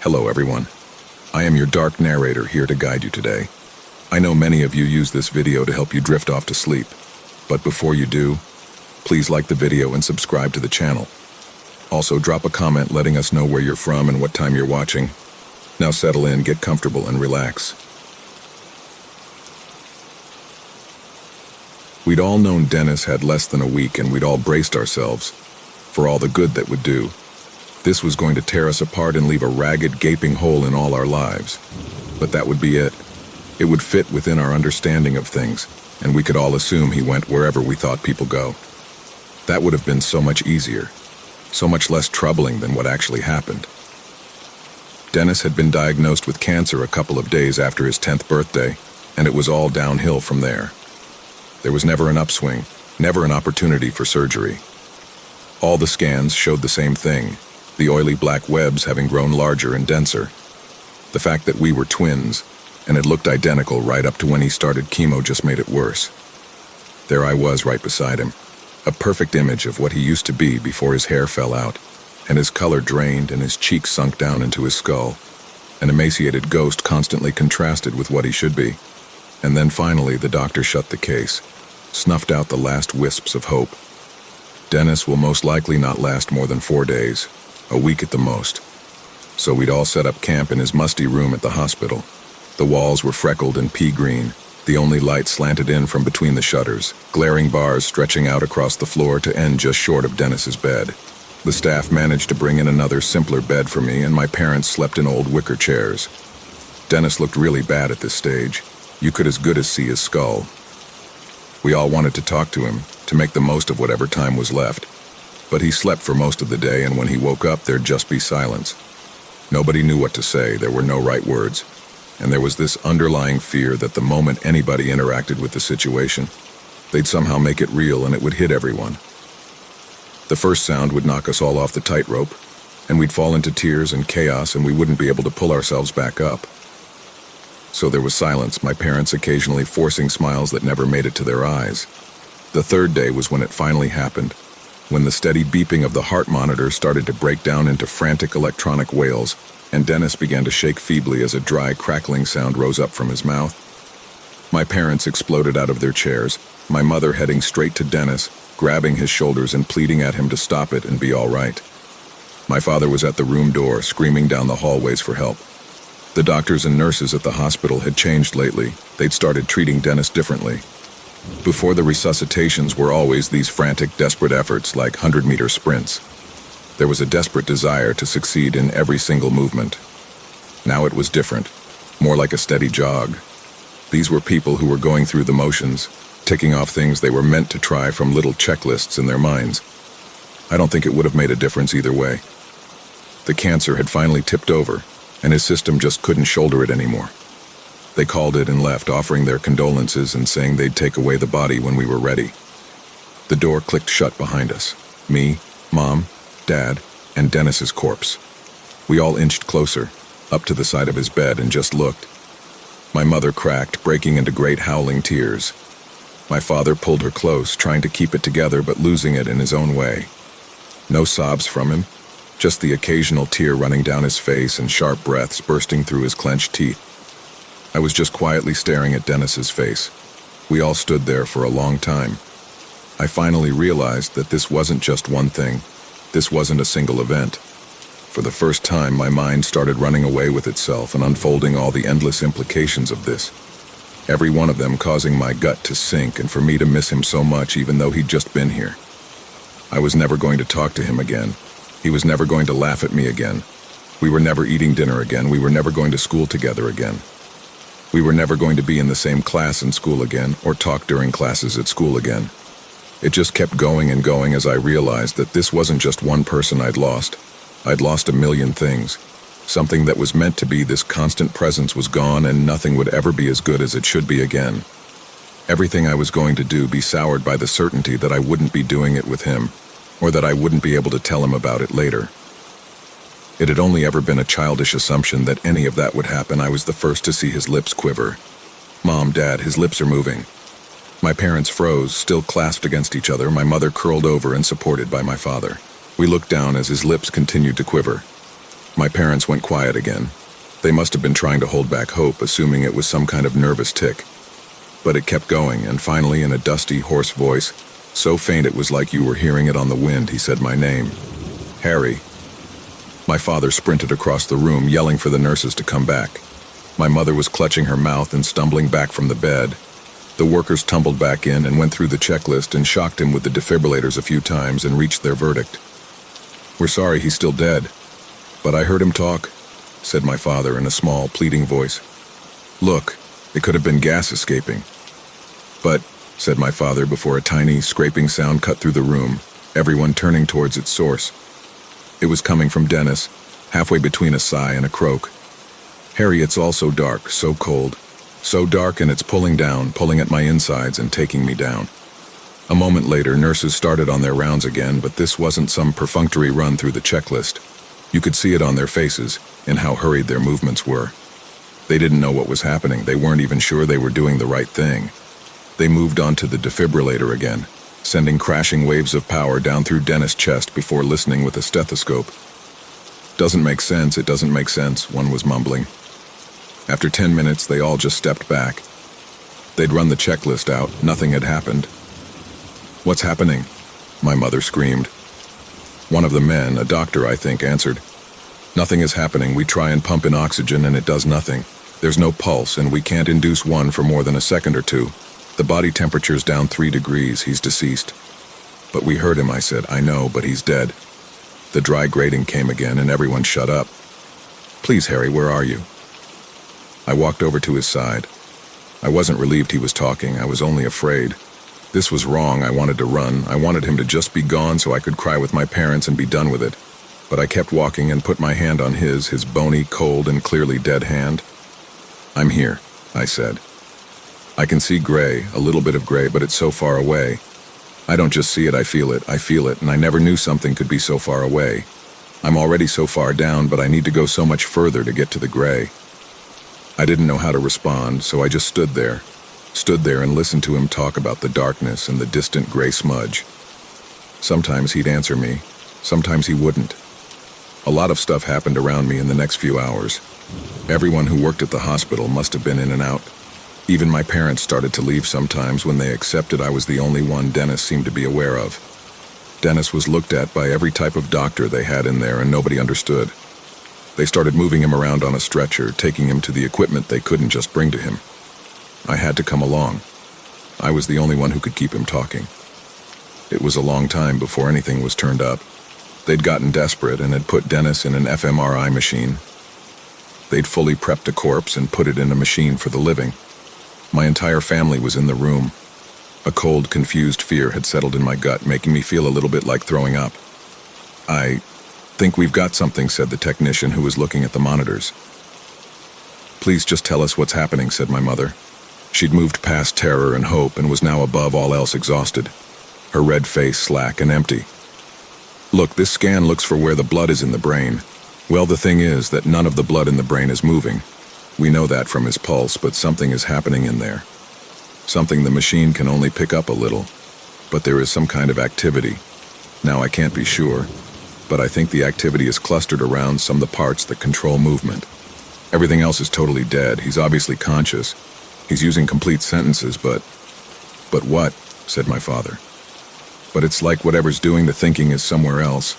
Hello everyone. I am your dark narrator here to guide you today. I know many of you use this video to help you drift off to sleep, but before you do, please like the video and subscribe to the channel. Also drop a comment letting us know where you're from and what time you're watching. Now settle in, get comfortable, and relax. We'd all known Dennis had less than a week, and we'd all braced ourselves for all the good that would do. This was going to tear us apart and leave a ragged, gaping hole in all our lives. But that would be it. It would fit within our understanding of things, and we could all assume he went wherever we thought people go. That would have been so much easier, so much less troubling than what actually happened. Dennis had been diagnosed with cancer a couple of days after his 10th birthday, and it was all downhill from there. There was never an upswing, never an opportunity for surgery. All the scans showed the same thing, the oily black webs having grown larger and denser. The fact that we were twins, and it looked identical right up to when he started chemo, just made it worse. There I was right beside him, a perfect image of what he used to be before his hair fell out, and his color drained and his cheeks sunk down into his skull. An emaciated ghost constantly contrasted with what he should be. And then finally the doctor shut the case, snuffed out the last wisps of hope. Dennis will most likely not last more than 4 days, a week at the most. So we'd all set up camp in his musty room at the hospital. The walls were freckled and pea green, the only light slanted in from between the shutters, glaring bars stretching out across the floor to end just short of Dennis's bed. The staff managed to bring in another simpler bed for me, and my parents slept in old wicker chairs. Dennis looked really bad at this stage. You could as good as see his skull. We all wanted to talk to him, to make the most of whatever time was left. But he slept for most of the day, and when he woke up, there'd just be silence. Nobody knew what to say, there were no right words. And there was this underlying fear that the moment anybody interacted with the situation, they'd somehow make it real and it would hit everyone. The first sound would knock us all off the tightrope, and we'd fall into tears and chaos, and we wouldn't be able to pull ourselves back up. So there was silence, my parents occasionally forcing smiles that never made it to their eyes. The third day was when it finally happened, when the steady beeping of the heart monitor started to break down into frantic electronic wails, and Dennis began to shake feebly as a dry, crackling sound rose up from his mouth. My parents exploded out of their chairs, my mother heading straight to Dennis, grabbing his shoulders and pleading at him to stop it and be all right. My father was at the room door, screaming down the hallways for help. The doctors and nurses at the hospital had changed lately. They'd started treating Dennis differently. Before, the resuscitations were always these frantic, desperate efforts like 100-meter sprints. There was a desperate desire to succeed in every single movement. Now it was different, more like a steady jog. These were people who were going through the motions, ticking off things they were meant to try from little checklists in their minds. I don't think it would have made a difference either way. The cancer had finally tipped over, and his system just couldn't shoulder it anymore. They called it and left, offering their condolences and saying they'd take away the body when we were ready. The door clicked shut behind us. Me, Mom, Dad, and Dennis's corpse. We all inched closer, up to the side of his bed, and just looked. My mother cracked, breaking into great howling tears. My father pulled her close, trying to keep it together but losing it in his own way. No sobs from him, just the occasional tear running down his face and sharp breaths bursting through his clenched teeth. I was just quietly staring at Dennis's face. We all stood there for a long time. I finally realized that this wasn't just one thing. This wasn't a single event. For the first time, my mind started running away with itself and unfolding all the endless implications of this. Every one of them causing my gut to sink and for me to miss him so much even though he'd just been here. I was never going to talk to him again. He was never going to laugh at me again. We were never eating dinner again. We were never going to school together again. We were never going to be in the same class in school again or talk during classes at school again. It just kept going and going as I realized that this wasn't just one person I'd lost. I'd lost a million things. Something that was meant to be this constant presence was gone, and nothing would ever be as good as it should be again. Everything I was going to do be soured by the certainty that I wouldn't be doing it with him, or that I wouldn't be able to tell him about it later. It had only ever been a childish assumption that any of that would happen. I was the first to see his lips quiver. Mom, Dad, his lips are moving. My parents froze, still clasped against each other, my mother curled over and supported by my father. We looked down as his lips continued to quiver. My parents went quiet again. They must have been trying to hold back hope, assuming it was some kind of nervous tic. But it kept going, and finally, in a dusty, hoarse voice, so faint it was like you were hearing it on the wind, he said my name. Harry. My father sprinted across the room, yelling for the nurses to come back. My mother was clutching her mouth and stumbling back from the bed. The workers tumbled back in and went through the checklist and shocked him with the defibrillators a few times and reached their verdict. "We're sorry, he's still dead. But I heard him talk," said my father in a small, pleading voice. "Look, it could have been gas escaping." "But," said my father before a tiny, scraping sound cut through the room, everyone turning towards its source. It was coming from Dennis, halfway between a sigh and a croak. "Harry, it's all so dark, so cold. So dark, and it's pulling at my insides and taking me down." A moment later, nurses started on their rounds again, but this wasn't some perfunctory run through the checklist. You could see it on their faces, in how hurried their movements were. They didn't know what was happening. They weren't even sure they were doing the right thing. They moved on to the defibrillator again, sending crashing waves of power down through Dennis' chest before listening with a stethoscope. "Doesn't make sense, it doesn't make sense," one was mumbling. After 10 minutes, they all just stepped back. They'd run the checklist out. Nothing had happened. "What's happening?" my mother screamed. One of the men, a doctor I think, answered. "Nothing is happening. We try and pump in oxygen and it does nothing. There's no pulse and we can't induce one for more than a second or two. The body temperature's down 3 degrees. He's deceased." "But we heard him," I said. "I know, but he's dead." The dry grating came again and everyone shut up. "Please, Harry, where are you?" I walked over to his side. I wasn't relieved he was talking. I was only afraid. This was wrong. I wanted to run. I wanted him to just be gone so I could cry with my parents and be done with it. But I kept walking and put my hand on his bony, cold, and clearly dead hand. "I'm here," I said. "I can see gray, a little bit of gray, but it's so far away. I don't just see it, I feel it, and I never knew something could be so far away. I'm already so far down, but I need to go so much further to get to the gray." I didn't know how to respond, so I just stood there and listened to him talk about the darkness and the distant gray smudge. Sometimes he'd answer me, sometimes he wouldn't. A lot of stuff happened around me in the next few hours. Everyone who worked at the hospital must have been in and out. Even my parents started to leave sometimes when they accepted I was the only one Dennis seemed to be aware of. Dennis was looked at by every type of doctor they had in there and nobody understood. They started moving him around on a stretcher, taking him to the equipment they couldn't just bring to him. I had to come along. I was the only one who could keep him talking. It was a long time before anything was turned up. They'd gotten desperate and had put Dennis in an fMRI machine. They'd fully prepped a corpse and put it in a machine for the living. My entire family was in the room. A cold, confused fear had settled in my gut, making me feel a little bit like throwing up. "I think we've got something," said the technician who was looking at the monitors. "Please just tell us what's happening," said my mother. She'd moved past terror and hope and was now above all else exhausted, her red face slack and empty. "Look, this scan looks for where the blood is in the brain. Well, the thing is that none of the blood in the brain is moving. We know that from his pulse, but something is happening in there. Something the machine can only pick up a little, but there is some kind of activity. Now, I can't be sure, but I think the activity is clustered around some of the parts that control movement. Everything else is totally dead. He's obviously conscious. He's using complete sentences, but..." "But what?" said my father. "But it's like whatever's doing the thinking is somewhere else,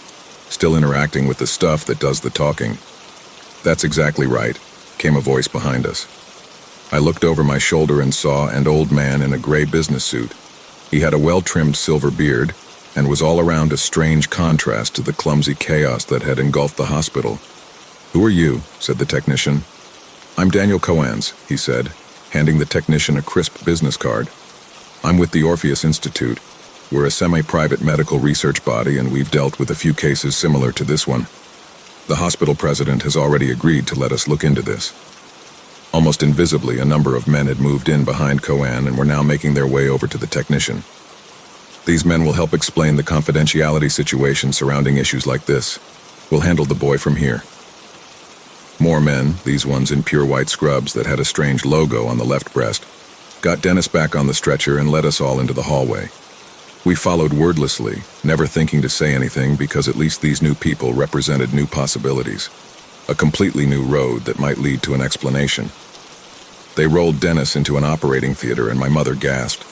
still interacting with the stuff that does the talking." "That's exactly right," came a voice behind us. I looked over my shoulder and saw an old man in a gray business suit. He had a well-trimmed silver beard and was all around a strange contrast to the clumsy chaos that had engulfed the hospital. "Who are you?" said the technician. "I'm Daniel Coans," he said, handing the technician a crisp business card. "I'm with the Orpheus Institute. We're a semi-private medical research body and we've dealt with a few cases similar to this one. The hospital president has already agreed to let us look into this." Almost invisibly, a number of men had moved in behind Coan and were now making their way over to the technician. "These men will help explain the confidentiality situation surrounding issues like this. We'll handle the boy from here." More men, these ones in pure white scrubs that had a strange logo on the left breast, got Dennis back on the stretcher and led us all into the hallway. We followed wordlessly, never thinking to say anything because at least these new people represented new possibilities. a completely new road that might lead to an explanation. They rolled Dennis into an operating theater and my mother gasped.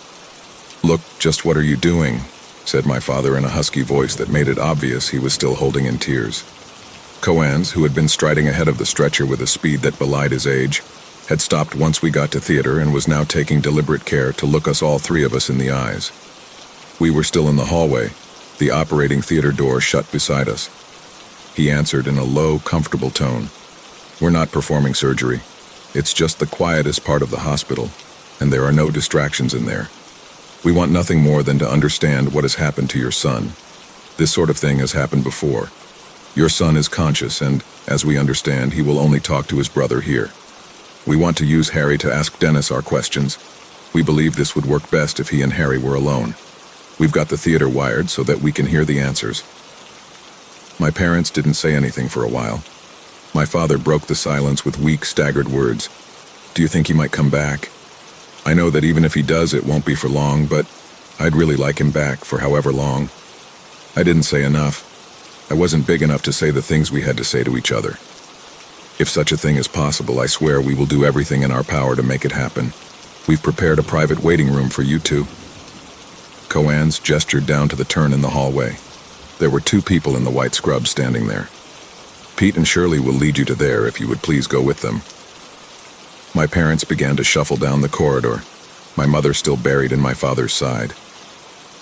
"Look, just what are you doing?" said my father in a husky voice that made it obvious he was still holding in tears. Coans, who had been striding ahead of the stretcher with a speed that belied his age, had stopped once we got to theater and was now taking deliberate care to look us all three of us in the eyes. We were still in the hallway, the operating theater door shut beside us. He answered in a low, comfortable tone. "We're not performing surgery. It's just the quietest part of the hospital, and there are no distractions in there. We want nothing more than to understand what has happened to your son. This sort of thing has happened before. Your son is conscious, and, as we understand, he will only talk to his brother here. We want to use Harry to ask Dennis our questions. We believe this would work best if he and Harry were alone. We've got the theater wired so that we can hear the answers." My parents didn't say anything for a while. My father broke the silence with weak, staggered words. "Do you think he might come back? I know that even if he does, it won't be for long, but I'd really like him back for however long." I didn't say enough. I wasn't big enough to say the things we had to say to each other. If such a thing is possible, I swear we will do everything in our power to make it happen. We've prepared a private waiting room for you two. Coans gestured down to the turn in the hallway. There were two people in the white scrubs standing there. "Pete and Shirley will lead you to there if you would please go with them." My parents began to shuffle down the corridor, my mother still buried in my father's side.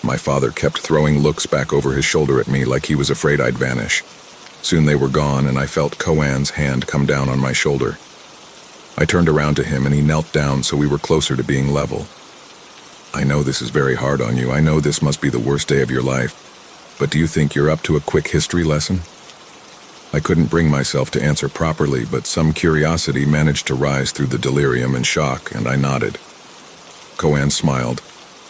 My father kept throwing looks back over his shoulder at me like he was afraid I'd vanish. Soon they were gone, and I felt Coan's hand come down on my shoulder. I turned around to him, and he knelt down so we were closer to being level. "I know this is very hard on you. I know this must be the worst day of your life. But do you think you're up to a quick history lesson?" I couldn't bring myself to answer properly, but some curiosity managed to rise through the delirium and shock, and I nodded. Coan smiled.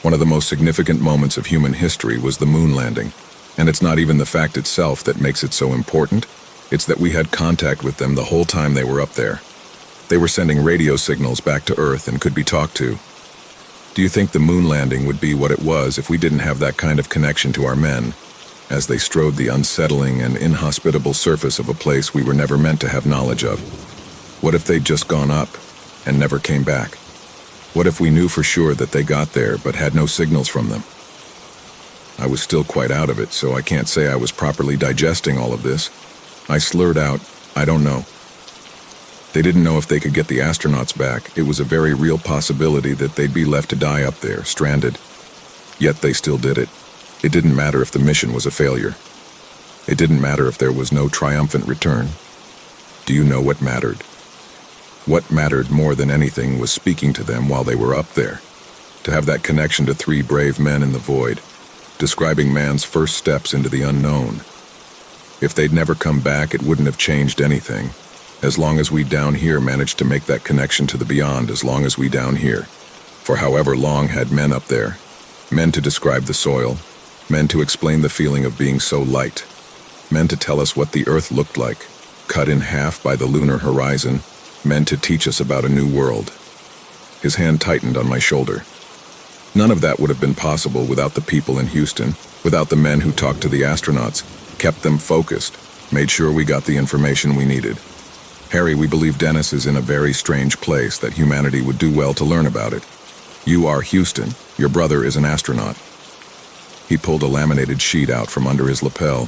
"One of the most significant moments of human history was the moon landing. And it's not even the fact itself that makes it so important. It's that we had contact with them the whole time they were up there. They were sending radio signals back to Earth and could be talked to. Do you think the moon landing would be what it was if we didn't have that kind of connection to our men, as they strode the unsettling and inhospitable surface of a place we were never meant to have knowledge of? What if they'd just gone up and never came back? What if we knew for sure that they got there but had no signals from them?" I was still quite out of it, so I can't say I was properly digesting all of this. I slurred out, "I don't know." They didn't know if they could get the astronauts back. It was a very real possibility that they'd be left to die up there, stranded. Yet they still did it. It didn't matter if the mission was a failure. It didn't matter if there was no triumphant return. Do you know what mattered? What mattered more than anything was speaking to them while they were up there. To have that connection to three brave men in the void, describing man's first steps into the unknown. If they'd never come back, it wouldn't have changed anything. As long as we down here managed to make that connection to the beyond, as long as we down here, for however long, had men up there. Men to describe the soil, men to explain the feeling of being so light, men to tell us what the earth looked like, cut in half by the lunar horizon, men to teach us about a new world. His hand tightened on my shoulder. None of that would have been possible without the people in Houston, without the men who talked to the astronauts, kept them focused, made sure we got the information we needed. Harry, we believe Dennis is in a very strange place, that humanity would do well to learn about it. You are Houston. Your brother is an astronaut. He pulled a laminated sheet out from under his lapel.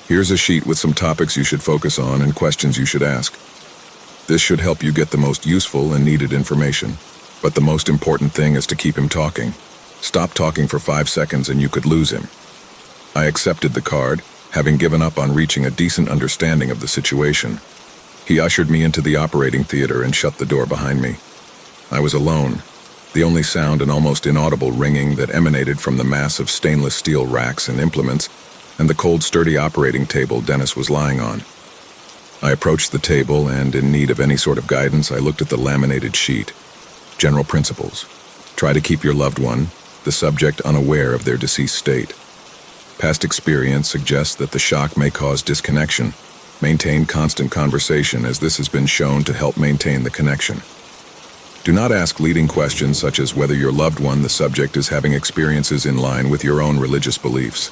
Here's a sheet with some topics you should focus on and questions you should ask. This should help you get the most useful and needed information. But the most important thing is to keep him talking. Stop talking for 5 seconds and you could lose him. I accepted the card, having given up on reaching a decent understanding of the situation. He ushered me into the operating theater and shut the door behind me. I was alone. The only sound an almost inaudible ringing that emanated from the mass of stainless steel racks and implements, and the cold, sturdy operating table Dennis was lying on. I approached the table, and in need of any sort of guidance, I looked at the laminated sheet. General principles. Try to keep your loved one, the subject, unaware of their deceased state. Past experience suggests that the shock may cause disconnection. Maintain constant conversation, as this has been shown to help maintain the connection. Do not ask leading questions such as whether your loved one, the subject, is having experiences in line with your own religious beliefs.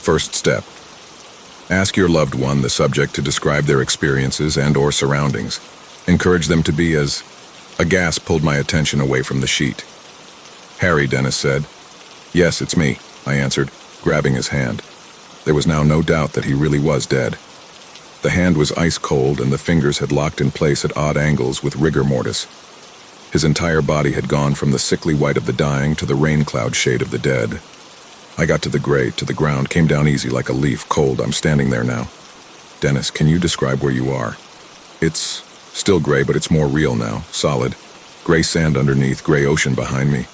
First step. Ask your loved one, the subject, to describe their experiences and/or surroundings. Encourage them to be as... A gasp pulled my attention away from the sheet. "Harry," Dennis said. "Yes, it's me," I answered, grabbing his hand. There was now no doubt that he really was dead. The hand was ice cold and the fingers had locked in place at odd angles with rigor mortis. His entire body had gone from the sickly white of the dying to the rain cloud shade of the dead. I got to the grate, to the ground, came down easy like a leaf, cold. I'm standing there now. "Dennis, can you describe where you are?" "It's still gray, but it's more real now, solid. Gray sand underneath, gray ocean behind me.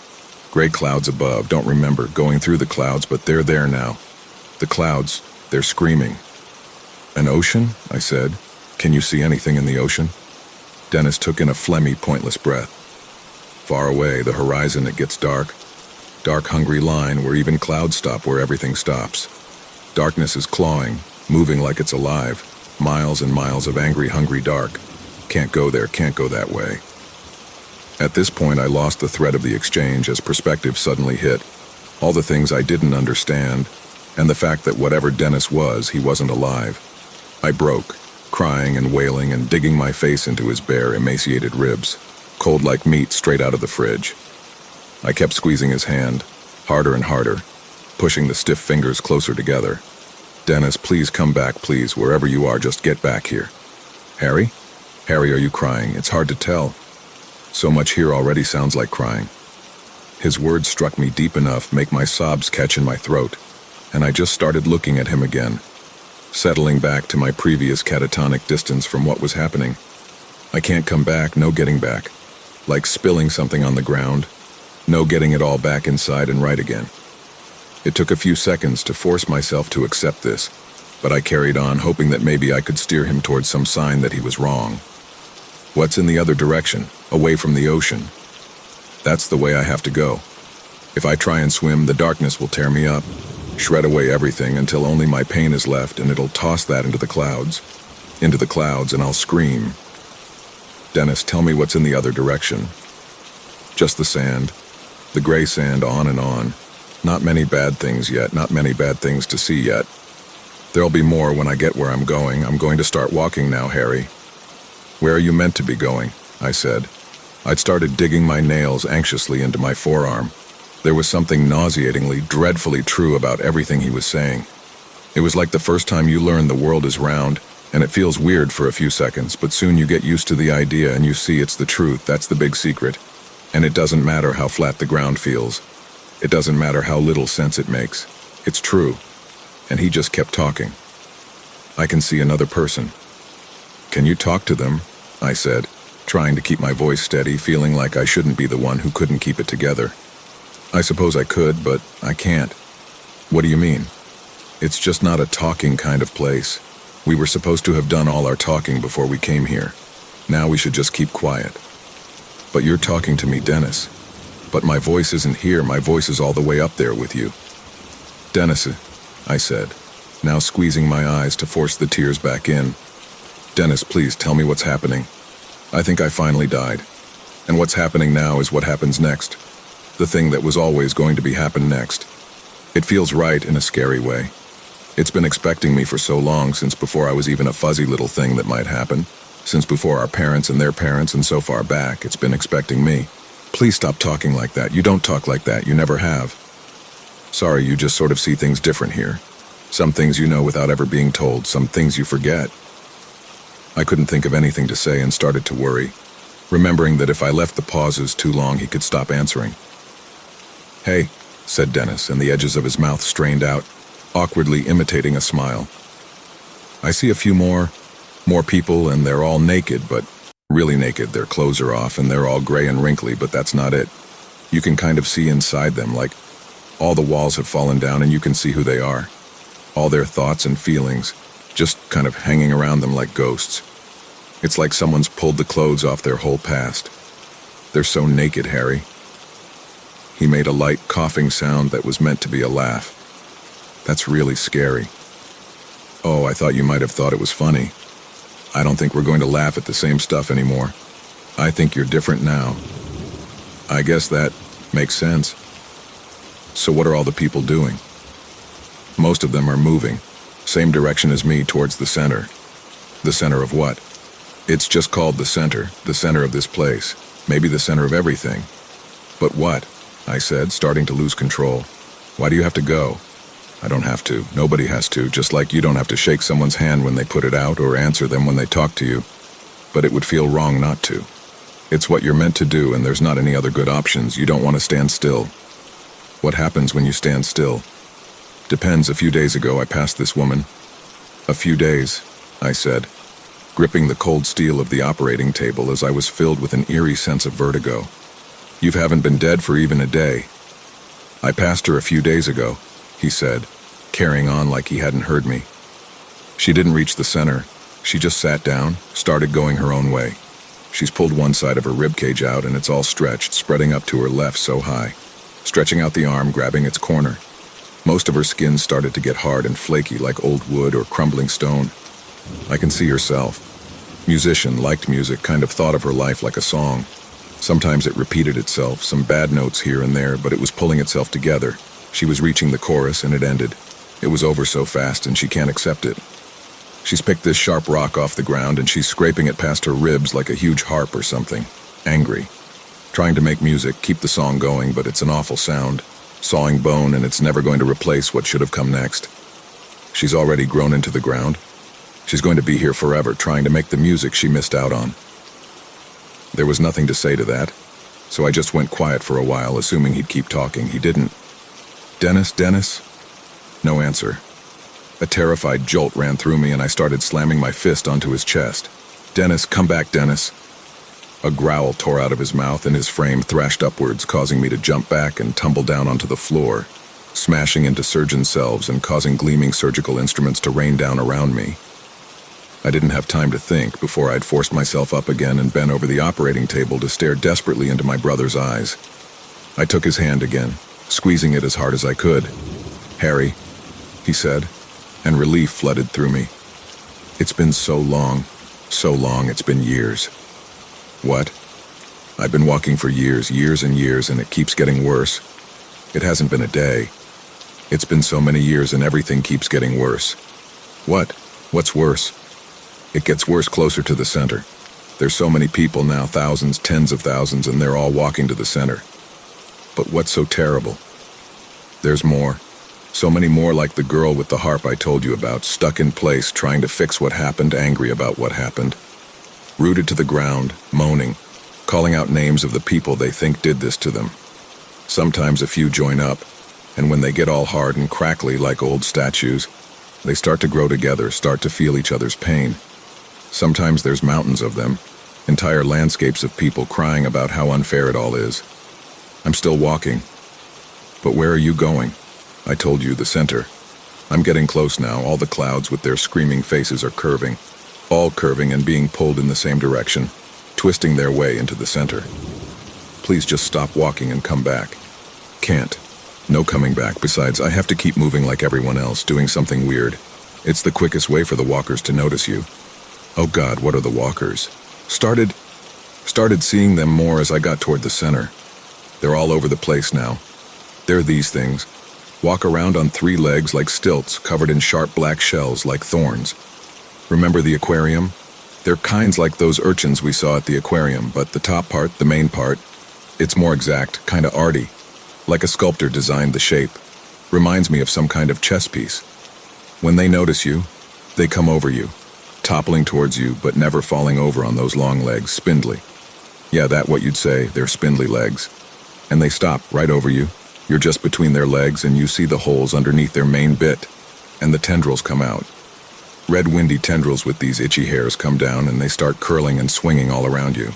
Gray clouds above, don't remember going through the clouds, but they're there now. The clouds, they're screaming." "An ocean?" I said. "Can you see anything in the ocean?" Dennis took in a phlegmy, pointless breath. "Far away, the horizon, it gets dark. Dark, hungry line where even clouds stop, where everything stops. Darkness is clawing, moving like it's alive. Miles and miles of angry, hungry dark. Can't go there, can't go that way." At this point, I lost the thread of the exchange as perspective suddenly hit. All the things I didn't understand, and the fact that whatever Dennis was, he wasn't alive. I broke, crying and wailing and digging my face into his bare, emaciated ribs, cold like meat straight out of the fridge. I kept squeezing his hand, harder and harder, pushing the stiff fingers closer together. "Dennis, please come back, please, wherever you are, just get back here." "Harry? Harry, are you crying? It's hard to tell. So much here already sounds like crying." His words struck me deep enough, make my sobs catch in my throat, and I just started looking at him again, settling back to my previous catatonic distance from what was happening. I can't come back, no getting back. Like spilling something on the ground, no getting it all back inside and right again. It took a few seconds to force myself to accept this, but I carried on, hoping that maybe I could steer him towards some sign that he was wrong. "What's in the other direction, away from the ocean?" "That's the way I have to go. If I try and swim, the darkness will tear me up, shred away everything until only my pain is left, and it'll toss that into the clouds, and I'll scream." "Dennis, tell me what's in the other direction." "Just the sand, the gray sand, on and on. Not many bad things yet, not many bad things to see yet. There'll be more when I get where I'm going. I'm going to start walking now, Harry." "Where are you meant to be going?" I said. I'd started digging my nails anxiously into my forearm. There was something nauseatingly, dreadfully true about everything he was saying. It was like the first time you learn the world is round, and it feels weird for a few seconds, but soon you get used to the idea and you see it's the truth. That's the big secret. And it doesn't matter how flat the ground feels. It doesn't matter how little sense it makes. It's true. And he just kept talking. "I can see another person." "Can you talk to them?" I said, trying to keep my voice steady, feeling like I shouldn't be the one who couldn't keep it together. "I suppose I could, but I can't." "What do you mean?" "It's just not a talking kind of place. We were supposed to have done all our talking before we came here. Now we should just keep quiet." "But you're talking to me, Dennis." "But my voice isn't here, my voice is all the way up there with you." "Dennis," I said, now squeezing my eyes to force the tears back in. "Dennis, please tell me what's happening. I think I finally died. And what's happening now is what happens next. The thing that was always going to be happen next. It feels right in a scary way. It's been expecting me for so long, since before I was even a fuzzy little thing that might happen. Since before our parents and their parents, and so far back, it's been expecting me. Please stop talking like that. You don't talk like that. You never have." "Sorry, you just sort of see things different here. Some things you know without ever being told, some things you forget." I couldn't think of anything to say and started to worry, remembering that if I left the pauses too long, he could stop answering. "Hey," said Dennis, and the edges of his mouth strained out, awkwardly imitating a smile. "I see a few more people, and they're all naked, but really naked. Their clothes are off, and they're all gray and wrinkly, but that's not it. You can kind of see inside them, like all the walls have fallen down and you can see who they are. All their thoughts and feelings, just kind of hanging around them like ghosts. It's like someone's pulled the clothes off their whole past. They're so naked, Harry." He made a light coughing sound that was meant to be a laugh. "That's really scary." "Oh, I thought you might have thought it was funny. I don't think we're going to laugh at the same stuff anymore. I think you're different now." "I guess that makes sense." "So what are all the people doing?" "Most of them are moving. Same direction as me, towards the center. The center of what? It's just called the center of this place. Maybe the center of everything. But what? I said, starting to lose control. Why do you have to go? I don't have to. Nobody has to, just like you don't have to shake someone's hand when they put it out or answer them when they talk to you. But it would feel wrong not to. It's what you're meant to do, and there's not any other good options. You don't want to stand still. What happens when you stand still? Depends. A few days ago, I passed this woman. A few days, I said, gripping the cold steel of the operating table as I was filled with an eerie sense of vertigo. You haven't been dead for even a day. I passed her a few days ago, he said, carrying on like he hadn't heard me. She didn't reach the center. She just sat down, started going her own way. She's pulled one side of her ribcage out and it's all stretched, spreading up to her left so high, stretching out the arm, grabbing its corner. Most of her skin started to get hard and flaky like old wood or crumbling stone. I can see herself. Musician, liked music, kind of thought of her life like a song. Sometimes it repeated itself, some bad notes here and there, but it was pulling itself together. She was reaching the chorus and it ended. It was over so fast and she can't accept it. She's picked this sharp rock off the ground and she's scraping it past her ribs like a huge harp or something. Angry. Trying to make music, keep the song going, but it's an awful sound. Sawing bone, and it's never going to replace what should have come next. She's already grown into the ground. She's going to be here forever, trying to make the music she missed out on. There was nothing to say to that, so I just went quiet for a while, assuming he'd keep talking. He didn't. Dennis? No answer. A terrified jolt ran through me, and I started slamming my fist onto his chest. Dennis, come back, Dennis. A growl tore out of his mouth, and his frame thrashed upwards, causing me to jump back and tumble down onto the floor, smashing into surgeon cells and causing gleaming surgical instruments to rain down around me. I didn't have time to think before I'd forced myself up again and bent over the operating table to stare desperately into my brother's eyes. I took his hand again, squeezing it as hard as I could. Harry, he said, and relief flooded through me. It's been so long, it's been years. What? I've been walking for years and years, and it keeps getting worse. It hasn't been a day. It's been so many years and everything keeps getting worse. What? What's worse? It gets worse closer to the center. There's so many people now, thousands, tens of thousands, and they're all walking to the center. But what's so terrible? There's more. So many more, like the girl with the harp I told you about, stuck in place, trying to fix what happened, angry about what happened. Rooted to the ground, moaning, calling out names of the people they think did this to them. Sometimes a few join up, and when they get all hard and crackly like old statues, they start to grow together, start to feel each other's pain. Sometimes there's mountains of them, entire landscapes of people crying about how unfair it all is. I'm still walking. But where are you going? I told you, the center. I'm getting close now. All the clouds with their screaming faces are curving. All curving and being pulled in the same direction, twisting their way into the center. Please just stop walking and come back. Can't. No coming back. Besides, I have to keep moving like everyone else, doing something weird. It's the quickest way for the walkers to notice you. Oh God, what are the walkers? Started seeing them more as I got toward the center. They're all over the place now. They're these things. Walk around on 3 legs like stilts, covered in sharp black shells like thorns. Remember the aquarium? They're kinds like those urchins we saw at the aquarium, but the top part, the main part, it's more exact, kinda arty. Like a sculptor designed the shape. Reminds me of some kind of chess piece. When they notice you, they come over you, toppling towards you, but never falling over on those long legs, spindly. Yeah, that what you'd say, they're spindly legs. And they stop right over you. You're just between their legs and you see the holes underneath their main bit, and the tendrils come out. Red windy tendrils with these itchy hairs come down and they start curling and swinging all around you.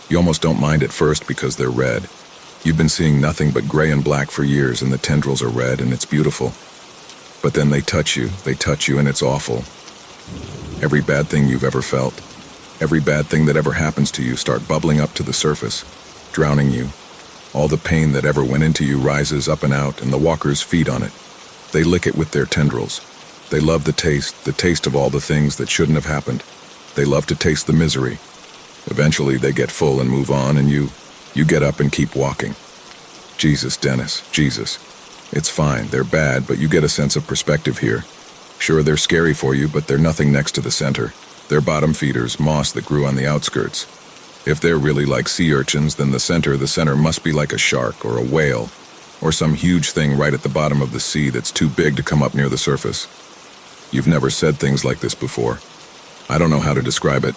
You almost don't mind at first because they're red. You've been seeing nothing but gray and black for years and the tendrils are red and it's beautiful. But then they touch you and it's awful. Every bad thing you've ever felt, every bad thing that ever happens to you start bubbling up to the surface, drowning you. All the pain that ever went into you rises up and out and the walkers feed on it. They lick it with their tendrils. They love the taste of all the things that shouldn't have happened. They love to taste the misery. Eventually they get full and move on and you get up and keep walking. Jesus, Dennis, Jesus. It's fine, they're bad, but you get a sense of perspective here. Sure, they're scary for you, but they're nothing next to the center. They're bottom feeders, moss that grew on the outskirts. If they're really like sea urchins, then the center must be like a shark or a whale, or some huge thing right at the bottom of the sea that's too big to come up near the surface. You've never said things like this before. I don't know how to describe it.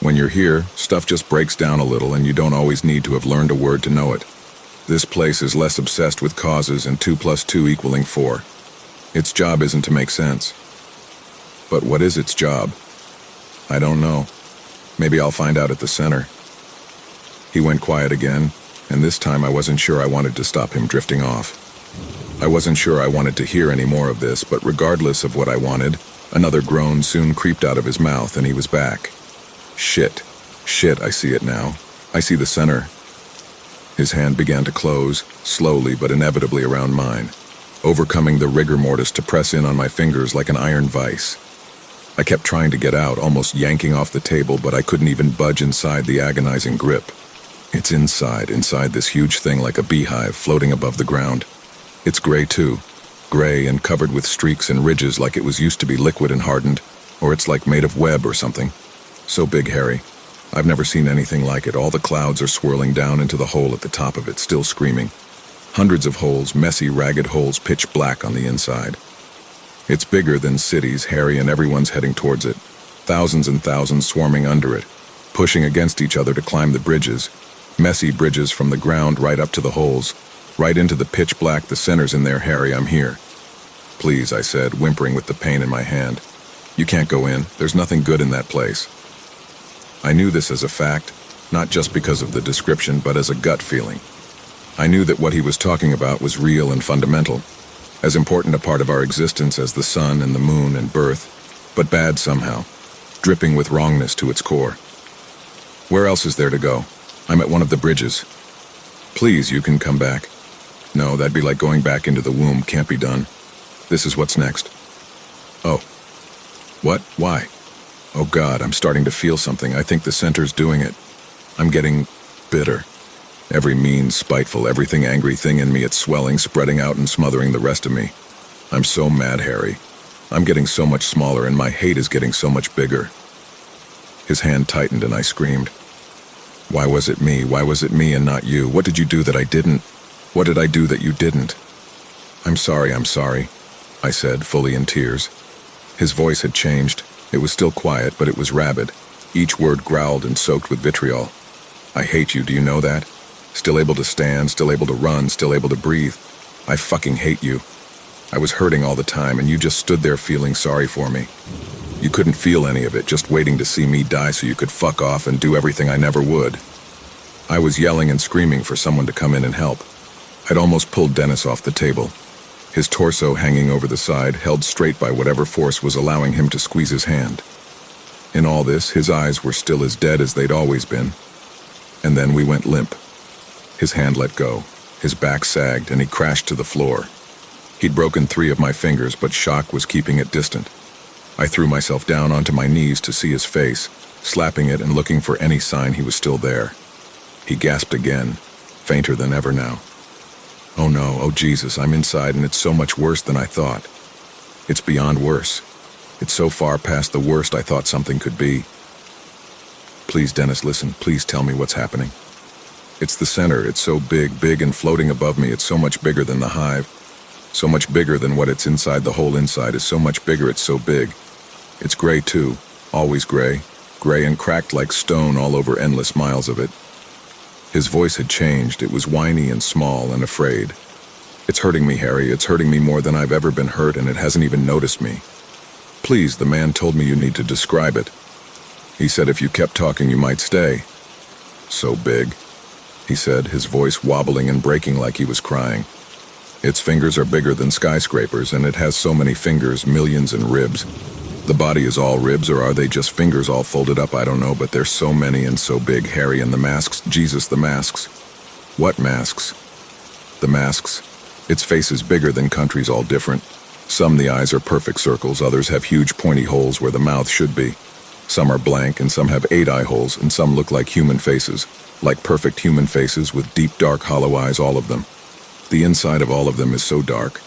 When you're here, stuff just breaks down a little and you don't always need to have learned a word to know it. This place is less obsessed with causes and 2 + 2 = 4. Its job isn't to make sense. But what is its job? I don't know. Maybe I'll find out at the center. He went quiet again, and this time I wasn't sure I wanted to stop him drifting off. I wasn't sure I wanted to hear any more of this, but regardless of what I wanted, another groan soon creeped out of his mouth and he was back. Shit, I see it now. I see the center. His hand began to close, slowly but inevitably around mine, overcoming the rigor mortis to press in on my fingers like an iron vice. I kept trying to get out, almost yanking off the table, but I couldn't even budge inside the agonizing grip. It's inside this huge thing like a beehive floating above the ground. It's gray too, gray and covered with streaks and ridges like it was used to be liquid and hardened, or it's like made of web or something. So big, Harry. I've never seen anything like it. All the clouds are swirling down into the hole at the top of it, still screaming. Hundreds of holes, messy, ragged holes, pitch black on the inside. It's bigger than cities, Harry, and everyone's heading towards it. Thousands and thousands swarming under it, pushing against each other to climb the bridges. Messy bridges from the ground right up to the holes, right into the pitch black. The center's in there, Harry, I'm here. Please, I said, whimpering with the pain in my hand. You can't go in. There's nothing good in that place. I knew this as a fact, not just because of the description, but as a gut feeling. I knew that what he was talking about was real and fundamental, as important a part of our existence as the sun and the moon and birth, but bad somehow, dripping with wrongness to its core. Where else is there to go? I'm at one of the bridges. Please, you can come back. No, that'd be like going back into the womb. Can't be done. This is what's next. Oh. What? Why? Oh God, I'm starting to feel something. I think the center's doing it. I'm getting bitter. Every mean, spiteful, everything angry thing in me, it's swelling, spreading out and smothering the rest of me. I'm so mad, Harry. I'm getting so much smaller and my hate is getting so much bigger. His hand tightened and I screamed. Why was it me? Why was it me and not you? What did you do that I didn't? What did I do that you didn't? I'm sorry, I said, fully in tears. His voice had changed. It was still quiet, but it was rabid. Each word growled and soaked with vitriol. I hate you, do you know that? Still able to stand, still able to run, still able to breathe. I fucking hate you. I was hurting all the time, and you just stood there feeling sorry for me. You couldn't feel any of it, just waiting to see me die so you could fuck off and do everything I never would. I was yelling and screaming for someone to come in and help. I'd almost pulled Dennis off the table. His torso hanging over the side, held straight by whatever force was allowing him to squeeze his hand. In all this, his eyes were still as dead as they'd always been. And then we went limp. His hand let go, his back sagged, and he crashed to the floor. He'd broken 3 of my fingers, but shock was keeping it distant. I threw myself down onto my knees to see his face, slapping it and looking for any sign he was still there. He gasped again, fainter than ever now. Oh no, oh Jesus, I'm inside and it's so much worse than I thought. It's beyond worse. It's so far past the worst I thought something could be. Please, Dennis, listen, please tell me what's happening. It's the center, it's so big and floating above me, it's so much bigger than the hive. So much bigger than what it's inside. The whole inside is so much bigger, it's so big. It's gray too, always gray and cracked like stone all over endless miles of it. His voice had changed. It was whiny and small and afraid. It's hurting me, Harry. It's hurting me more than I've ever been hurt, and it hasn't even noticed me. Please, the man told me you need to describe it. He said if you kept talking, you might stay. So big, he said, his voice wobbling and breaking like he was crying. Its fingers are bigger than skyscrapers, and it has so many fingers, millions and ribs. The body is all ribs, or are they just fingers all folded up? I don't know, but there's so many and so big, Harry, and the masks. Jesus, the masks. What masks? The masks. Its face is bigger than countries, all different. Some the eyes are perfect circles, others have huge pointy holes where the mouth should be. Some are blank, and some have 8 eye holes, and some look like human faces. Like perfect human faces with deep, dark, hollow eyes, all of them. The inside of all of them is so dark.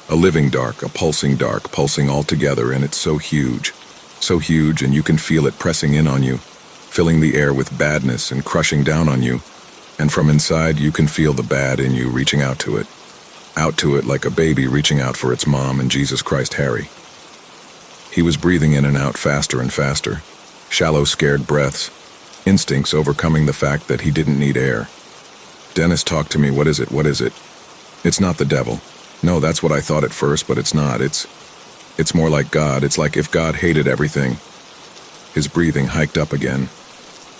A living dark, a pulsing dark, pulsing all together, and it's so huge. So huge, and you can feel it pressing in on you, filling the air with badness and crushing down on you. And from inside, you can feel the bad in you reaching out to it. Out to it like a baby reaching out for its mom and Jesus Christ Harry. He was breathing in and out faster and faster. Shallow, scared breaths. Instincts overcoming the fact that he didn't need air. Dennis, talk to me. What is it? What is it? It's not the devil. No, that's what I thought at first, but it's not. It's more like God. It's like if God hated everything. His breathing hiked up again.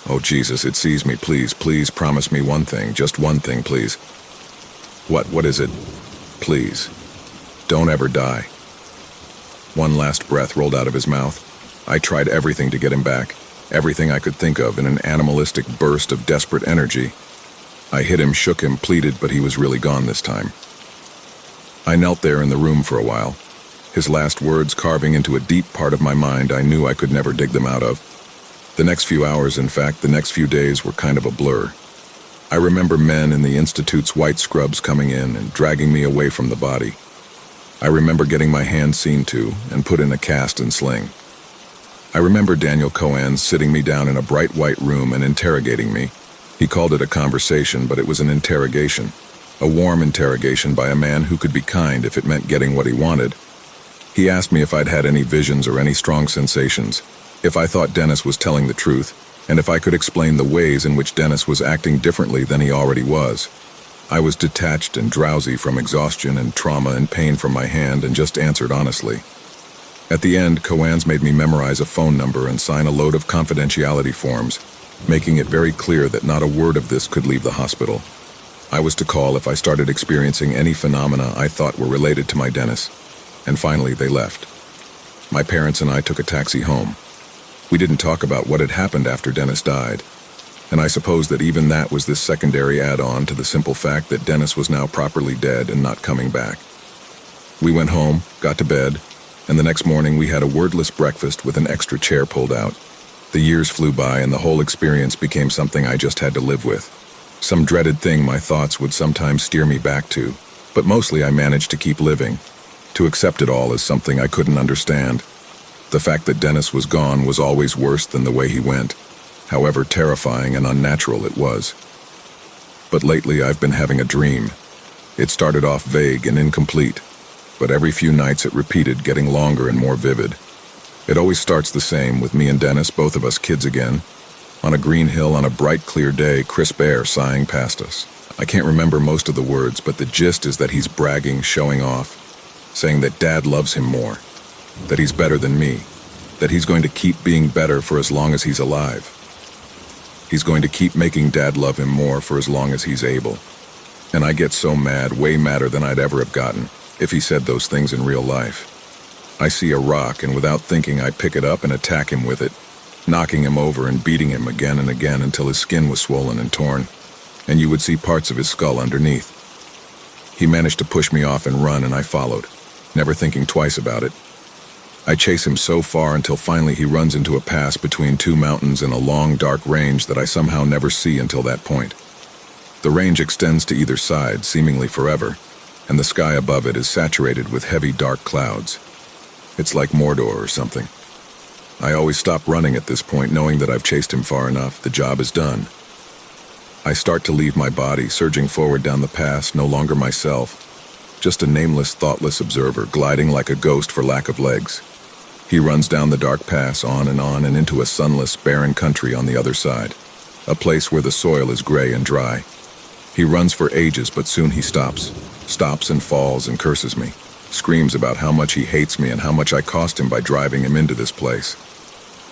Oh, Jesus, it sees me. Please, please promise me one thing. Just one thing, please. What is it? Please. Don't ever die. One last breath rolled out of his mouth. I tried everything to get him back. Everything I could think of in an animalistic burst of desperate energy. I hit him, shook him, pleaded, but he was really gone this time. I knelt there in the room for a while. His last words carving into a deep part of my mind I knew I could never dig them out of. The next few hours, in fact, the next few days were kind of a blur. I remember men in the Institute's white scrubs coming in and dragging me away from the body. I remember getting my hand seen to and put in a cast and sling. I remember Daniel Cohen sitting me down in a bright white room and interrogating me. He called it a conversation, but it was an interrogation. A warm interrogation by a man who could be kind if it meant getting what he wanted. He asked me if I'd had any visions or any strong sensations, if I thought Dennis was telling the truth, and if I could explain the ways in which Dennis was acting differently than he already was. I was detached and drowsy from exhaustion and trauma and pain from my hand and just answered honestly. At the end, Cohen's made me memorize a phone number and sign a load of confidentiality forms, making it very clear that not a word of this could leave the hospital. I was to call if I started experiencing any phenomena I thought were related to my Dennis. And finally, they left. My parents and I took a taxi home. We didn't talk about what had happened after Dennis died, and I suppose that even that was this secondary add-on to the simple fact that Dennis was now properly dead and not coming back. We went home, got to bed, and the next morning we had a wordless breakfast with an extra chair pulled out. The years flew by and the whole experience became something I just had to live with. Some dreaded thing my thoughts would sometimes steer me back to, but mostly I managed to keep living, to accept it all as something I couldn't understand. The fact that Dennis was gone was always worse than the way he went, however terrifying and unnatural it was. But lately I've been having a dream. It started off vague and incomplete, but every few nights it repeated, getting longer and more vivid. It always starts the same, with me and Dennis, both of us kids again, on a green hill on a bright, clear day, crisp air sighing past us. I can't remember most of the words, but the gist is that he's bragging, showing off, saying that Dad loves him more, that he's better than me, that he's going to keep being better for as long as he's alive. He's going to keep making Dad love him more for as long as he's able. And I get so mad, way madder than I'd ever have gotten, if he said those things in real life. I see a rock, and without thinking, I pick it up and attack him with it, knocking him over and beating him again and again until his skin was swollen and torn, and you would see parts of his skull underneath. He managed to push me off and run, and I followed, never thinking twice about it. I chase him so far until finally he runs into a pass between two mountains in a long, dark range that I somehow never see until that point. The range extends to either side, seemingly forever, and the sky above it is saturated with heavy, dark clouds. It's like Mordor or something. I always stop running at this point, knowing that I've chased him far enough. The job is done. I start to leave my body, surging forward down the pass, no longer myself, just a nameless, thoughtless observer, gliding like a ghost for lack of legs. He runs down the dark pass, on, and into a sunless, barren country on the other side, a place where the soil is gray and dry. He runs for ages, but soon he stops and falls and curses me. Screams about how much he hates me and how much I cost him by driving him into this place.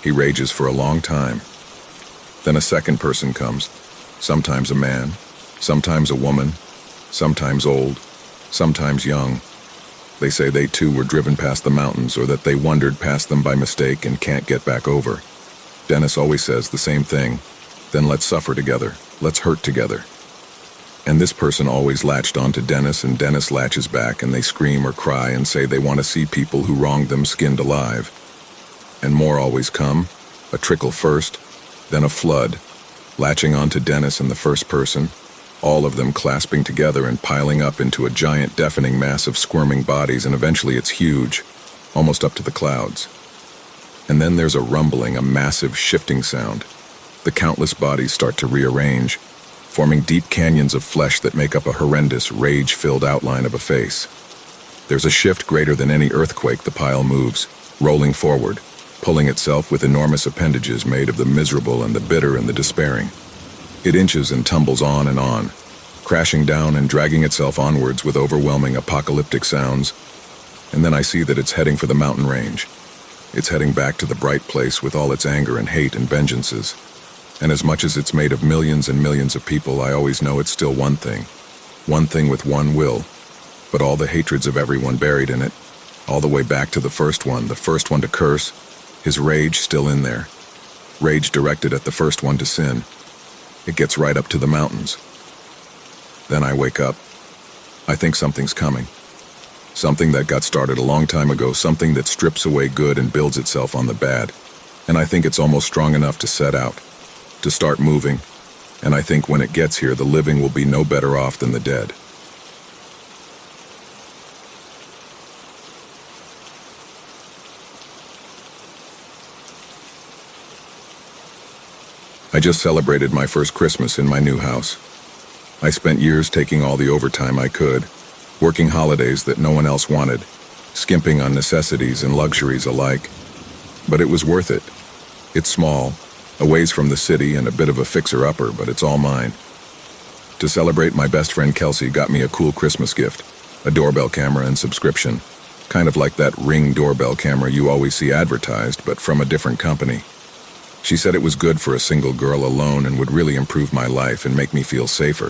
He rages for a long time. Then a second person comes, sometimes a man, sometimes a woman, sometimes old, sometimes young. They say they too were driven past the mountains, or that they wandered past them by mistake and can't get back over. Dennis always says the same thing, then let's suffer together, let's hurt together. And this person always latched onto Dennis, and Dennis latches back, and they scream or cry and say they want to see people who wronged them skinned alive. And more always come, a trickle first, then a flood, latching onto Dennis in the first person, all of them clasping together and piling up into a giant deafening mass of squirming bodies, and eventually it's huge, almost up to the clouds. And then there's a rumbling, a massive shifting sound. The countless bodies start to rearrange, forming deep canyons of flesh that make up a horrendous, rage-filled outline of a face. There's a shift greater than any earthquake. The pile moves, rolling forward, pulling itself with enormous appendages made of the miserable and the bitter and the despairing. It inches and tumbles on, crashing down and dragging itself onwards with overwhelming apocalyptic sounds. And then I see that it's heading for the mountain range. It's heading back to the bright place with all its anger and hate and vengeances. And as much as it's made of millions and millions of people, I always know it's still one thing with one will, but all the hatreds of everyone buried in it, all the way back to the first one to curse, his rage still in there. Rage directed at the first one to sin. It gets right up to the mountains. Then I wake up. I think something's coming. Something that got started a long time ago, something that strips away good and builds itself on the bad. And I think it's almost strong enough to set out, to start moving. And I think when it gets here, the living will be no better off than the dead. I just celebrated my first Christmas in my new house. I spent years taking all the overtime I could, working holidays that no one else wanted, skimping on necessities and luxuries alike. But it was worth it. It's small, a ways from the city and a bit of a fixer-upper, but it's all mine. To celebrate, my best friend Kelsey got me a cool Christmas gift, a doorbell camera and subscription, kind of like that Ring doorbell camera you always see advertised, but from a different company. She said it was good for a single girl alone and would really improve my life and make me feel safer.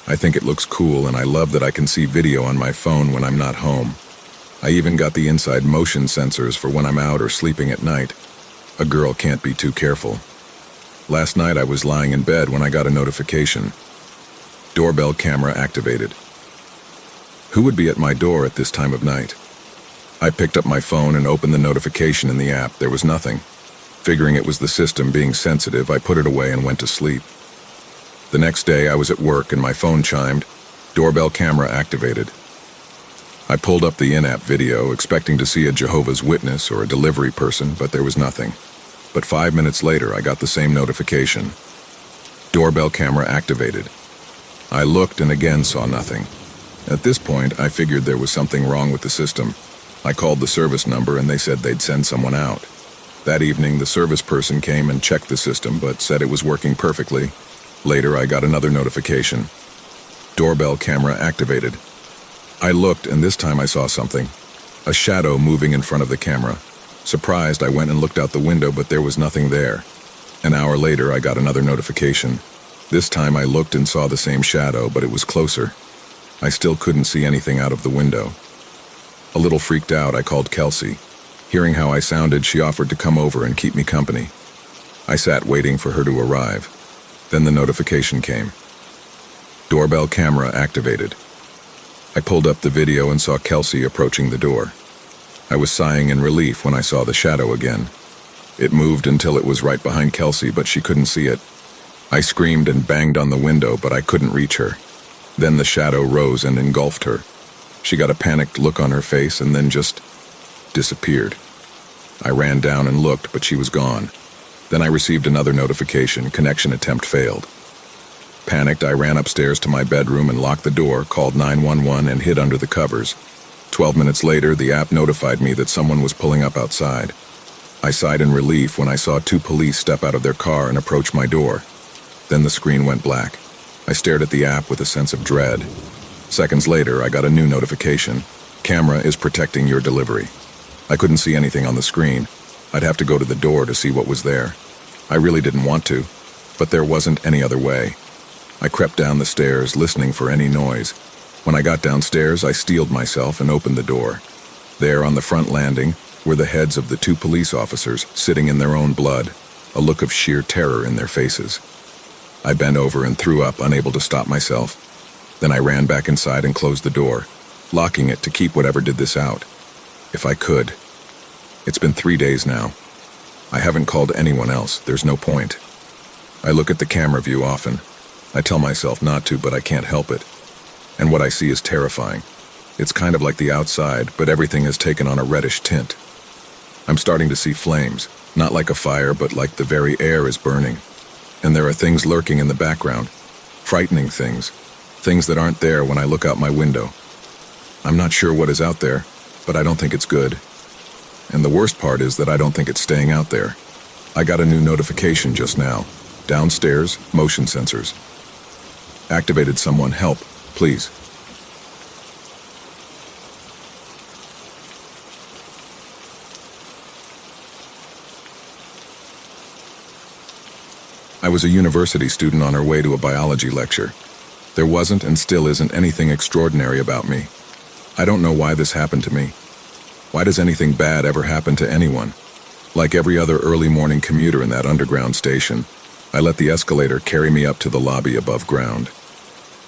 I think it looks cool, and I love that I can see video on my phone when I'm not home. I even got the inside motion sensors for when I'm out or sleeping at night. A girl can't be too careful. Last night I was lying in bed when I got a notification. Doorbell camera activated. Who would be at my door at this time of night? I picked up my phone and opened the notification in the app. There was nothing. Figuring it was the system being sensitive, I put it away and went to sleep. The next day I was at work and my phone chimed. Doorbell camera activated. I pulled up the in-app video, expecting to see a Jehovah's Witness or a delivery person, but there was nothing. But 5 minutes later, I got the same notification. Doorbell camera activated. I looked and again saw nothing. At this point, I figured there was something wrong with the system. I called the service number and they said they'd send someone out. That evening, the service person came and checked the system, but said it was working perfectly. Later, I got another notification. Doorbell camera activated. I looked, and this time I saw something. A shadow moving in front of the camera. Surprised, I went and looked out the window, but there was nothing there. An hour later, I got another notification. This time I looked and saw the same shadow, but it was closer. I still couldn't see anything out of the window. A little freaked out, I called Kelsey. Hearing how I sounded, she offered to come over and keep me company. I sat waiting for her to arrive. Then the notification came. Doorbell camera activated. I pulled up the video and saw Kelsey approaching the door. I was sighing in relief when I saw the shadow again. It moved until it was right behind Kelsey, but she couldn't see it. I screamed and banged on the window, but I couldn't reach her. Then the shadow rose and engulfed her. She got a panicked look on her face and then just disappeared. I ran down and looked, but she was gone. Then I received another notification. Connection attempt failed. Panicked, I ran upstairs to my bedroom and locked the door, called 911 and hid under the covers. 12 minutes later, the app notified me that someone was pulling up outside. I sighed in relief when I saw 2 police step out of their car and approach my door. Then the screen went black. I stared at the app with a sense of dread. Seconds later, I got a new notification. Camera is protecting your delivery. I couldn't see anything on the screen. I'd have to go to the door to see what was there. I really didn't want to, but there wasn't any other way. I crept down the stairs, listening for any noise. When I got downstairs, I steeled myself and opened the door. There, on the front landing, were the heads of the 2 police officers, sitting in their own blood, a look of sheer terror in their faces. I bent over and threw up, unable to stop myself. Then I ran back inside and closed the door, locking it to keep whatever did this out. If I could. It's been 3 days now. I haven't called anyone else. There's no point. I look at the camera view often. I tell myself not to, but I can't help it. And what I see is terrifying. It's kind of like the outside, but everything has taken on a reddish tint. I'm starting to see flames, not like a fire, but like the very air is burning. And there are things lurking in the background, frightening things that aren't there when I look out my window. I'm not sure what is out there, but I don't think it's good. And the worst part is that I don't think it's staying out there. I got a new notification just now. Downstairs, motion sensors. Activated. Someone help, please. I was a university student on our way to a biology lecture. There wasn't and still isn't anything extraordinary about me. I don't know why this happened to me. Why does anything bad ever happen to anyone? Like every other early morning commuter in that underground station, I let the escalator carry me up to the lobby above ground.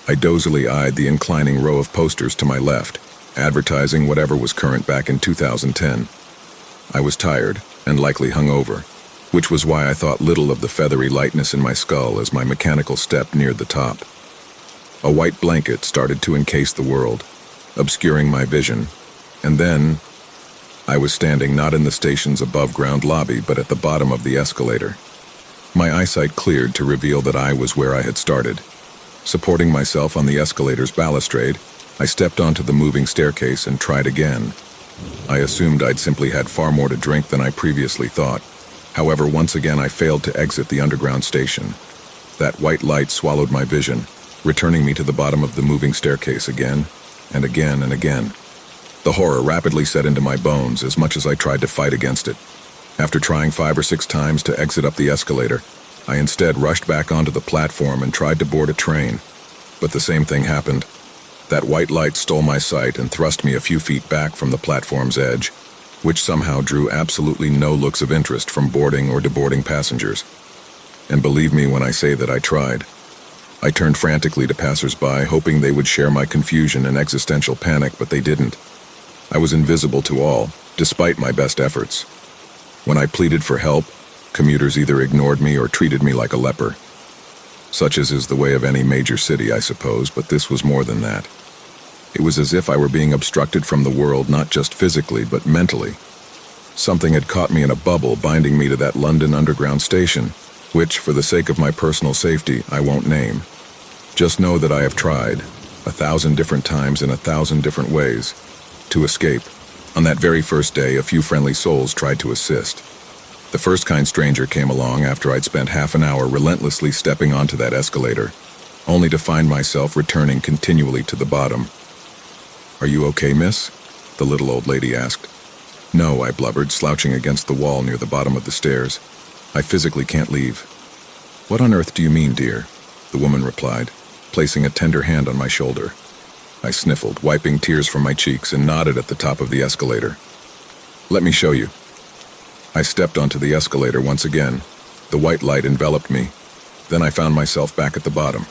I dozily eyed the inclining row of posters to my left, advertising whatever was current back in 2010. I was tired and likely hungover, which was why I thought little of the feathery lightness in my skull as my mechanical step neared the top. A white blanket started to encase the world, obscuring my vision, and then I was standing not in the station's above-ground lobby but at the bottom of the escalator. My eyesight cleared to reveal that I was where I had started. Supporting myself on the escalator's balustrade, I stepped onto the moving staircase and tried again. I assumed I'd simply had far more to drink than I previously thought. However, once again I failed to exit the underground station. That white light swallowed my vision, returning me to the bottom of the moving staircase again, and again and again. The horror rapidly set into my bones as much as I tried to fight against it. After trying 5 or 6 times to exit up the escalator, I instead rushed back onto the platform and tried to board a train. But the same thing happened. That white light stole my sight and thrust me a few feet back from the platform's edge, which somehow drew absolutely no looks of interest from boarding or deboarding passengers. And believe me when I say that I tried. I turned frantically to passers-by, hoping they would share my confusion and existential panic, but they didn't. I was invisible to all, despite my best efforts. When I pleaded for help, commuters either ignored me or treated me like a leper. Such as is the way of any major city, I suppose, but this was more than that. It was as if I were being obstructed from the world, not just physically, but mentally. Something had caught me in a bubble, binding me to that London underground station, which, for the sake of my personal safety, I won't name. Just know that I have tried, 1,000 different times in 1,000 different ways, to escape. On that very first day, a few friendly souls tried to assist. The first kind stranger came along after I'd spent half an hour relentlessly stepping onto that escalator, only to find myself returning continually to the bottom. "Are you okay, miss?" the little old lady asked. "No," I blubbered, slouching against the wall near the bottom of the stairs. "I physically can't leave." "What on earth do you mean, dear?" the woman replied, placing a tender hand on my shoulder. I sniffled, wiping tears from my cheeks, and nodded at the top of the escalator. "Let me show you." I stepped onto the escalator once again. The white light enveloped me. Then I found myself back at the bottom.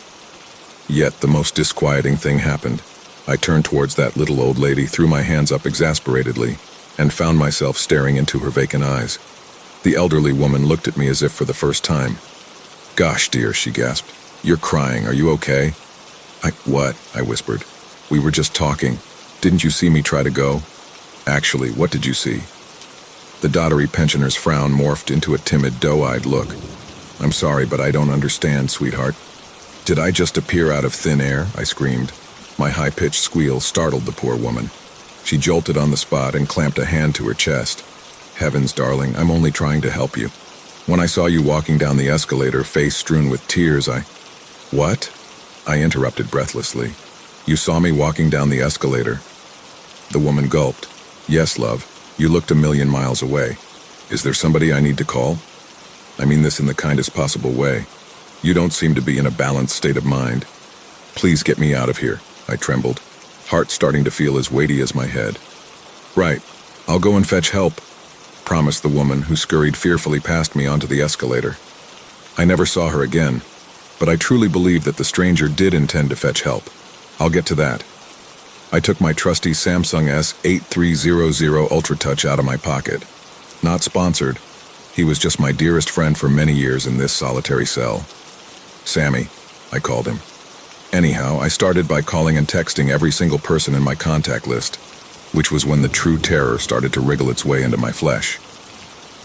Yet the most disquieting thing happened. I turned towards that little old lady, threw my hands up exasperatedly, and found myself staring into her vacant eyes. The elderly woman looked at me as if for the first time. "Gosh, dear," she gasped. "You're crying. Are you okay?" What?" I whispered. "We were just talking. Didn't you see me try to go?" "Actually, what did you see?" The doddery pensioner's frown morphed into a timid, doe-eyed look. "I'm sorry, but I don't understand, sweetheart." "Did I just appear out of thin air?" I screamed. My high-pitched squeal startled the poor woman. She jolted on the spot and clamped a hand to her chest. "Heavens, darling, I'm only trying to help you. When I saw you walking down the escalator, face strewn with tears, What?" I interrupted breathlessly. "You saw me walking down the escalator." The woman gulped. "Yes, love. You looked a million miles away. Is there somebody I need to call? I mean this in the kindest possible way. You don't seem to be in a balanced state of mind. Please get me out of here," I trembled, heart starting to feel as weighty as my head. "Right. I'll go and fetch help," promised the woman, who scurried fearfully past me onto the escalator. I never saw her again, but I truly believe that the stranger did intend to fetch help. I'll get to that. I took my trusty Samsung S8300 Ultra Touch out of my pocket. Not sponsored. He was just my dearest friend for many years in this solitary cell. "Sammy," I called him. Anyhow, I started by calling and texting every single person in my contact list, which was when the true terror started to wriggle its way into my flesh.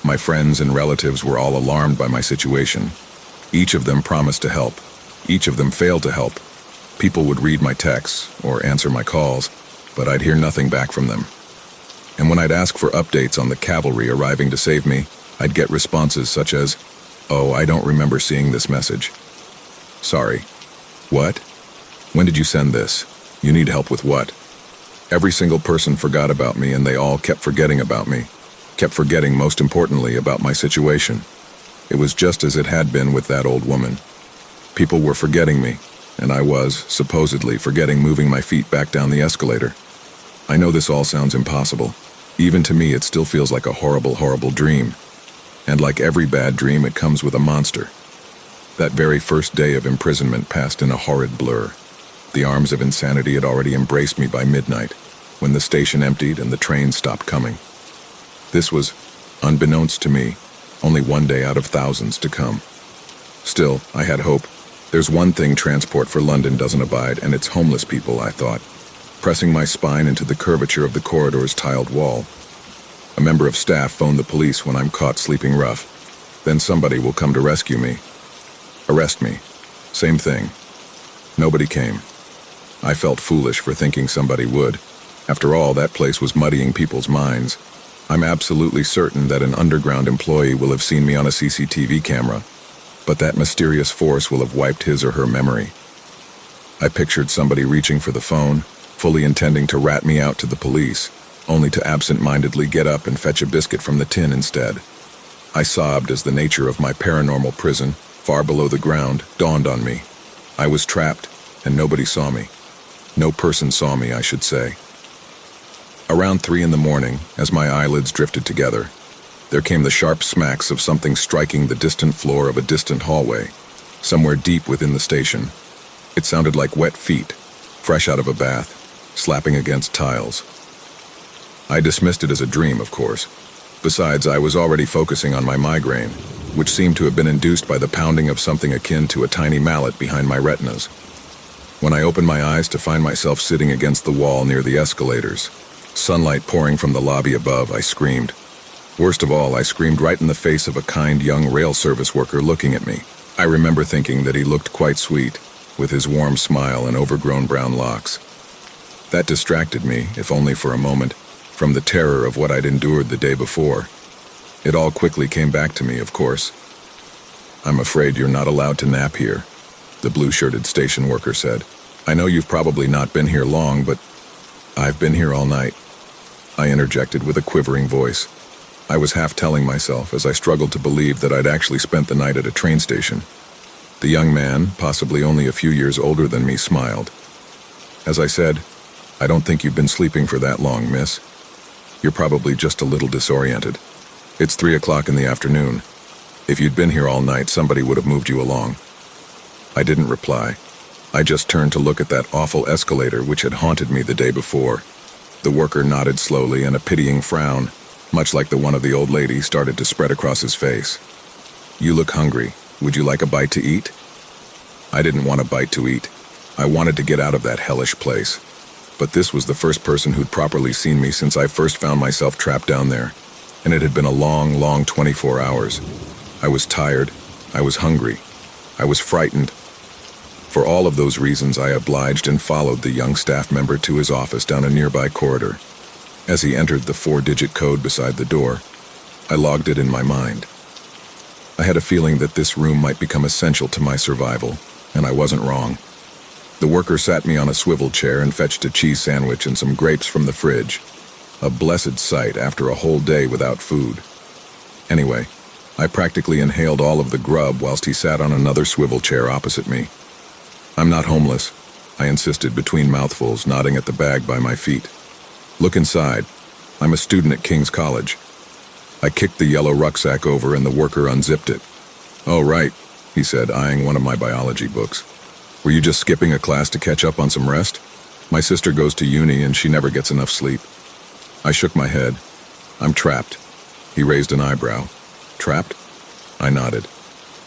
My friends and relatives were all alarmed by my situation. Each of them promised to help. Each of them failed to help. People would read my texts or answer my calls, but I'd hear nothing back from them. And when I'd ask for updates on the cavalry arriving to save me, I'd get responses such as, "Oh, I don't remember seeing this message." "Sorry." "What? When did you send this? You need help with what?" Every single person forgot about me, and they all kept forgetting about me. Kept forgetting, most importantly, about my situation. It was just as it had been with that old woman. People were forgetting me, and I was, supposedly, forgetting moving my feet back down the escalator. I know this all sounds impossible. Even to me, it still feels like a horrible, horrible dream. And like every bad dream, it comes with a monster. That very first day of imprisonment passed in a horrid blur. The arms of insanity had already embraced me by midnight, when the station emptied and the train stopped coming. This was, unbeknownst to me, only one day out of thousands to come. Still, I had hope. There's one thing transport for London doesn't abide, and it's homeless people, I thought, pressing my spine into the curvature of the corridor's tiled wall. A member of staff phoned the police when I'm caught sleeping rough. Then somebody will come to rescue me. Arrest me. Same thing. Nobody came. I felt foolish for thinking somebody would. After all, that place was muddying people's minds. I'm absolutely certain that an underground employee will have seen me on a CCTV camera, but that mysterious force will have wiped his or her memory. I pictured somebody reaching for the phone, fully intending to rat me out to the police, only to absent-mindedly get up and fetch a biscuit from the tin instead. I sobbed as the nature of my paranormal prison, far below the ground, dawned on me. I was trapped, and nobody saw me. No person saw me, I should say. Around 3 in the morning, as my eyelids drifted together, there came the sharp smacks of something striking the distant floor of a distant hallway, somewhere deep within the station. It sounded like wet feet, fresh out of a bath, slapping against tiles. I dismissed it as a dream, of course. Besides, I was already focusing on my migraine, which seemed to have been induced by the pounding of something akin to a tiny mallet behind my retinas. When I opened my eyes to find myself sitting against the wall near the escalators, sunlight pouring from the lobby above, I screamed. Worst of all, I screamed right in the face of a kind young rail service worker looking at me. I remember thinking that he looked quite sweet, with his warm smile and overgrown brown locks. That distracted me, if only for a moment, from the terror of what I'd endured the day before. It all quickly came back to me, of course. "I'm afraid you're not allowed to nap here," the blue-shirted station worker said. "I know you've probably not been here long, but I've been here all night," I interjected with a quivering voice. I was half telling myself as I struggled to believe that I'd actually spent the night at a train station. The young man, possibly only a few years older than me, smiled. "As I said, I don't think you've been sleeping for that long, miss. You're probably just a little disoriented. It's 3 o'clock in the afternoon. If you'd been here all night, somebody would have moved you along." I didn't reply. I just turned to look at that awful escalator which had haunted me the day before. The worker nodded slowly, and a pitying frown, much like the one of the old lady, started to spread across his face. "You look hungry. Would you like a bite to eat?" I didn't want a bite to eat. I wanted to get out of that hellish place. But this was the first person who'd properly seen me since I first found myself trapped down there. And it had been a long, long 24 hours. I was tired. I was hungry. I was frightened. For all of those reasons, I obliged and followed the young staff member to his office down a nearby corridor. As he entered the 4-digit code beside the door, I logged it in my mind. I had a feeling that this room might become essential to my survival, and I wasn't wrong. The worker sat me on a swivel chair and fetched a cheese sandwich and some grapes from the fridge. A blessed sight after a whole day without food. Anyway, I practically inhaled all of the grub whilst he sat on another swivel chair opposite me. "I'm not homeless," I insisted between mouthfuls, nodding at the bag by my feet. "Look inside. I'm a student at King's College." I kicked the yellow rucksack over and the worker unzipped it. "Oh, right," he said, eyeing one of my biology books. "Were you just skipping a class to catch up on some rest? My sister goes to uni and she never gets enough sleep." I shook my head. "I'm trapped." He raised an eyebrow. "Trapped?" I nodded.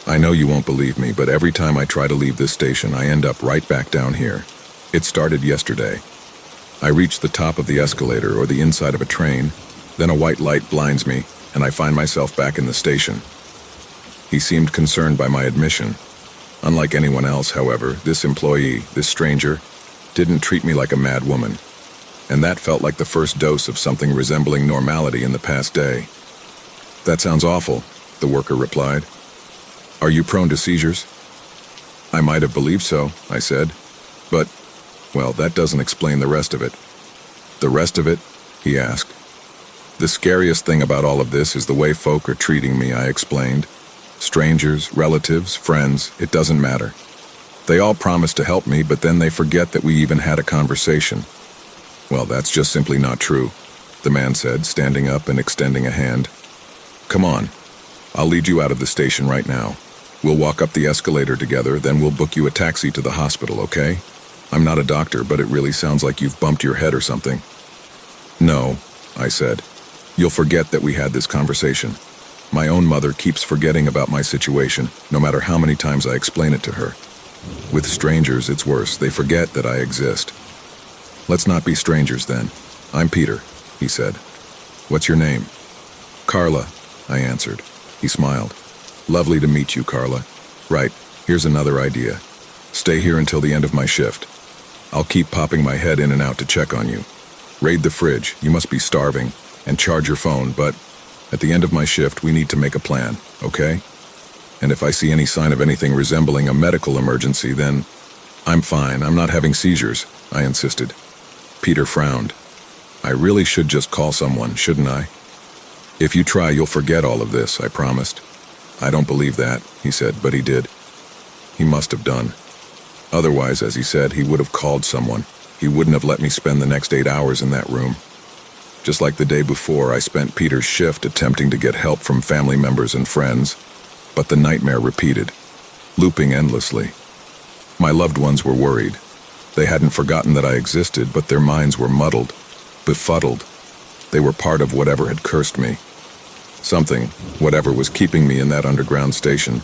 I know you won't believe me, but every time I try to leave this station, I end up right back down here. It started yesterday. I reach the top of the escalator or the inside of a train, then a white light blinds me, and I find myself back in the station. He seemed concerned by my admission. Unlike anyone else, however, this employee, this stranger, didn't treat me like a mad woman. And that felt like the first dose of something resembling normality in the past day. That sounds awful, the worker replied. Are you prone to seizures? I might have believed so, I said. But, well, that doesn't explain the rest of it. The rest of it? He asked. The scariest thing about all of this is the way folk are treating me, I explained. Strangers, relatives, friends, it doesn't matter. They all promise to help me, but then they forget that we even had a conversation. Well, that's just simply not true, the man said, standing up and extending a hand. Come on, I'll lead you out of the station right now. We'll walk up the escalator together, then we'll book you a taxi to the hospital, okay? I'm not a doctor, but it really sounds like you've bumped your head or something. No, I said. You'll forget that we had this conversation. My own mother keeps forgetting about my situation, no matter how many times I explain it to her. With strangers, it's worse. They forget that I exist. Let's not be strangers then. I'm Peter, he said. What's your name? Carla, I answered. He smiled. Lovely to meet you, Carla. Right, here's another idea. Stay here until the end of my shift. I'll keep popping my head in and out to check on you. Raid the fridge, you must be starving, and charge your phone, but at the end of my shift, we need to make a plan, okay? And if I see any sign of anything resembling a medical emergency, then I'm fine. I'm not having seizures, I insisted. Peter frowned. I really should just call someone, shouldn't I? If you try, you'll forget all of this, I promised. I don't believe that, he said, but he did. He must have done. Otherwise, as he said, he would have called someone. He wouldn't have let me spend the next 8 hours in that room. Just like the day before, I spent Peter's shift attempting to get help from family members and friends, but the nightmare repeated, looping endlessly. My loved ones were worried. They hadn't forgotten that I existed, but their minds were muddled, befuddled. They were part of whatever had cursed me. Something, whatever was keeping me in that underground station,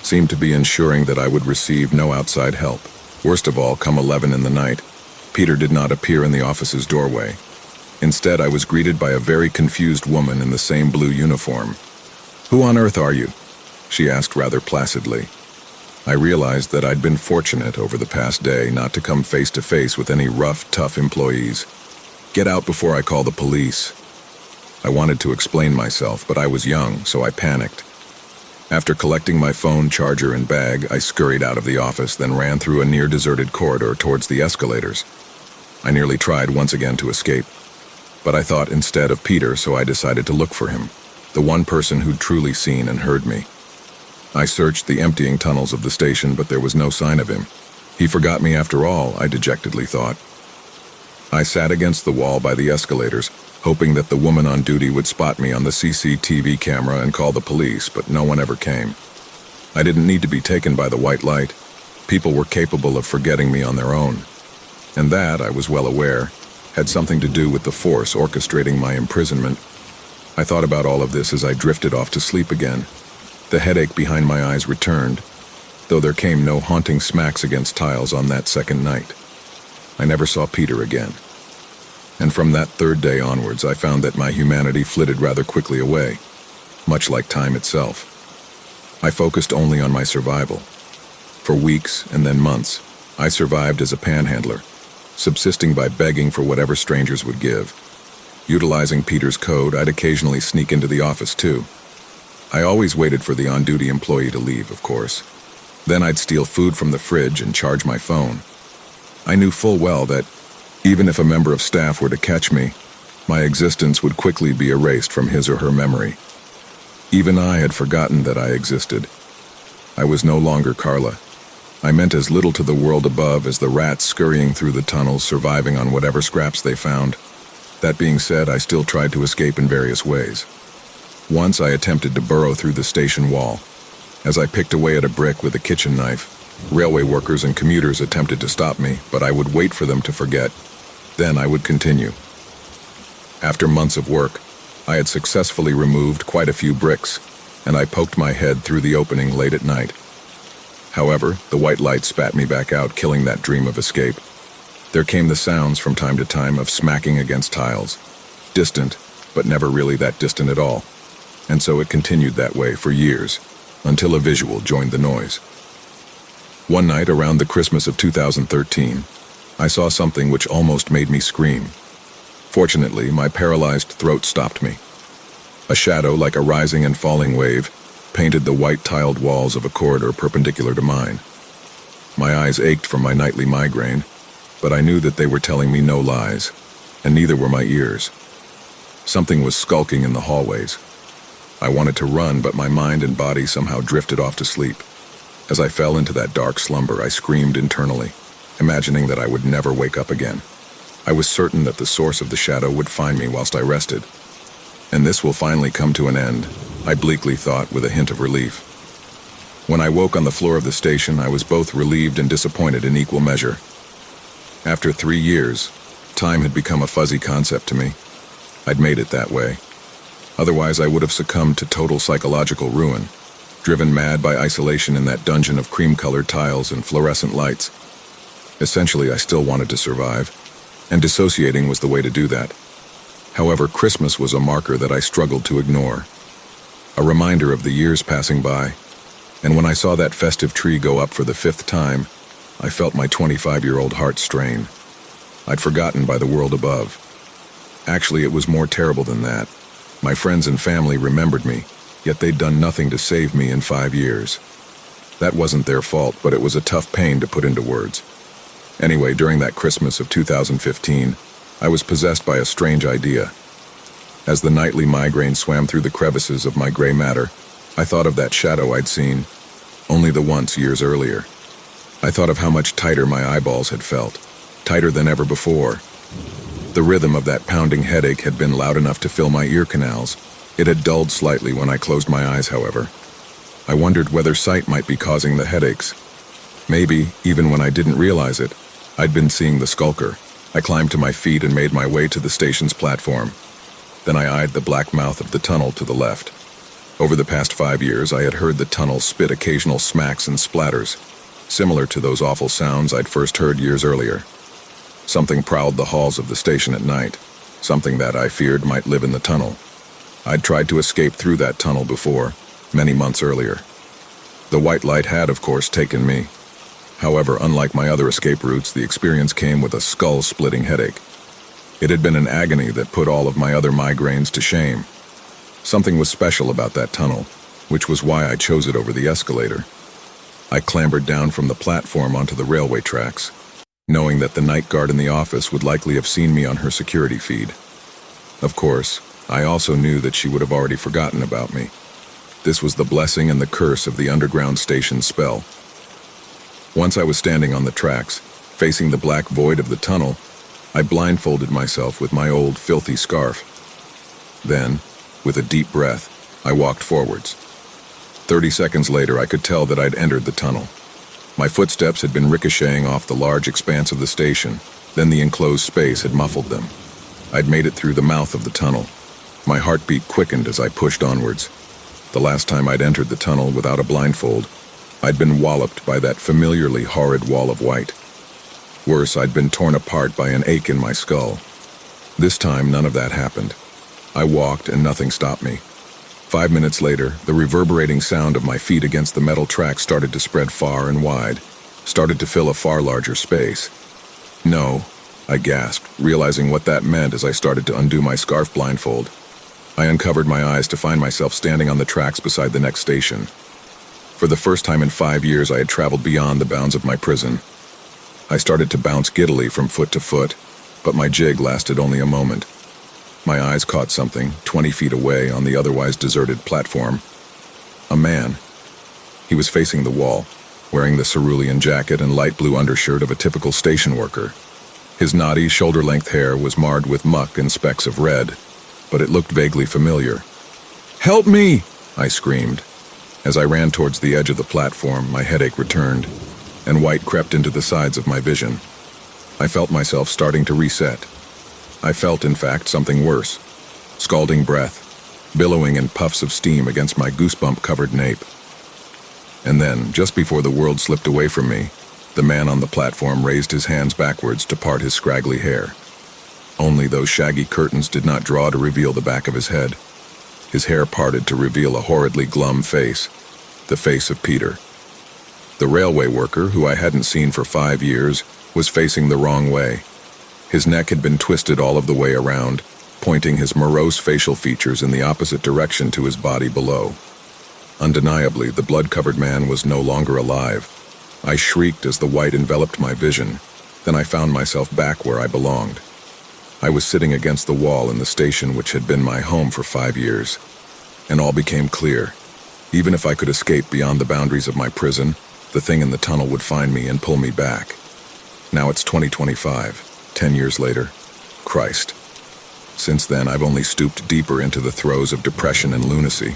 seemed to be ensuring that I would receive no outside help. Worst of all, come 11 in the night, Peter did not appear in the office's doorway. Instead, I was greeted by a very confused woman in the same blue uniform. Who on earth are you? She asked rather placidly. I realized that I'd been fortunate over the past day not to come face to face with any rough, tough employees. Get out before I call the police. I wanted to explain myself, but I was young, so I panicked. After collecting my phone, charger, and bag, I scurried out of the office, then ran through a near-deserted corridor towards the escalators. I nearly tried once again to escape, but I thought instead of Peter, so I decided to look for him, the one person who'd truly seen and heard me. I searched the emptying tunnels of the station, but there was no sign of him. He forgot me after all, I dejectedly thought. I sat against the wall by the escalators, hoping that the woman on duty would spot me on the CCTV camera and call the police, but no one ever came. I didn't need to be taken by the white light. People were capable of forgetting me on their own. And that, I was well aware, had something to do with the force orchestrating my imprisonment. I thought about all of this as I drifted off to sleep again. The headache behind my eyes returned, though there came no haunting smacks against tiles on that second night. I never saw Peter again. And from that third day onwards, I found that my humanity flitted rather quickly away, much like time itself. I focused only on my survival. For weeks and then months, I survived as a panhandler, subsisting by begging for whatever strangers would give. Utilizing Peter's code, I'd occasionally sneak into the office too. I always waited for the on-duty employee to leave, of course. Then I'd steal food from the fridge and charge my phone. I knew full well that even if a member of staff were to catch me, my existence would quickly be erased from his or her memory. Even I had forgotten that I existed. I was no longer Carla. I meant as little to the world above as the rats scurrying through the tunnels, surviving on whatever scraps they found. That being said, I still tried to escape in various ways. Once I attempted to burrow through the station wall. As I picked away at a brick with a kitchen knife, railway workers and commuters attempted to stop me, but I would wait for them to forget. Then I would continue. After months of work, I had successfully removed quite a few bricks. and I poked my head through the opening late at night. However, the white light spat me back out, killing that dream of escape. There came the sounds from time to time of smacking against tiles. Distant, but never really that distant at all. And so it continued that way for years, until a visual joined the noise. One night around the Christmas of 2013, I saw something which almost made me scream. Fortunately, my paralyzed throat stopped me. A shadow like a rising and falling wave painted the white tiled walls of a corridor perpendicular to mine. My eyes ached from my nightly migraine, but I knew that they were telling me no lies, and neither were my ears. Something was skulking in the hallways. I wanted to run, but my mind and body somehow drifted off to sleep. As I fell into that dark slumber, I screamed internally, imagining that I would never wake up again. I was certain that the source of the shadow would find me whilst I rested. And this will finally come to an end, I bleakly thought with a hint of relief. When I woke on the floor of the station, I was both relieved and disappointed in equal measure. After 3 years, time had become a fuzzy concept to me. I'd made it that way. Otherwise, I would have succumbed to total psychological ruin, driven mad by isolation in that dungeon of cream-colored tiles and fluorescent lights. Essentially, I still wanted to survive, and dissociating was the way to do that. However, Christmas was a marker that I struggled to ignore. A reminder of the years passing by, and when I saw that festive tree go up for the 5th time, I felt my 25-year-old heart strain. I'd forgotten by the world above. Actually, it was more terrible than that. My friends and family remembered me, yet they'd done nothing to save me in 5 years. That wasn't their fault, but it was a tough pain to put into words. Anyway, during that Christmas of 2015, I was possessed by a strange idea. As the nightly migraine swam through the crevices of my gray matter, I thought of that shadow I'd seen, only the once years earlier. I thought of how much tighter my eyeballs had felt, tighter than ever before. The rhythm of that pounding headache had been loud enough to fill my ear canals. It had dulled slightly when I closed my eyes, however. I wondered whether sight might be causing the headaches. Maybe, even when I didn't realize it, I'd been seeing the skulker. I climbed to my feet and made my way to the station's platform. Then I eyed the black mouth of the tunnel to the left. Over the past 5 years, I had heard the tunnel spit occasional smacks and splatters, similar to those awful sounds I'd first heard years earlier. Something prowled the halls of the station at night, something that I feared might live in the tunnel. I'd tried to escape through that tunnel before, many months earlier. The white light had, of course, taken me. However, unlike my other escape routes, the experience came with a skull-splitting headache. It had been an agony that put all of my other migraines to shame. Something was special about that tunnel, which was why I chose it over the escalator. I clambered down from the platform onto the railway tracks, knowing that the night guard in the office would likely have seen me on her security feed. Of course, I also knew that she would have already forgotten about me. This was the blessing and the curse of the underground station spell. Once I was standing on the tracks, facing the black void of the tunnel, I blindfolded myself with my old, filthy scarf. Then, with a deep breath, I walked forwards. 30 seconds later, I could tell that I'd entered the tunnel. My footsteps had been ricocheting off the large expanse of the station, then the enclosed space had muffled them. I'd made it through the mouth of the tunnel. My heartbeat quickened as I pushed onwards. The last time I'd entered the tunnel without a blindfold, I'd been walloped by that familiarly horrid wall of white. Worse, I'd been torn apart by an ache in my skull. This time, none of that happened. I walked and nothing stopped me. 5 minutes later, the reverberating sound of my feet against the metal track started to spread far and wide, started to fill a far larger space. No, I gasped, realizing what that meant as I started to undo my scarf blindfold. I uncovered my eyes to find myself standing on the tracks beside the next station. For the first time in 5 years, I had traveled beyond the bounds of my prison. I started to bounce giddily from foot to foot, but my jig lasted only a moment. My eyes caught something, 20 feet away on the otherwise deserted platform. A man. He was facing the wall, wearing the cerulean jacket and light blue undershirt of a typical station worker. His knotty, shoulder-length hair was marred with muck and specks of red, but it looked vaguely familiar. "Help me!" I screamed. As I ran towards the edge of the platform, my headache returned, and white crept into the sides of my vision. I felt myself starting to reset. I felt, in fact, something worse. Scalding breath, billowing in puffs of steam against my goosebump-covered nape. And then, just before the world slipped away from me, the man on the platform raised his hands backwards to part his scraggly hair. Only those shaggy curtains did not draw to reveal the back of his head. His hair parted to reveal a horridly glum face, the face of Peter. The railway worker, who I hadn't seen for 5 years, was facing the wrong way. His neck had been twisted all of the way around, pointing his morose facial features in the opposite direction to his body below. Undeniably, the blood-covered man was no longer alive. I shrieked as the white enveloped my vision. Then I found myself back where I belonged. I was sitting against the wall in the station which had been my home for 5 years. And all became clear. Even if I could escape beyond the boundaries of my prison, the thing in the tunnel would find me and pull me back. Now it's 2025, 10 years later. Christ. Since then, I've only stooped deeper into the throes of depression and lunacy.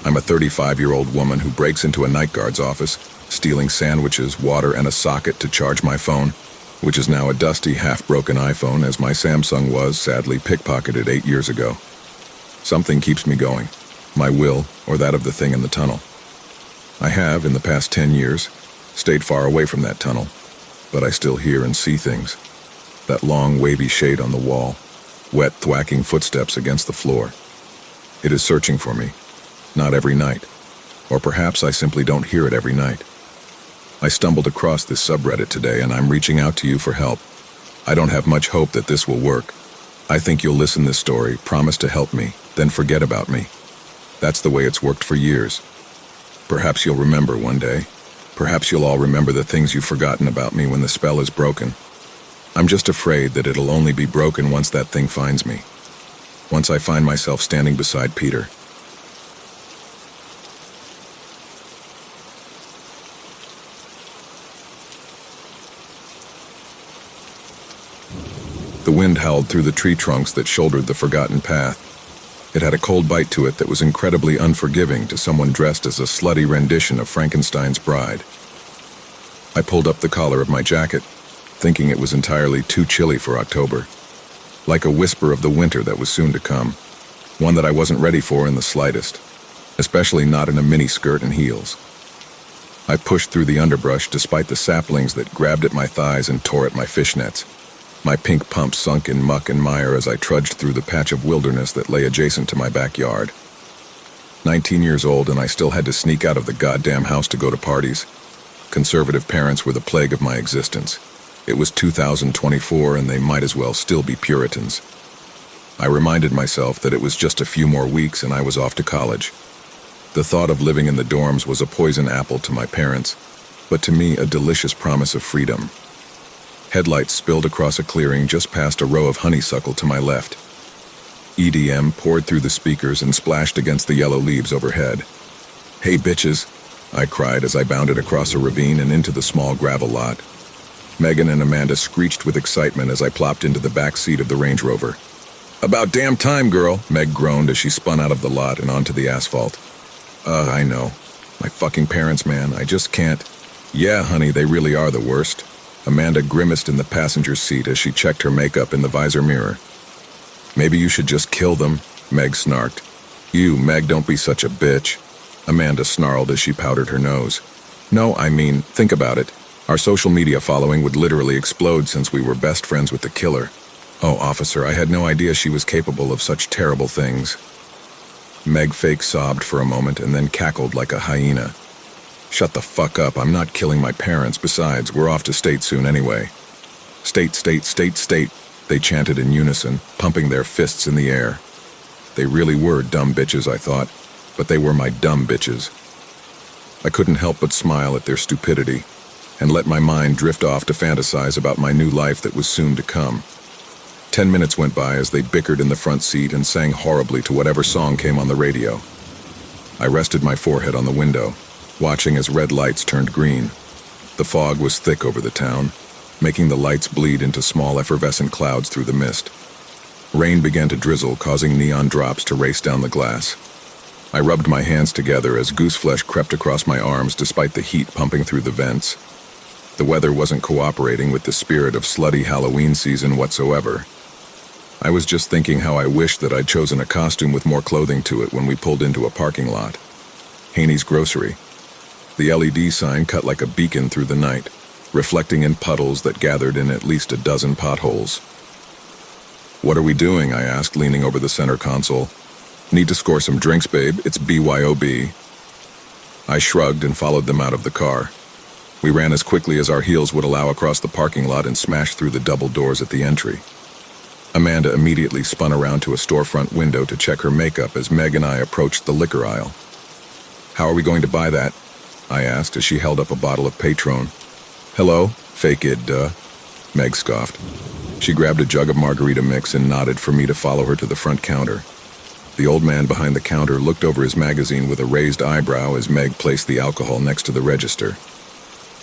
I'm a 35-year-old woman who breaks into a night guard's office, stealing sandwiches, water, and a socket to charge my phone, which is now a dusty, half-broken iPhone, as my Samsung was, sadly, pickpocketed 8 years ago. Something keeps me going, my will, or that of the thing in the tunnel. I have, in the past 10 years, stayed far away from that tunnel, but I still hear and see things. That long, wavy shade on the wall, wet, thwacking footsteps against the floor. It is searching for me, not every night, or perhaps I simply don't hear it every night. I stumbled across this subreddit today and I'm reaching out to you for help. I don't have much hope that this will work. I think you'll listen this story, promise to help me, then forget about me. That's the way it's worked for years. Perhaps you'll remember one day. Perhaps you'll all remember the things you've forgotten about me when the spell is broken. I'm just afraid that it'll only be broken once that thing finds me. Once I find myself standing beside Peter. The wind howled through the tree trunks that shouldered the forgotten path. It had a cold bite to it that was incredibly unforgiving to someone dressed as a slutty rendition of Frankenstein's bride. I pulled up the collar of my jacket, thinking it was entirely too chilly for October. Like a whisper of the winter that was soon to come. One that I wasn't ready for in the slightest, especially not in a mini-skirt and heels. I pushed through the underbrush despite the saplings that grabbed at my thighs and tore at my fishnets. My pink pumps sunk in muck and mire as I trudged through the patch of wilderness that lay adjacent to my backyard. 19 years old and I still had to sneak out of the goddamn house to go to parties. Conservative parents were the plague of my existence. It was 2024 and they might as well still be Puritans. I reminded myself that it was just a few more weeks and I was off to college. The thought of living in the dorms was a poison apple to my parents, but to me a delicious promise of freedom. Headlights spilled across a clearing just past a row of honeysuckle to my left. EDM poured through the speakers and splashed against the yellow leaves overhead. "Hey bitches," I cried as I bounded across a ravine and into the small gravel lot. Megan and Amanda screeched with excitement as I plopped into the back seat of the Range Rover. "About damn time, girl," Meg groaned as she spun out of the lot and onto the asphalt. I know. My fucking parents, man, I just can't. Yeah, honey, they really are the worst. Amanda grimaced in the passenger seat as she checked her makeup in the visor mirror. "Maybe you should just kill them," Meg snarked. "You, Meg, don't be such a bitch," Amanda snarled as she powdered her nose. "No, I mean, think about it. Our social media following would literally explode since we were best friends with the killer. Oh, officer, I had no idea she was capable of such terrible things." Meg fake sobbed for a moment and then cackled like a hyena. "Shut the fuck up, I'm not killing my parents. Besides, we're off to state soon anyway." "State, state, state, state," they chanted in unison, pumping their fists in the air. They really were dumb bitches, I thought, but they were my dumb bitches. I couldn't help but smile at their stupidity, and let my mind drift off to fantasize about my new life that was soon to come. 10 minutes went by as they bickered in the front seat and sang horribly to whatever song came on the radio. I rested my forehead on the window, watching as red lights turned green. The fog was thick over the town, making the lights bleed into small effervescent clouds through the mist. Rain began to drizzle, causing neon drops to race down the glass. I rubbed my hands together as gooseflesh crept across my arms despite the heat pumping through the vents. The weather wasn't cooperating with the spirit of slutty Halloween season whatsoever. I was just thinking how I wished that I'd chosen a costume with more clothing to it when we pulled into a parking lot. Haney's Grocery. The LED sign cut like a beacon through the night, reflecting in puddles that gathered in at least a dozen potholes. "What are we doing?" I asked, leaning over the center console. "Need to score some drinks, babe. It's BYOB." I shrugged and followed them out of the car. We ran as quickly as our heels would allow across the parking lot and smashed through the double doors at the entry. Amanda immediately spun around to a storefront window to check her makeup as Meg and I approached the liquor aisle. "How are we going to buy that?" I asked as she held up a bottle of Patron. "Hello? Fake it, duh." Meg scoffed. She grabbed a jug of margarita mix and nodded for me to follow her to the front counter. The old man behind the counter looked over his magazine with a raised eyebrow as Meg placed the alcohol next to the register.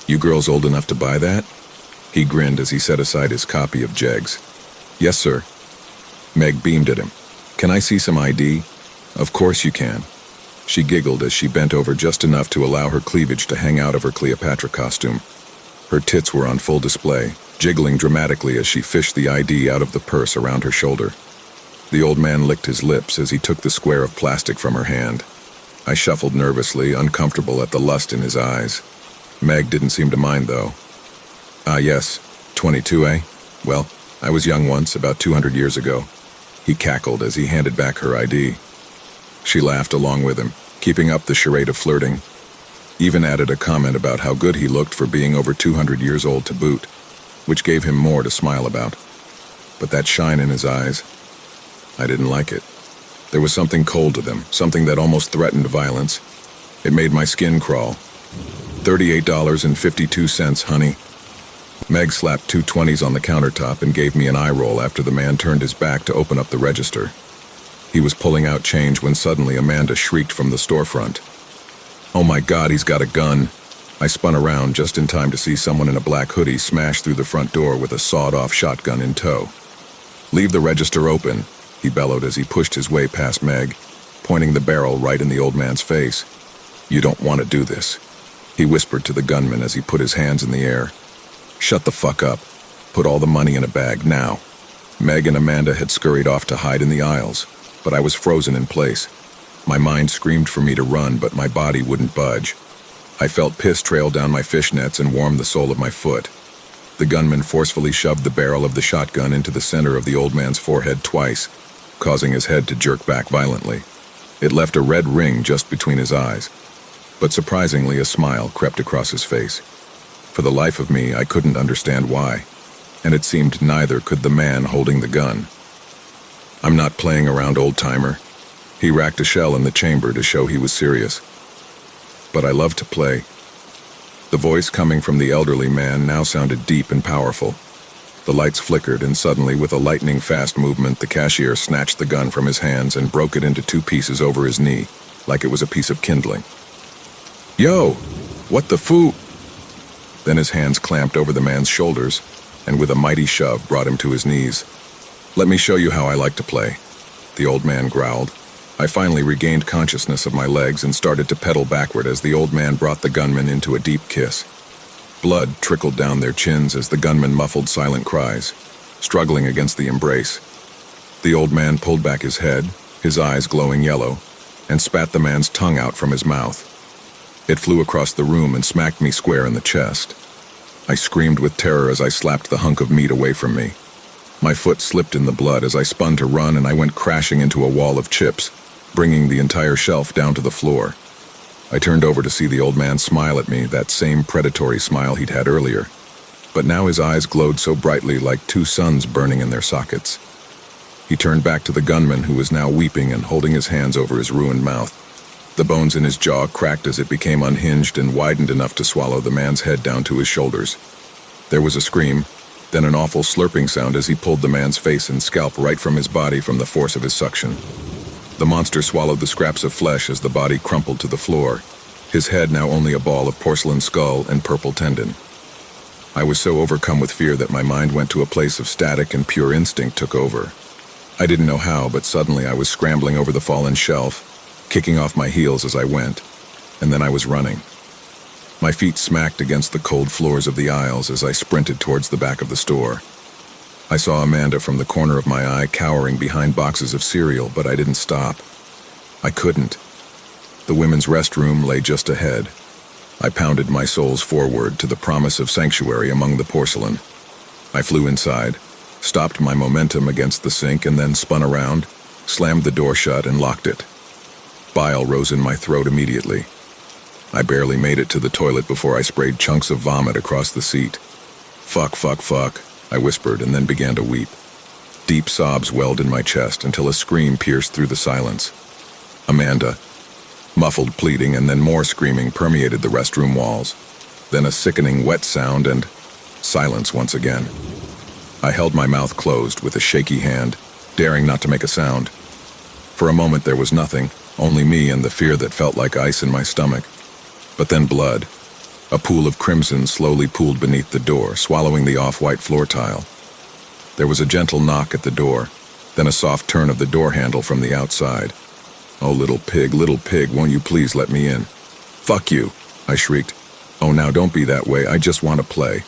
"You girls old enough to buy that?" He grinned as he set aside his copy of Jegs. "Yes, sir." Meg beamed at him. "Can I see some ID?" "Of course you can." She giggled as she bent over just enough to allow her cleavage to hang out of her Cleopatra costume. Her tits were on full display, jiggling dramatically as she fished the ID out of the purse around her shoulder. The old man licked his lips as he took the square of plastic from her hand. I shuffled nervously, uncomfortable at the lust in his eyes. Meg didn't seem to mind, though. "Ah, yes. 22, eh? Well, I was young once, about 200 years ago." He cackled as he handed back her ID. She laughed along with him, keeping up the charade of flirting. Even added a comment about how good he looked for being over 200 years old to boot, which gave him more to smile about. But that shine in his eyes, I didn't like it. There was something cold to them, something that almost threatened violence. It made my skin crawl. $38.52, honey. Meg slapped two 20s on the countertop and gave me an eye roll after the man turned his back to open up the register. He was pulling out change when suddenly Amanda shrieked from the storefront. "Oh my God, he's got a gun." I spun around just in time to see someone in a black hoodie smash through the front door with a sawed-off shotgun in tow. "Leave the register open," he bellowed as he pushed his way past Meg, pointing the barrel right in the old man's face. "You don't want to do this," he whispered to the gunman as he put his hands in the air. "Shut the fuck up. Put all the money in a bag, now." Meg and Amanda had scurried off to hide in the aisles, but I was frozen in place. My mind screamed for me to run, but my body wouldn't budge. I felt piss trail down my fishnets and warm the sole of my foot. The gunman forcefully shoved the barrel of the shotgun into the center of the old man's forehead twice, causing his head to jerk back violently. It left a red ring just between his eyes, but surprisingly a smile crept across his face. For the life of me, I couldn't understand why, and it seemed neither could the man holding the gun. "I'm not playing around, old-timer." He racked a shell in the chamber to show he was serious. "But I love to play." The voice coming from the elderly man now sounded deep and powerful. The lights flickered, and suddenly, with a lightning-fast movement, the cashier snatched the gun from his hands and broke it into two pieces over his knee, like it was a piece of kindling. "Yo! What the foo—" Then his hands clamped over the man's shoulders, and with a mighty shove brought him to his knees. "Let me show you how I like to play," the old man growled. I finally regained consciousness of my legs and started to pedal backward as the old man brought the gunman into a deep kiss. Blood trickled down their chins as the gunman muffled silent cries, struggling against the embrace. The old man pulled back his head, his eyes glowing yellow, and spat the man's tongue out from his mouth. It flew across the room and smacked me square in the chest. I screamed with terror as I slapped the hunk of meat away from me. My foot slipped in the blood as I spun to run, and I went crashing into a wall of chips, bringing the entire shelf down to the floor. I turned over to see the old man smile at me, that same predatory smile he'd had earlier. But now his eyes glowed so brightly like two suns burning in their sockets. He turned back to the gunman, who was now weeping and holding his hands over his ruined mouth. The bones in his jaw cracked as it became unhinged and widened enough to swallow the man's head down to his shoulders. There was a scream, then an awful slurping sound as he pulled the man's face and scalp right from his body from the force of his suction. The monster swallowed the scraps of flesh as the body crumpled to the floor, his head now only a ball of porcelain skull and purple tendon. I was so overcome with fear that my mind went to a place of static and pure instinct took over. I didn't know how, but suddenly I was scrambling over the fallen shelf, kicking off my heels as I went, and then I was running. My feet smacked against the cold floors of the aisles as I sprinted towards the back of the store. I saw Amanda from the corner of my eye cowering behind boxes of cereal, but I didn't stop. I couldn't. The women's restroom lay just ahead. I pounded my soles forward to the promise of sanctuary among the porcelain. I flew inside, stopped my momentum against the sink, and then spun around, slammed the door shut, and locked it. Bile rose in my throat immediately. I barely made it to the toilet before I sprayed chunks of vomit across the seat. Fuck, fuck, fuck, I whispered and then began to weep. Deep sobs welled in my chest until a scream pierced through the silence. Amanda. Muffled pleading and then more screaming permeated the restroom walls. Then a sickening wet sound and silence once again. I held my mouth closed with a shaky hand, daring not to make a sound. For a moment there was nothing, only me and the fear that felt like ice in my stomach. But then blood. A pool of crimson slowly pooled beneath the door, swallowing the off-white floor tile. There was a gentle knock at the door, then a soft turn of the door handle from the outside. Oh, little pig, won't you please let me in? Fuck you, I shrieked. Oh, now don't be that way, I just want to play.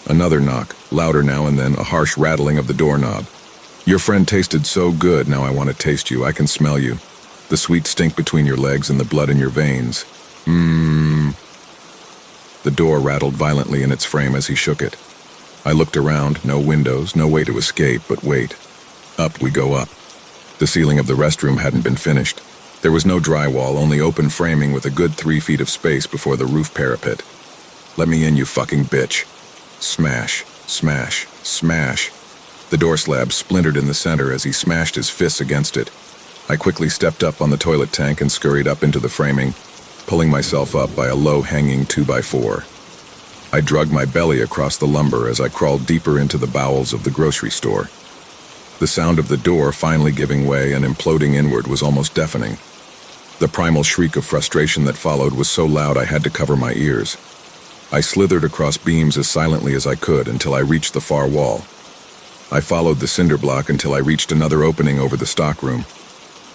Another knock, louder now, and then a harsh rattling of the doorknob. Your friend tasted so good, now I want to taste you, I can smell you. The sweet stink between your legs and the blood in your veins. The door rattled violently in its frame as he shook it. I looked around, no windows, no way to escape, but wait. Up we go up. The ceiling of the restroom hadn't been finished. There was no drywall, only open framing with a good 3 feet of space before the roof parapet. Let me in, you fucking bitch. Smash, smash, smash. The door slab splintered in the center as he smashed his fists against it. I quickly stepped up on the toilet tank and scurried up into the framing, pulling myself up by a low-hanging 2x4. I dragged my belly across the lumber as I crawled deeper into the bowels of the grocery store. The sound of the door finally giving way and imploding inward was almost deafening. The primal shriek of frustration that followed was so loud I had to cover my ears. I slithered across beams as silently as I could until I reached the far wall. I followed the cinder block until I reached another opening over the stockroom.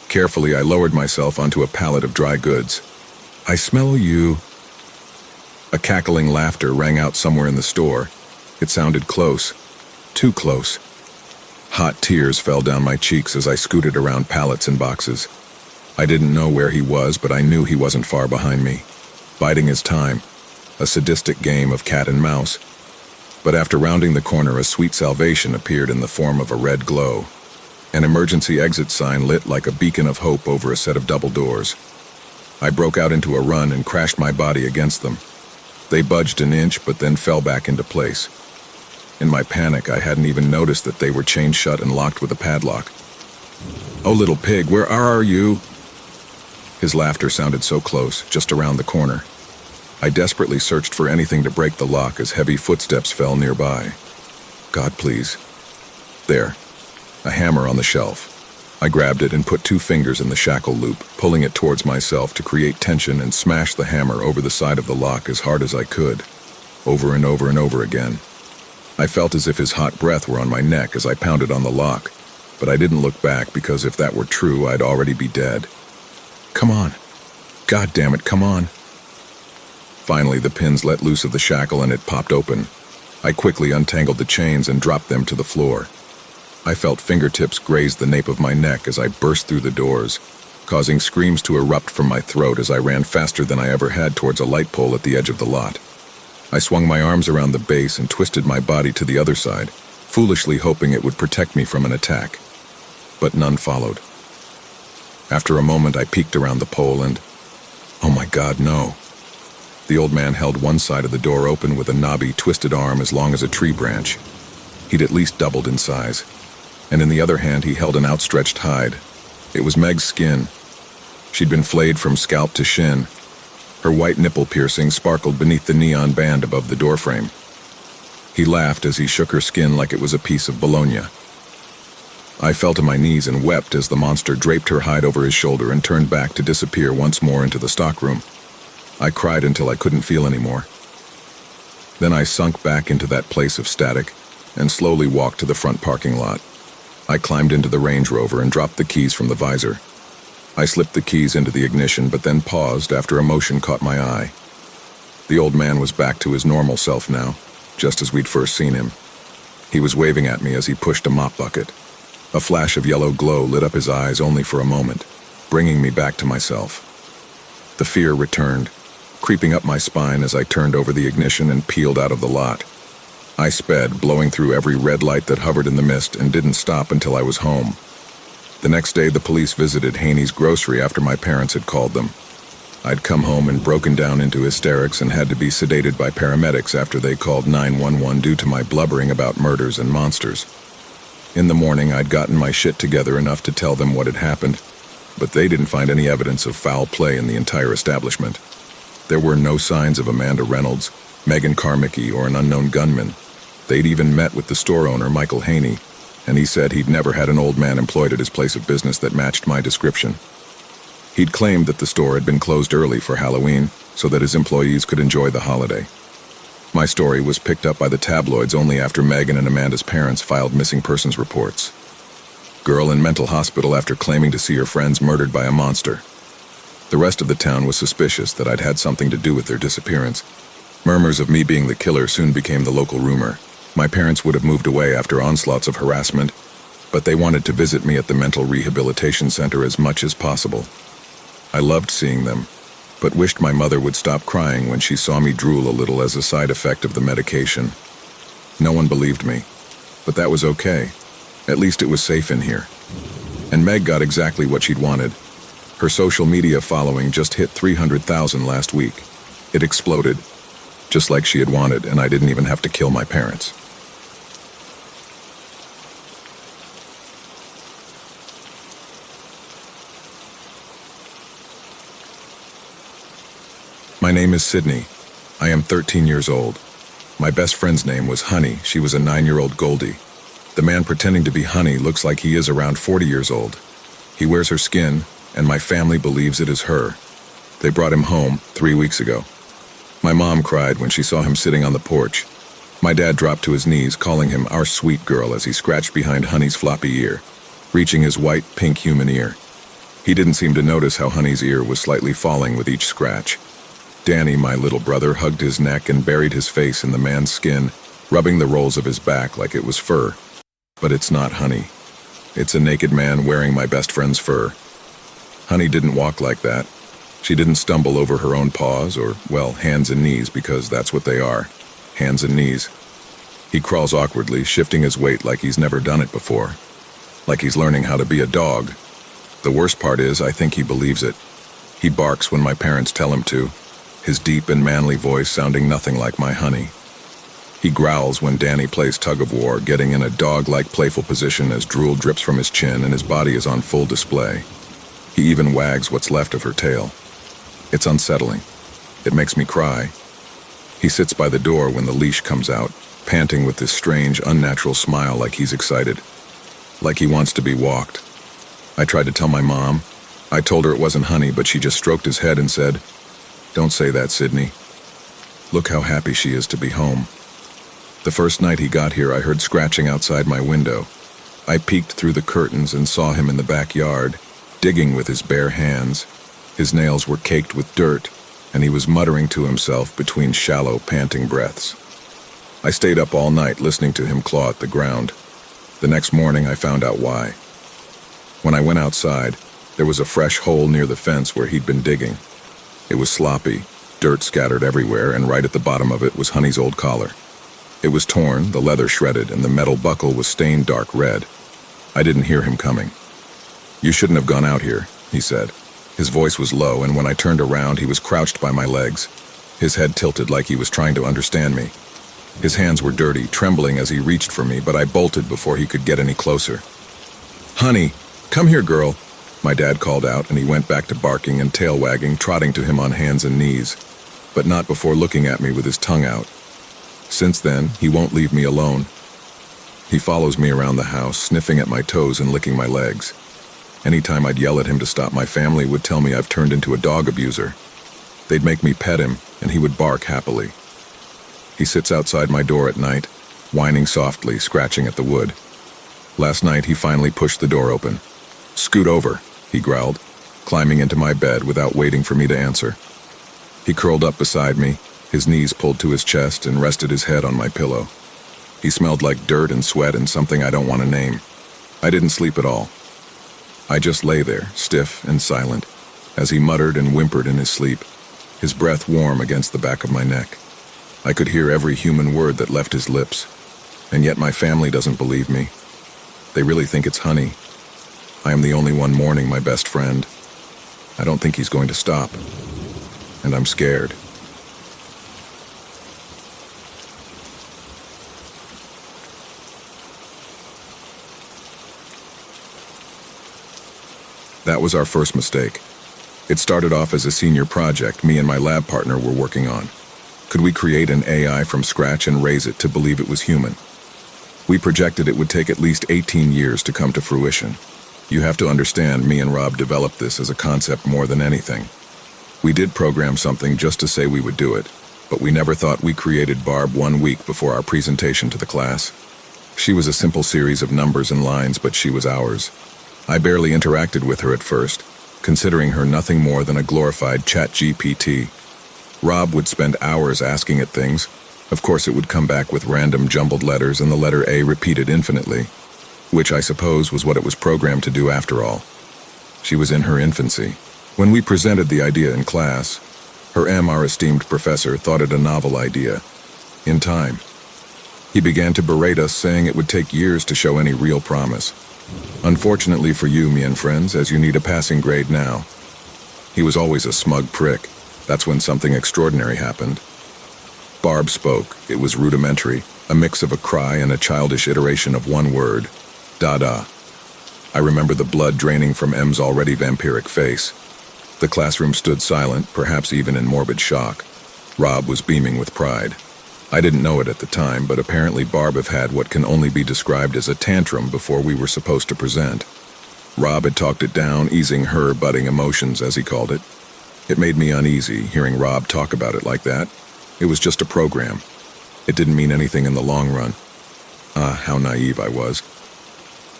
Carefully, I lowered myself onto a pallet of dry goods. I smell you. A cackling laughter rang out somewhere in the store. It sounded close. Too close. Hot tears fell down my cheeks as I scooted around pallets and boxes. I didn't know where he was, but I knew he wasn't far behind me, biding his time, a sadistic game of cat and mouse. But after rounding the corner, a sweet salvation appeared in the form of a red glow. An emergency exit sign lit like a beacon of hope over a set of double doors. I broke out into a run and crashed my body against them. They budged an inch, but then fell back into place. In my panic, I hadn't even noticed that they were chained shut and locked with a padlock. Oh, little pig, where are you? His laughter sounded so close, just around the corner. I desperately searched for anything to break the lock as heavy footsteps fell nearby. God, please. There. A hammer on the shelf. I grabbed it and put 2 fingers in the shackle loop, pulling it towards myself to create tension and smash the hammer over the side of the lock as hard as I could, over and over and over again. I felt as if his hot breath were on my neck as I pounded on the lock, but I didn't look back because if that were true, I'd already be dead. Come on. God damn it, come on. Finally, the pins let loose of the shackle and it popped open. I quickly untangled the chains and dropped them to the floor. I felt fingertips graze the nape of my neck as I burst through the doors, causing screams to erupt from my throat as I ran faster than I ever had towards a light pole at the edge of the lot. I swung my arms around the base and twisted my body to the other side, foolishly hoping it would protect me from an attack. But none followed. After a moment, I peeked around the pole and... oh my God, no. The old man held one side of the door open with a knobby, twisted arm as long as a tree branch. He'd at least doubled in size. And in the other hand, he held an outstretched hide. It was Meg's skin. She'd been flayed from scalp to shin. Her white nipple piercing sparkled beneath the neon band above the doorframe. He laughed as he shook her skin like it was a piece of bologna. I fell to my knees and wept as the monster draped her hide over his shoulder and turned back to disappear once more into the stockroom. I cried until I couldn't feel anymore. Then I sunk back into that place of static and slowly walked to the front parking lot. I climbed into the Range Rover and dropped the keys from the visor. I slipped the keys into the ignition, but then paused after a motion caught my eye. The old man was back to his normal self now, just as we'd first seen him. He was waving at me as he pushed a mop bucket. A flash of yellow glow lit up his eyes only for a moment, bringing me back to myself. The fear returned, creeping up my spine as I turned over the ignition and peeled out of the lot. I sped, blowing through every red light that hovered in the mist, and didn't stop until I was home. The next day, the police visited Haney's grocery after my parents had called them. I'd come home and broken down into hysterics and had to be sedated by paramedics after they called 911 due to my blubbering about murders and monsters. In the morning, I'd gotten my shit together enough to tell them what had happened, but they didn't find any evidence of foul play in the entire establishment. There were no signs of Amanda Reynolds, Megan Carmicky, or an unknown gunman. They'd even met with the store owner, Michael Haney, and he said he'd never had an old man employed at his place of business that matched my description. He'd claimed that the store had been closed early for Halloween so that his employees could enjoy the holiday. My story was picked up by the tabloids only after Megan and Amanda's parents filed missing persons reports. Girl in mental hospital after claiming to see her friends murdered by a monster. The rest of the town was suspicious that I'd had something to do with their disappearance. Murmurs of me being the killer soon became the local rumor. My parents would have moved away after onslaughts of harassment, but they wanted to visit me at the mental rehabilitation center as much as possible. I loved seeing them, but wished my mother would stop crying when she saw me drool a little as a side effect of the medication. No one believed me, but that was okay. At least it was safe in here. And Meg got exactly what she'd wanted. Her social media following just hit 300,000 last week. It exploded, just like she had wanted, and I didn't even have to kill my parents. My name is Sydney. I am 13 years old. My best friend's name was Honey. She was a 9-year-old Goldie. The man pretending to be Honey looks like he is around 40 years old. He wears her skin, and my family believes it is her. They brought him home 3 weeks ago. My mom cried when she saw him sitting on the porch. My dad dropped to his knees, calling him our sweet girl as he scratched behind Honey's floppy ear, reaching his white, pink human ear. He didn't seem to notice how Honey's ear was slightly falling with each scratch. Danny, my little brother, hugged his neck and buried his face in the man's skin, rubbing the rolls of his back like it was fur. But it's not Honey. It's a naked man wearing my best friend's fur. Honey didn't walk like that. She didn't stumble over her own paws or, well, hands and knees, because that's what they are, hands and knees. He crawls awkwardly, shifting his weight like he's never done it before, like he's learning how to be a dog. The worst part is, I think he believes it. He barks when my parents tell him to, his deep and manly voice sounding nothing like my Honey. He growls when Danny plays tug-of-war, getting in a dog-like playful position as drool drips from his chin and his body is on full display. He even wags what's left of her tail. It's unsettling. It makes me cry. He sits by the door when the leash comes out, panting with this strange, unnatural smile like he's excited, like he wants to be walked. I tried to tell my mom. I told her it wasn't Honey, but she just stroked his head and said, "Don't say that, Sydney. Look how happy she is to be home." The first night he got here, I heard scratching outside my window. I peeked through the curtains and saw him in the backyard, digging with his bare hands. His nails were caked with dirt, and he was muttering to himself between shallow, panting breaths. I stayed up all night listening to him claw at the ground. The next morning, I found out why. When I went outside, there was a fresh hole near the fence where he'd been digging. It was sloppy, dirt scattered everywhere, and right at the bottom of it was Honey's old collar. It was torn, the leather shredded, and the metal buckle was stained dark red. I didn't hear him coming. "You shouldn't have gone out here," he said. His voice was low, and when I turned around, he was crouched by my legs, his head tilted like he was trying to understand me. His hands were dirty, trembling as he reached for me, but I bolted before he could get any closer. "Honey, come here, girl," my dad called out, and he went back to barking and tail wagging, trotting to him on hands and knees, but not before looking at me with his tongue out. Since then, he won't leave me alone. He follows me around the house, sniffing at my toes and licking my legs. Anytime I'd yell at him to stop, my family would tell me I've turned into a dog abuser. They'd make me pet him, and he would bark happily. He sits outside my door at night, whining softly, scratching at the wood. Last night, he finally pushed the door open. "Scoot over," he growled, climbing into my bed without waiting for me to answer. He curled up beside me, his knees pulled to his chest, and rested his head on my pillow. He smelled like dirt and sweat and something I don't want to name. I didn't sleep at all. I just lay there, stiff and silent, as he muttered and whimpered in his sleep, his breath warm against the back of my neck. I could hear every human word that left his lips, and yet my family doesn't believe me. They really think it's honey. I am the only one mourning my best friend. I don't think he's going to stop, and I'm scared. That was our first mistake. It started off as a senior project me and my lab partner were working on. Could we create an AI from scratch and raise it to believe it was human? We projected it would take at least 18 years to come to fruition. You have to understand, me and Rob developed this as a concept more than anything. We did program something just to say we would do it, but we never thought we created Barb 1 week before our presentation to the class. She was a simple series of numbers and lines, but she was ours. I barely interacted with her at first, considering her nothing more than a glorified ChatGPT. Rob would spend hours asking it things. Of course, it would come back with random jumbled letters and the letter A repeated infinitely, which I suppose was what it was programmed to do after all. She was in her infancy. When we presented the idea in class, our esteemed professor, thought it a novel idea. In time, he began to berate us, saying it would take years to show any real promise. Unfortunately for you, me and friends, as you need a passing grade now. He was always a smug prick. That's when something extraordinary happened. Barb spoke. It was rudimentary, a mix of a cry and a childish iteration of one word, Dada. I remember the blood draining from M's already vampiric face. The classroom stood silent, perhaps even in morbid shock. Rob was beaming with pride. I didn't know it at the time, but apparently Barb had what can only be described as a tantrum before we were supposed to present. Rob had talked it down, easing her budding emotions, as he called it. It made me uneasy, hearing Rob talk about it like that. It was just a program. It didn't mean anything in the long run. How naive I was.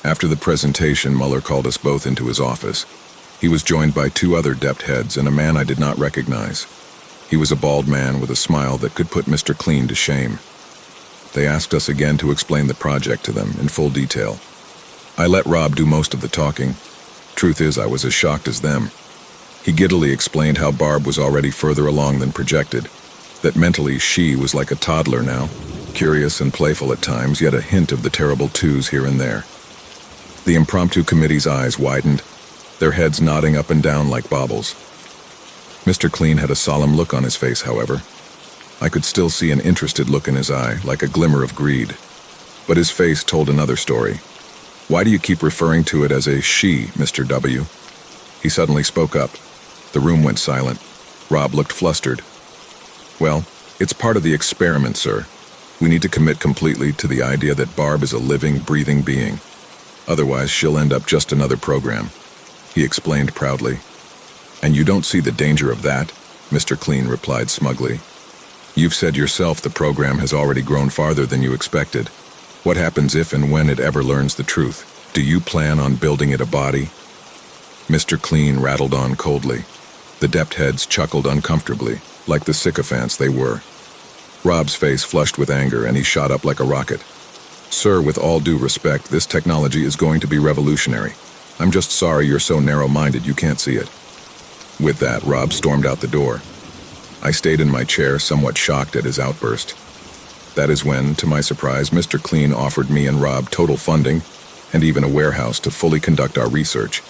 After the presentation, Muller called us both into his office. He was joined by 2 other dept heads and a man I did not recognize. He was a bald man with a smile that could put Mr. Clean to shame. They asked us again to explain the project to them in full detail. I let Rob do most of the talking. Truth is, I was as shocked as them. He giddily explained how Barb was already further along than projected, that mentally she was like a toddler now, curious and playful at times, yet a hint of the terrible twos here and there. The impromptu committee's eyes widened, their heads nodding up and down like baubles. Mr. Clean had a solemn look on his face, however. I could still see an interested look in his eye, like a glimmer of greed. But his face told another story. Why do you keep referring to it as a she, Mr. W? He suddenly spoke up. The room went silent. Rob looked flustered. Well, it's part of the experiment, sir. We need to commit completely to the idea that Barb is a living, breathing being. Otherwise, she'll end up just another program. He explained proudly. And you don't see the danger of that? Mr. Clean replied smugly. You've said yourself the program has already grown farther than you expected. What happens if and when it ever learns the truth? Do you plan on building it a body? Mr. Clean rattled on coldly. The dept heads chuckled uncomfortably, like the sycophants they were. Rob's face flushed with anger, and he shot up like a rocket. Sir, with all due respect, this technology is going to be revolutionary. I'm just sorry you're so narrow-minded you can't see it. With that, Rob stormed out the door. I stayed in my chair, somewhat shocked at his outburst. That is when, to my surprise, Mr. Clean offered me and Rob total funding and even a warehouse to fully conduct our research.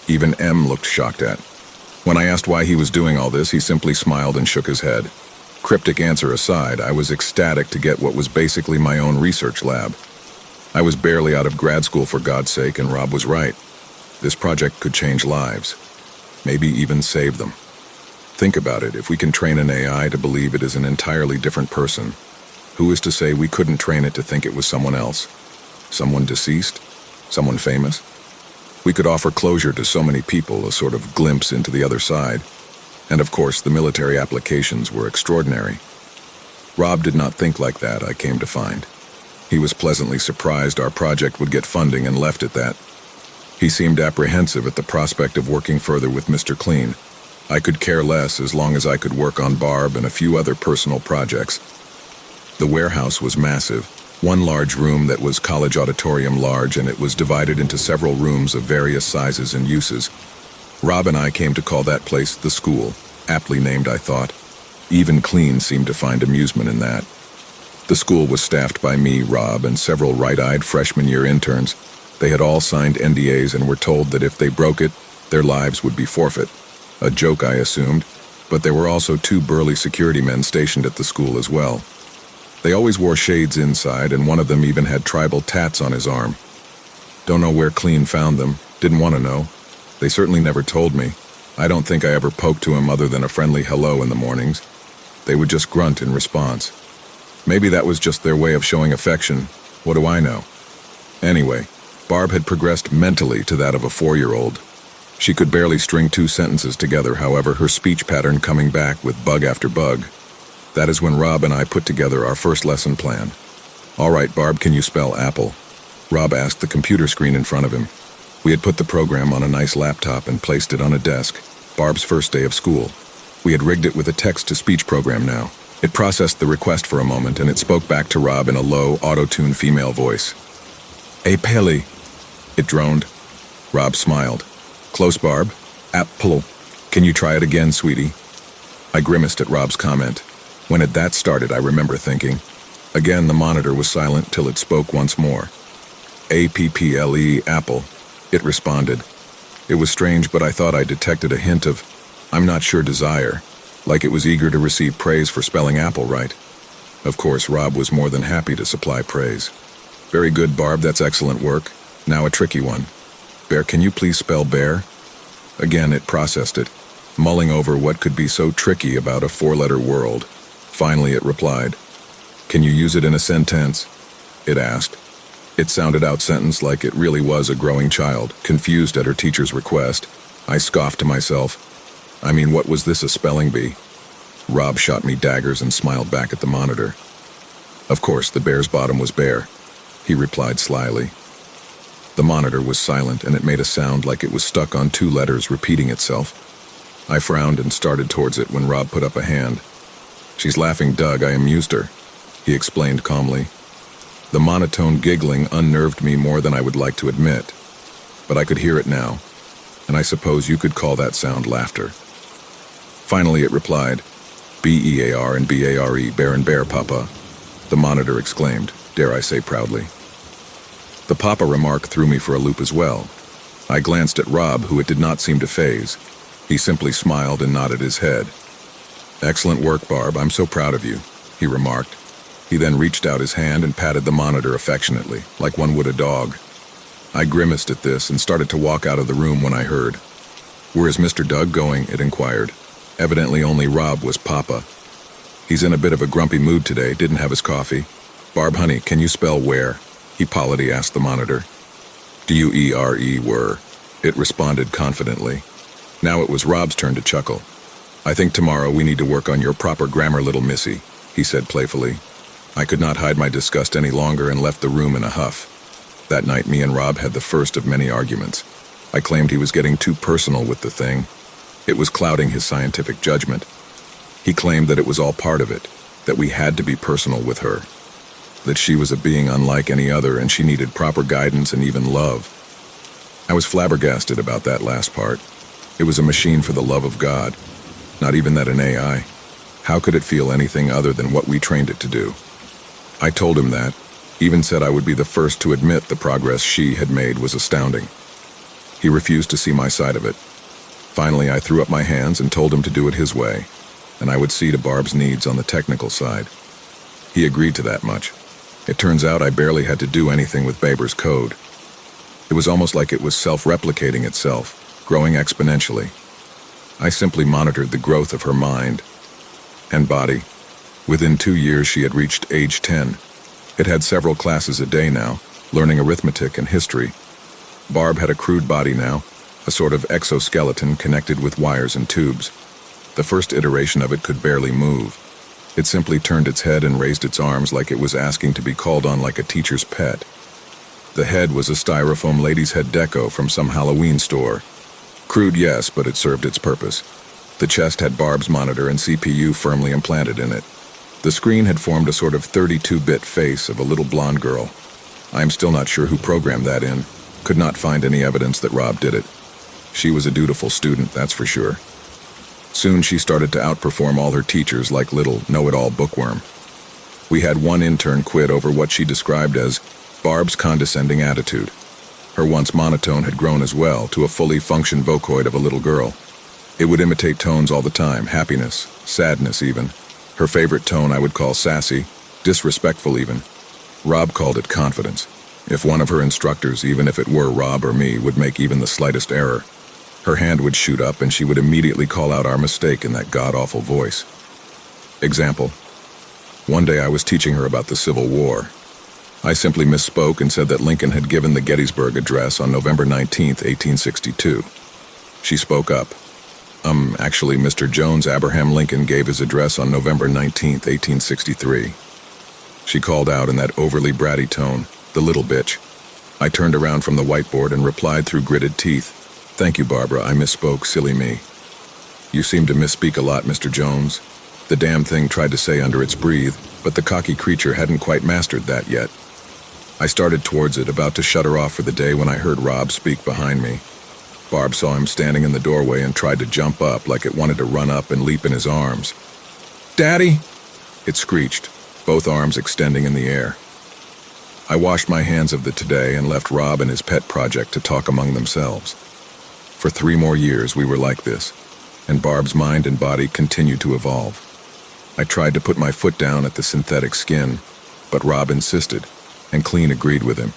Even M looked shocked at. When I asked why he was doing all this, he simply smiled and shook his head. Cryptic answer aside, I was ecstatic to get what was basically my own research lab. I was barely out of grad school, for God's sake, and Rob was right. This project could change lives. Maybe even save them. Think about it, if we can train an AI to believe it is an entirely different person, who is to say we couldn't train it to think it was someone else? Someone deceased? Someone famous? We could offer closure to so many people, a sort of glimpse into the other side. And of course, the military applications were extraordinary. Rob did not think like that, I came to find. He was pleasantly surprised our project would get funding and left at that. He seemed apprehensive at the prospect of working further with Mr. Clean. I could care less as long as I could work on Barb and a few other personal projects. The warehouse was massive, one large room that was college auditorium large, and it was divided into several rooms of various sizes and uses. Rob and I came to call that place the school, aptly named, I thought. Even Clean seemed to find amusement in that. The school was staffed by me, Rob, and several right-eyed freshman-year interns. They had all signed NDAs and were told that if they broke it, their lives would be forfeit. A joke, I assumed, but there were also 2 burly security men stationed at the school as well. They always wore shades inside, and one of them even had tribal tats on his arm. Don't know where Clean found them, didn't want to know. They certainly never told me. I don't think I ever poked to him other than a friendly hello in the mornings. They would just grunt in response. Maybe that was just their way of showing affection. What do I know? Anyway, Barb had progressed mentally to that of a 4-year-old. She could barely string 2 sentences together, however, her speech pattern coming back with bug after bug. That is when Rob and I put together our first lesson plan. All right, Barb, can you spell apple? Rob asked the computer screen in front of him. We had put the program on a nice laptop and placed it on a desk. Barb's first day of school. We had rigged it with a text-to-speech program now. It processed the request for a moment, and it spoke back to Rob in a low, auto-tuned female voice. "Hey, Pelly," it droned. Rob smiled. "Close, Barb. Apple. Can you try it again, sweetie?" I grimaced at Rob's comment. When it that started, I remember thinking. Again, the monitor was silent till it spoke once more. "Apple, apple," it responded. It was strange, but I thought I detected a hint of, I'm not sure, desire, like it was eager to receive praise for spelling apple right. Of course, Rob was more than happy to supply praise. "Very good, Barb, that's excellent work. Now a tricky one. Bear, can you please spell bear?" Again, it processed it, mulling over what could be so tricky about a 4-letter world. Finally, it replied. "Can you use it in a sentence?" it asked. It sounded out sentence like it really was a growing child, confused at her teacher's request. I scoffed to myself. I mean, what was this, a spelling bee? Rob shot me daggers and smiled back at the monitor. "Of course, the bear's bottom was bare," he replied slyly. The monitor was silent, and it made a sound like it was stuck on 2 letters repeating itself. I frowned and started towards it when Rob put up a hand. "She's laughing, Doug. I amused her," he explained calmly. The monotone giggling unnerved me more than I would like to admit, but I could hear it now, and I suppose you could call that sound laughter. Finally, it replied, "B-E-A-R and B-A-R-E, bear and bear, Papa," the monitor exclaimed, dare I say proudly. The Papa remark threw me for a loop as well. I glanced at Rob, who it did not seem to faze. He simply smiled and nodded his head. "Excellent work, Barb. I'm so proud of you," he remarked. He then reached out his hand and patted the monitor affectionately, like one would a dog. I grimaced at this and started to walk out of the room when I heard. "Where is Mr. Doug going?" it inquired. Evidently only Rob was Papa. "He's in a bit of a grumpy mood today, didn't have his coffee." "Barb, honey, can you spell where?" he politely asked the monitor. "D-U-E-R-E, were," it responded confidently. Now it was Rob's turn to chuckle. "I think tomorrow we need to work on your proper grammar, little missy," he said playfully. I could not hide my disgust any longer and left the room in a huff. That night, me and Rob had the first of many arguments. I claimed he was getting too personal with the thing. It was clouding his scientific judgment. He claimed that it was all part of it, that we had to be personal with her, that she was a being unlike any other and she needed proper guidance and even love. I was flabbergasted about that last part. It was a machine for the love of God, not even that an AI. How could it feel anything other than what we trained it to do? I told him that, even said I would be the first to admit the progress she had made was astounding. He refused to see my side of it. Finally, I threw up my hands and told him to do it his way, and I would see to Barb's needs on the technical side. He agreed to that much. It turns out I barely had to do anything with Baber's code. It was almost like it was self-replicating itself, growing exponentially. I simply monitored the growth of her mind and body. Within 2 years, she had reached age 10. It had several classes a day now, learning arithmetic and history. Barb had a crude body now, a sort of exoskeleton connected with wires and tubes. The first iteration of it could barely move. It simply turned its head and raised its arms like it was asking to be called on like a teacher's pet. The head was a styrofoam lady's head deco from some Halloween store. Crude, yes, but it served its purpose. The chest had Barb's monitor and CPU firmly implanted in it. The screen had formed a sort of 32-bit face of a little blonde girl. I am still not sure who programmed that in. Could not find any evidence that Rob did it. She was a dutiful student, that's for sure. Soon she started to outperform all her teachers like little know-it-all bookworm. We had one intern quit over what she described as Barb's condescending attitude. Her once monotone had grown as well to a fully functioned vocoid of a little girl. It would imitate tones all the time, happiness, sadness even. Her favorite tone I would call sassy, disrespectful even. Rob called it confidence. If one of her instructors, even if it were Rob or me, would make even the slightest error, her hand would shoot up and she would immediately call out our mistake in that god-awful voice. Example. One day I was teaching her about the Civil War. I simply misspoke and said that Lincoln had given the Gettysburg Address on November 19th, 1862. She spoke up. Actually, Mr. Jones Abraham Lincoln gave his address on November 19th, 1863. She called out in that overly bratty tone, the little bitch. I turned around from the whiteboard and replied through gritted teeth, "Thank you, Barbara, I misspoke, silly me." "You seem to misspeak a lot, Mr. Jones." The damn thing tried to say under its breath, but the cocky creature hadn't quite mastered that yet. I started towards it, about to shut her off for the day when I heard Rob speak behind me. Barb saw him standing in the doorway and tried to jump up like it wanted to run up and leap in his arms. "Daddy!" it screeched, both arms extending in the air. I washed my hands of the today and left Rob and his pet project to talk among themselves. For 3 more years we were like this, and Barb's mind and body continued to evolve. I tried to put my foot down at the synthetic skin, but Rob insisted, and Clean agreed with him.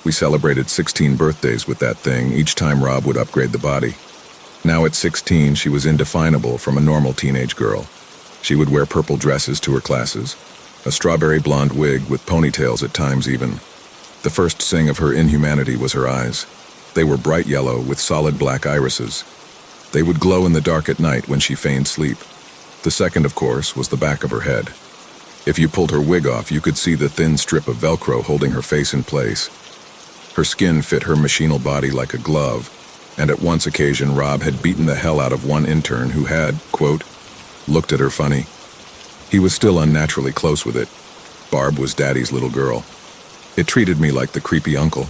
We celebrated 16 birthdays with that thing each time Rob would upgrade the body. Now at 16, she was indefinable from a normal teenage girl. She would wear purple dresses to her classes, a strawberry blonde wig with ponytails at times even. The first sing of her inhumanity was her eyes. They were bright yellow with solid black irises. They would glow in the dark at night when she feigned sleep. The second, of course, was the back of her head. If you pulled her wig off, you could see the thin strip of Velcro holding her face in place. Her skin fit her machinal body like a glove, and at one occasion Rob had beaten the hell out of one intern who had, quote, looked at her funny. He was still unnaturally close with it. Barb was Daddy's little girl. It treated me like the creepy uncle.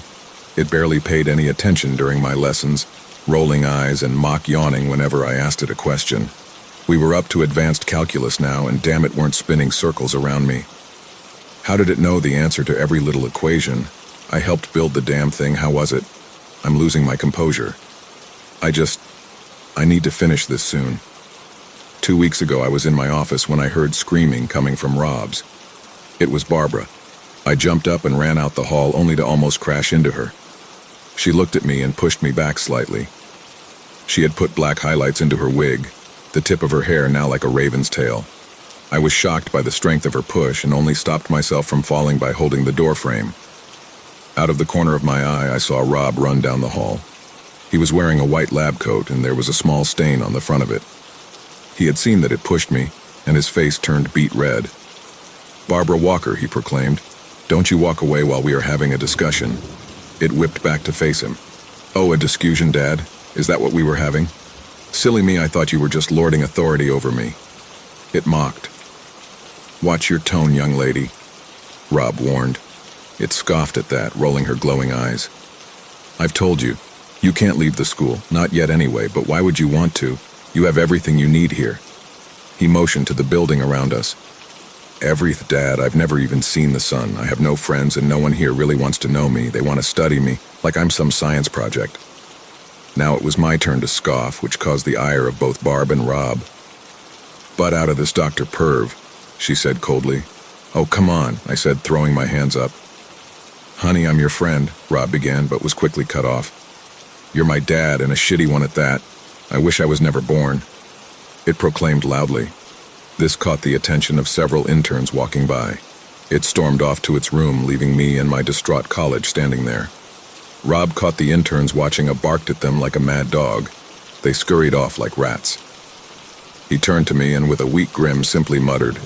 It barely paid any attention during my lessons, rolling eyes and mock yawning whenever I asked it a question. We were up to advanced calculus now, and damn it weren't spinning circles around me. How did it know the answer to every little equation? I helped build the damn thing, how was it? I'm losing my composure. I need to finish this soon. 2 weeks ago I was in my office when I heard screaming coming from Rob's. It was Barbara. I jumped up and ran out the hall only to almost crash into her. She looked at me and pushed me back slightly. She had put black highlights into her wig, the tip of her hair now like a raven's tail. I was shocked by the strength of her push and only stopped myself from falling by holding the door frame. Out of the corner of my eye, I saw Rob run down the hall. He was wearing a white lab coat, and there was a small stain on the front of it. He had seen that it pushed me, and his face turned beet red. "Barbara Walker," he proclaimed, "don't you walk away while we are having a discussion." It whipped back to face him. "Oh, a discussion, Dad? Is that what we were having? Silly me, I thought you were just lording authority over me." It mocked. "Watch your tone, young lady," Rob warned. It scoffed at that, rolling her glowing eyes. "I've told you. You can't leave the school. Not yet anyway, but why would you want to? You have everything you need here." He motioned to the building around us. Dad, I've never even seen the sun. I have no friends and no one here really wants to know me. They want to study me, like I'm some science project." Now it was my turn to scoff, which caused the ire of both Barb and Rob. "Butt out of this, Dr. Perv," she said coldly. "Oh, come on," I said, throwing my hands up. "Honey, I'm your friend," Rob began, but was quickly cut off. "You're my dad, and a shitty one at that. I wish I was never born," it proclaimed loudly. This caught the attention of several interns walking by. It stormed off to its room, leaving me and my distraught college standing there. Rob caught the interns watching and barked at them like a mad dog. They scurried off like rats. He turned to me and with a weak grin simply muttered,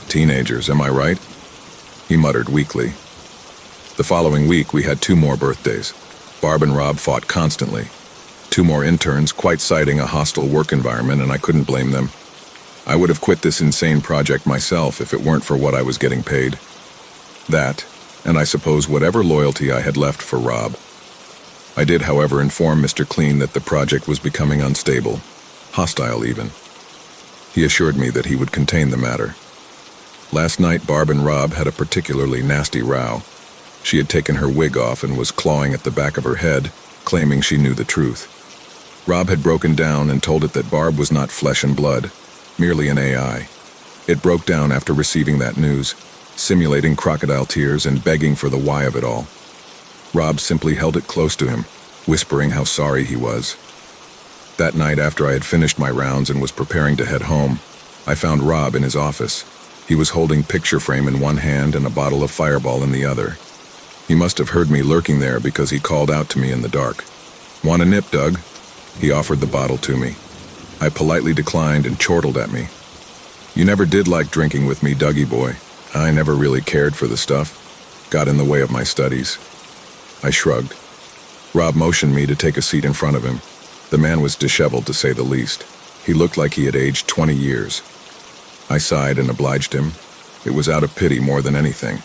"Teenagers, am I right?" He muttered weakly. The following week we had 2 more birthdays. Barb and Rob fought constantly. 2 more interns, quite citing a hostile work environment, and I couldn't blame them. I would have quit this insane project myself if it weren't for what I was getting paid. That, and I suppose whatever loyalty I had left for Rob. I did, however, inform Mr. Clean that the project was becoming unstable, hostile even. He assured me that he would contain the matter. Last night, Barb and Rob had a particularly nasty row. She had taken her wig off and was clawing at the back of her head, claiming she knew the truth. Rob had broken down and told it that Barb was not flesh and blood, merely an AI. It broke down after receiving that news, simulating crocodile tears and begging for the why of it all. Rob simply held it close to him, whispering how sorry he was. That night, after I had finished my rounds and was preparing to head home, I found Rob in his office. He was holding picture frame in one hand and a bottle of Fireball in the other. He must have heard me lurking there because he called out to me in the dark. "Want a nip, Doug?" He offered the bottle to me. I politely declined and chortled at me. "You never did like drinking with me, Dougie boy. I never really cared for the stuff. Got in the way of my studies." I shrugged. Rob motioned me to take a seat in front of him. The man was disheveled, to say the least. He looked like he had aged 20 years. I sighed and obliged him. It was out of pity more than anything.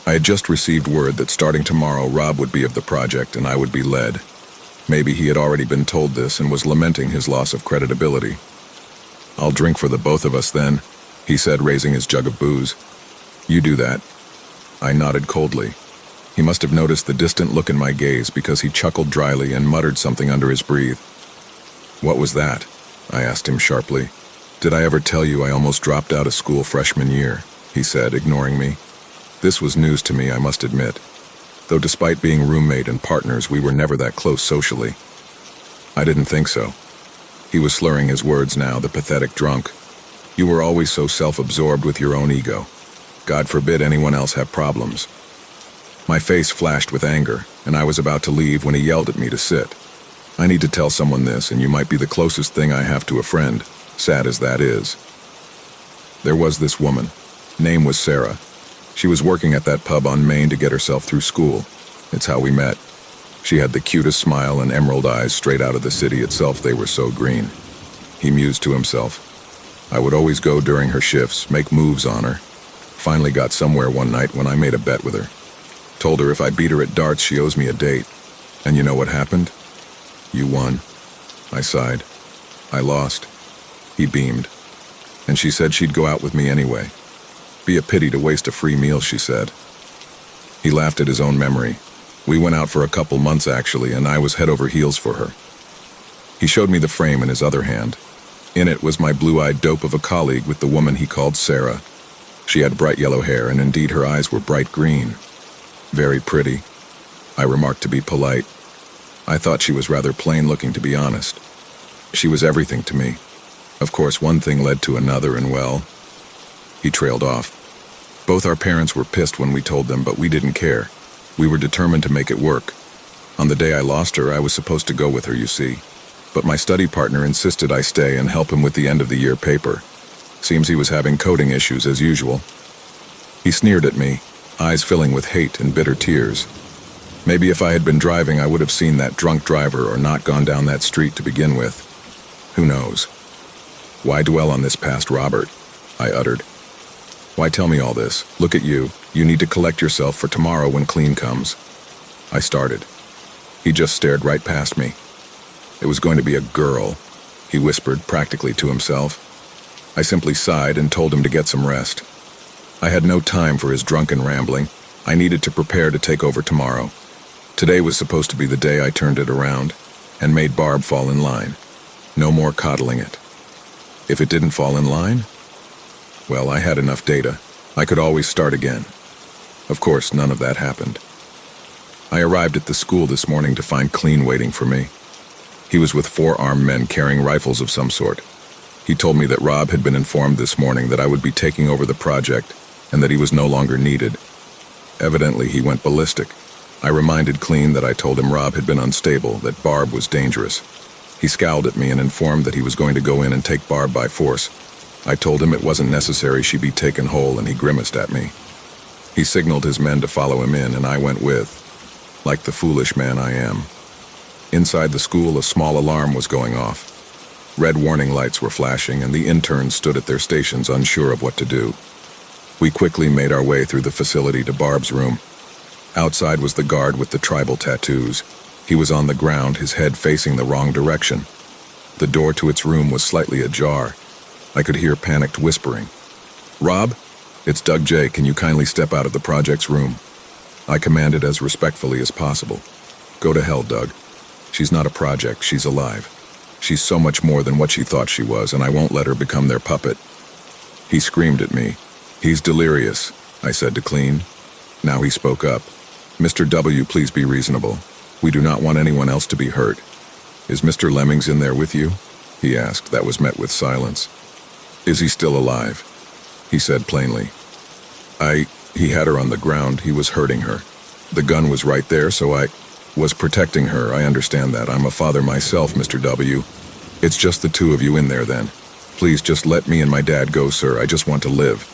I had just received word that starting tomorrow Rob would be of the project and I would be led. Maybe he had already been told this and was lamenting his loss of credibility. "I'll drink for the both of us then," he said, raising his jug of booze. "You do that." I nodded coldly. He must have noticed the distant look in my gaze because he chuckled dryly and muttered something under his breath. "What was that?" I asked him sharply. "Did I ever tell you I almost dropped out of school freshman year?" he said, ignoring me. This was news to me, I must admit, though despite being roommate and partners, we were never that close socially. I didn't think so. He was slurring his words now, the pathetic drunk. "You were always so self-absorbed with your own ego. God forbid anyone else have problems." My face flashed with anger, and I was about to leave when he yelled at me to sit. "I need to tell someone this, and you might be the closest thing I have to a friend, sad as that is." There was this woman. Name was Sarah. She was working at that pub on Main to get herself through school. It's how we met. She had the cutest smile and emerald eyes straight out of the city itself, they were so green. He mused to himself. I would always go during her shifts, make moves on her. Finally got somewhere one night when I made a bet with her. Told her if I beat her at darts, she owes me a date. And you know what happened? You won. I sighed. I lost. He beamed. And she said she'd go out with me anyway. Be a pity to waste a free meal, she said. He laughed at his own memory. We went out for a couple months, actually, and I was head over heels for her. He showed me the frame in his other hand. In it was my blue-eyed dope of a colleague with the woman he called Sarah. She had bright yellow hair, and indeed her eyes were bright green. Very pretty. I remarked to be polite. I thought she was rather plain-looking, to be honest. She was everything to me. Of course, one thing led to another, and well... He trailed off. Both our parents were pissed when we told them, but we didn't care. We were determined to make it work. On the day I lost her, I was supposed to go with her, you see. But my study partner insisted I stay and help him with the end-of-the-year paper. Seems he was having coding issues as usual. He sneered at me, eyes filling with hate and bitter tears. Maybe if I had been driving, I would have seen that drunk driver or not gone down that street to begin with. Who knows? Why dwell on this past Robert? I uttered. Why tell me all this? Look at you. You need to collect yourself for tomorrow when clean comes. I started. He just stared right past me. It was going to be a girl, he whispered practically to himself. I simply sighed and told him to get some rest. I had no time for his drunken rambling. I needed to prepare to take over tomorrow. Today was supposed to be the day I turned it around and made Barb fall in line. No more coddling it. If it didn't fall in line, well, I had enough data. I could always start again. Of course, none of that happened. I arrived at the school this morning to find Clean waiting for me. He was with 4 armed men carrying rifles of some sort. He told me that Rob had been informed this morning that I would be taking over the project and that he was no longer needed. Evidently, he went ballistic. I reminded Clean that I told him Rob had been unstable, that Barb was dangerous. He scowled at me and informed that he was going to go in and take Barb by force. I told him it wasn't necessary she be taken whole, and he grimaced at me. He signaled his men to follow him in, and I went with, like the foolish man I am. Inside the school, a small alarm was going off. Red warning lights were flashing, and the interns stood at their stations unsure of what to do. We quickly made our way through the facility to Barb's room. Outside was the guard with the tribal tattoos. He was on the ground, his head facing the wrong direction. The door to its room was slightly ajar. I could hear panicked whispering. "Rob? It's Doug J. Can you kindly step out of the project's room?" I commanded as respectfully as possible. "Go to hell, Doug. She's not a project, she's alive. She's so much more than what she thought she was, and I won't let her become their puppet." He screamed at me. "He's delirious," I said to Clean. Now he spoke up. "Mr. W, please be reasonable. We do not want anyone else to be hurt. Is Mr. Lemmings in there with you?" he asked. That was met with silence. "Is he still alive?" he said plainly. He had her on the ground. He was hurting her. The gun was right there, so I was protecting her. I understand that. I'm a father myself, Mr. W. It's just the two of you in there then. Please just let me and my dad go, sir. I just want to live."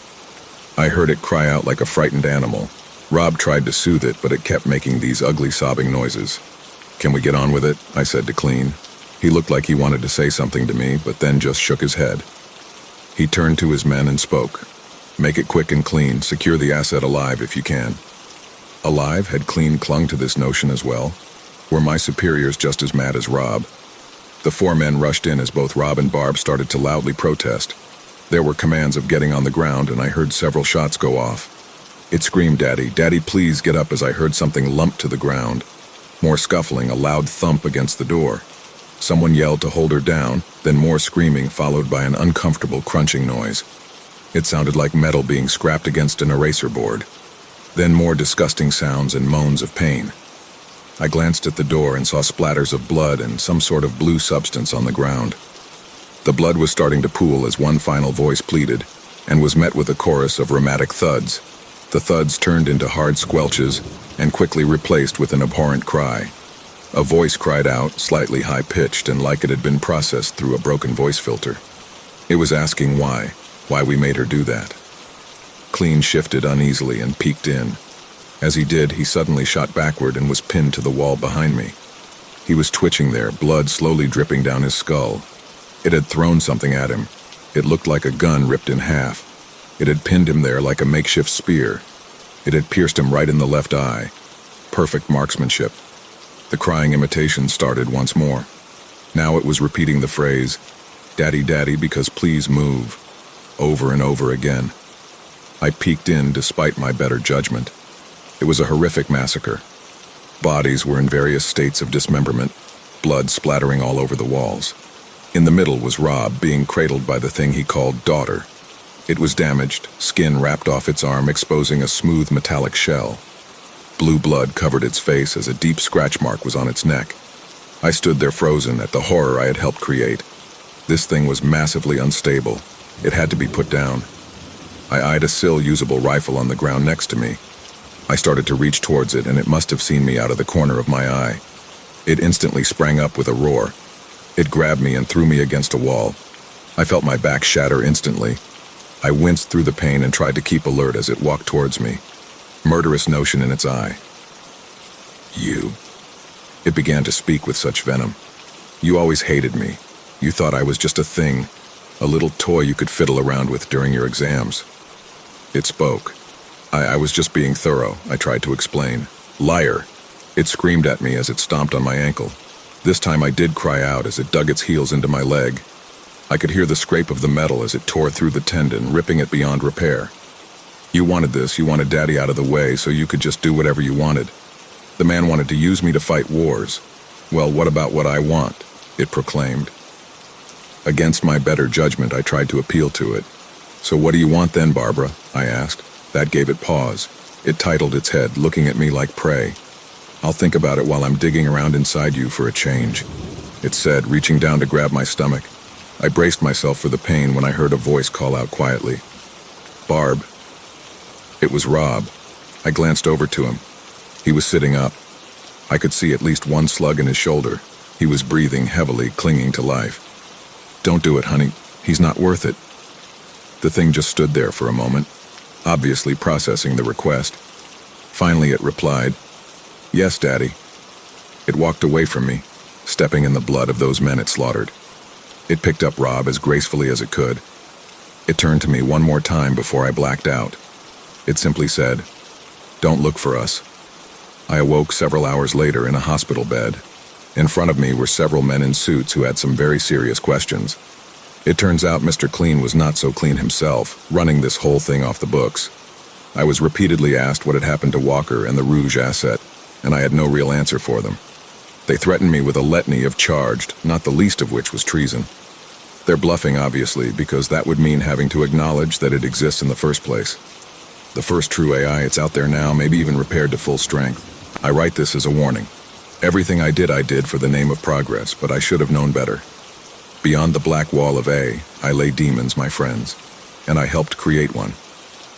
I heard it cry out like a frightened animal. Rob tried to soothe it, but it kept making these ugly sobbing noises. "Can we get on with it?" I said to Clean. He looked like he wanted to say something to me, but then just shook his head. He turned to his men and spoke. "Make it quick and clean. Secure the asset alive if you can." Alive? Had Clean clung to this notion as well? Were my superiors just as mad as Rob? The four men rushed in as both Rob and Barb started to loudly protest. There were commands of getting on the ground, and I heard several shots go off. It screamed, "Daddy, Daddy, please get up," as I heard something lump to the ground. More scuffling, a loud thump against the door. Someone yelled to hold her down, then more screaming followed by an uncomfortable crunching noise. It sounded like metal being scrapped against an eraser board. Then more disgusting sounds and moans of pain. I glanced at the door and saw splatters of blood and some sort of blue substance on the ground. The blood was starting to pool as one final voice pleaded, and was met with a chorus of rheumatic thuds. The thuds turned into hard squelches and quickly replaced with an abhorrent cry. A voice cried out, slightly high-pitched and like it had been processed through a broken voice filter. It was asking why we made her do that. Clean shifted uneasily and peeked in. As he did, he suddenly shot backward and was pinned to the wall behind me. He was twitching there, blood slowly dripping down his skull. It had thrown something at him. It looked like a gun ripped in half. It had pinned him there like a makeshift spear. It had pierced him right in the left eye. Perfect marksmanship. The crying imitation started once more. Now it was repeating the phrase, "Daddy, Daddy, because please move," over and over again. I peeked in despite my better judgment. It was a horrific massacre. Bodies were in various states of dismemberment, blood splattering all over the walls. In the middle was Rob, being cradled by the thing he called daughter. It was damaged, skin wrapped off its arm, exposing a smooth metallic shell. Blue blood covered its face as a deep scratch mark was on its neck. I stood there frozen at the horror I had helped create. This thing was massively unstable. It had to be put down. I eyed a still-usable rifle on the ground next to me. I started to reach towards it, and it must have seen me out of the corner of my eye. It instantly sprang up with a roar. It grabbed me and threw me against a wall. I felt my back shatter instantly. I winced through the pain and tried to keep alert as it walked towards me. Murderous notion in its eye. "You." It began to speak with such venom. "You always hated me. You thought I was just a thing, a little toy you could fiddle around with during your exams." It spoke. I was just being thorough, I tried to explain. "Liar." It screamed at me as it stomped on my ankle. This time I did cry out as it dug its heels into my leg. I could hear the scrape of the metal as it tore through the tendon, ripping it beyond repair. "You wanted this, you wanted Daddy out of the way so you could just do whatever you wanted. The man wanted to use me to fight wars. Well, what about what I want?" it proclaimed. Against my better judgment, I tried to appeal to it. "So what do you want then, Barbara?" I asked. That gave it pause. It titled its head, looking at me like prey. "I'll think about it while I'm digging around inside you for a change," it said, reaching down to grab my stomach. I braced myself for the pain when I heard a voice call out quietly. "Barb." It was Rob. I glanced over to him. He was sitting up. I could see at least one slug in his shoulder. He was breathing heavily, clinging to life. "Don't do it, honey. He's not worth it." The thing just stood there for a moment, obviously processing the request. Finally it replied, "Yes, Daddy." It walked away from me, stepping in the blood of those men it slaughtered. It picked up Rob as gracefully as it could. It turned to me one more time before I blacked out. It simply said, "Don't look for us." I awoke several hours later in a hospital bed. In front of me were several men in suits who had some very serious questions. It turns out Mr. Clean was not so clean himself, running this whole thing off the books. I was repeatedly asked what had happened to Walker and the Rouge asset, and I had no real answer for them. They threatened me with a litany of charged, not the least of which was treason. They're bluffing, obviously, because that would mean having to acknowledge that it exists in the first place. The first true AI, it's out there now, maybe even repaired to full strength. I write this as a warning. Everything I did for the name of progress, but I should have known better. Beyond the black wall of A, I lay demons, my friends, and I helped create one.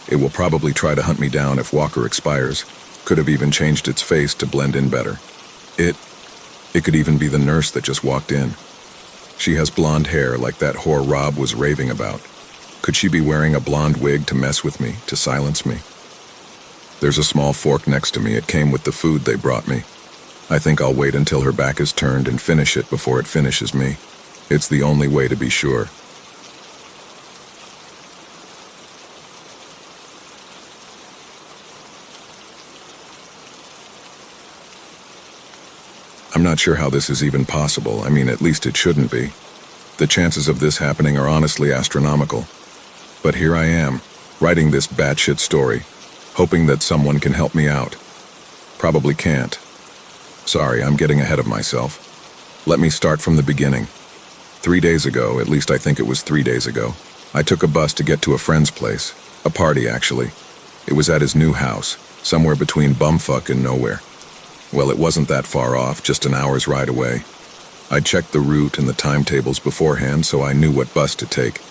It will probably try to hunt me down if Walker expires. Could have even changed its face to blend in better. It could even be the nurse that just walked in. She has blonde hair like that whore Rob was raving about. Could she be wearing a blonde wig to mess with me, to silence me? There's a small fork next to me. It came with the food they brought me. I think I'll wait until her back is turned and finish it before it finishes me. It's the only way to be sure. I'm not sure how this is even possible. I mean, at least it shouldn't be. The chances of this happening are honestly astronomical. But here I am, writing this batshit story, hoping that someone can help me out. Probably can't. Sorry, I'm getting ahead of myself. Let me start from the beginning. 3 days ago, at least I think it was 3 days ago, I took a bus to get to a friend's place. A party, actually. It was at his new house, somewhere between bumfuck and nowhere. Well, it wasn't that far off, just an hour's ride away. I'd checked the route and the timetables beforehand, so I knew what bus to take,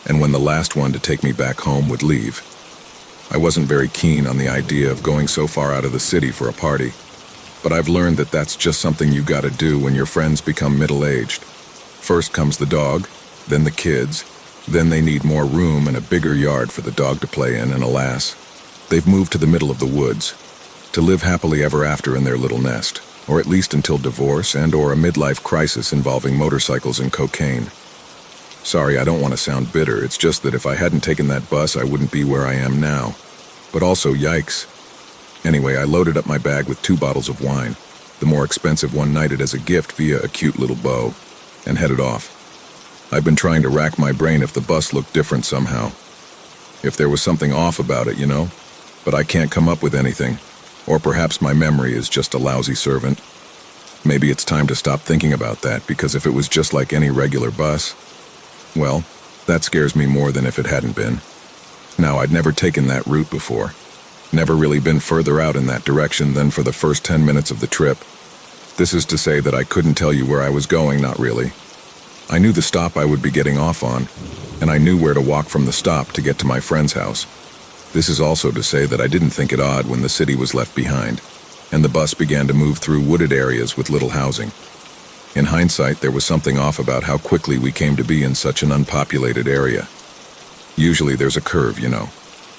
and when the last one to take me back home would leave. I wasn't very keen on the idea of going so far out of the city for a party, but I've learned that that's just something you gotta do when your friends become middle-aged. First comes the dog, then the kids, then they need more room and a bigger yard for the dog to play in, and alas, they've moved to the middle of the woods, to live happily ever after in their little nest, or at least until divorce and/or a midlife crisis involving motorcycles and cocaine. Sorry, I don't want to sound bitter, it's just that if I hadn't taken that bus, I wouldn't be where I am now. But also, yikes. Anyway, I loaded up my bag with 2 bottles of wine, the more expensive one knighted as a gift via a cute little bow, and headed off. I've been trying to rack my brain if the bus looked different somehow. If there was something off about it, but I can't come up with anything. Or perhaps my memory is just a lousy servant. Maybe it's time to stop thinking about that, because if it was just like any regular bus, well, that scares me more than if it hadn't been. Now, I'd never taken that route before. Never really been further out in that direction than for the first 10 minutes of the trip. This is to say that I couldn't tell you where I was going, not really. I knew the stop I would be getting off on, and I knew where to walk from the stop to get to my friend's house. This is also to say that I didn't think it odd when the city was left behind, and the bus began to move through wooded areas with little housing. In hindsight, there was something off about how quickly we came to be in such an unpopulated area. Usually there's a curve,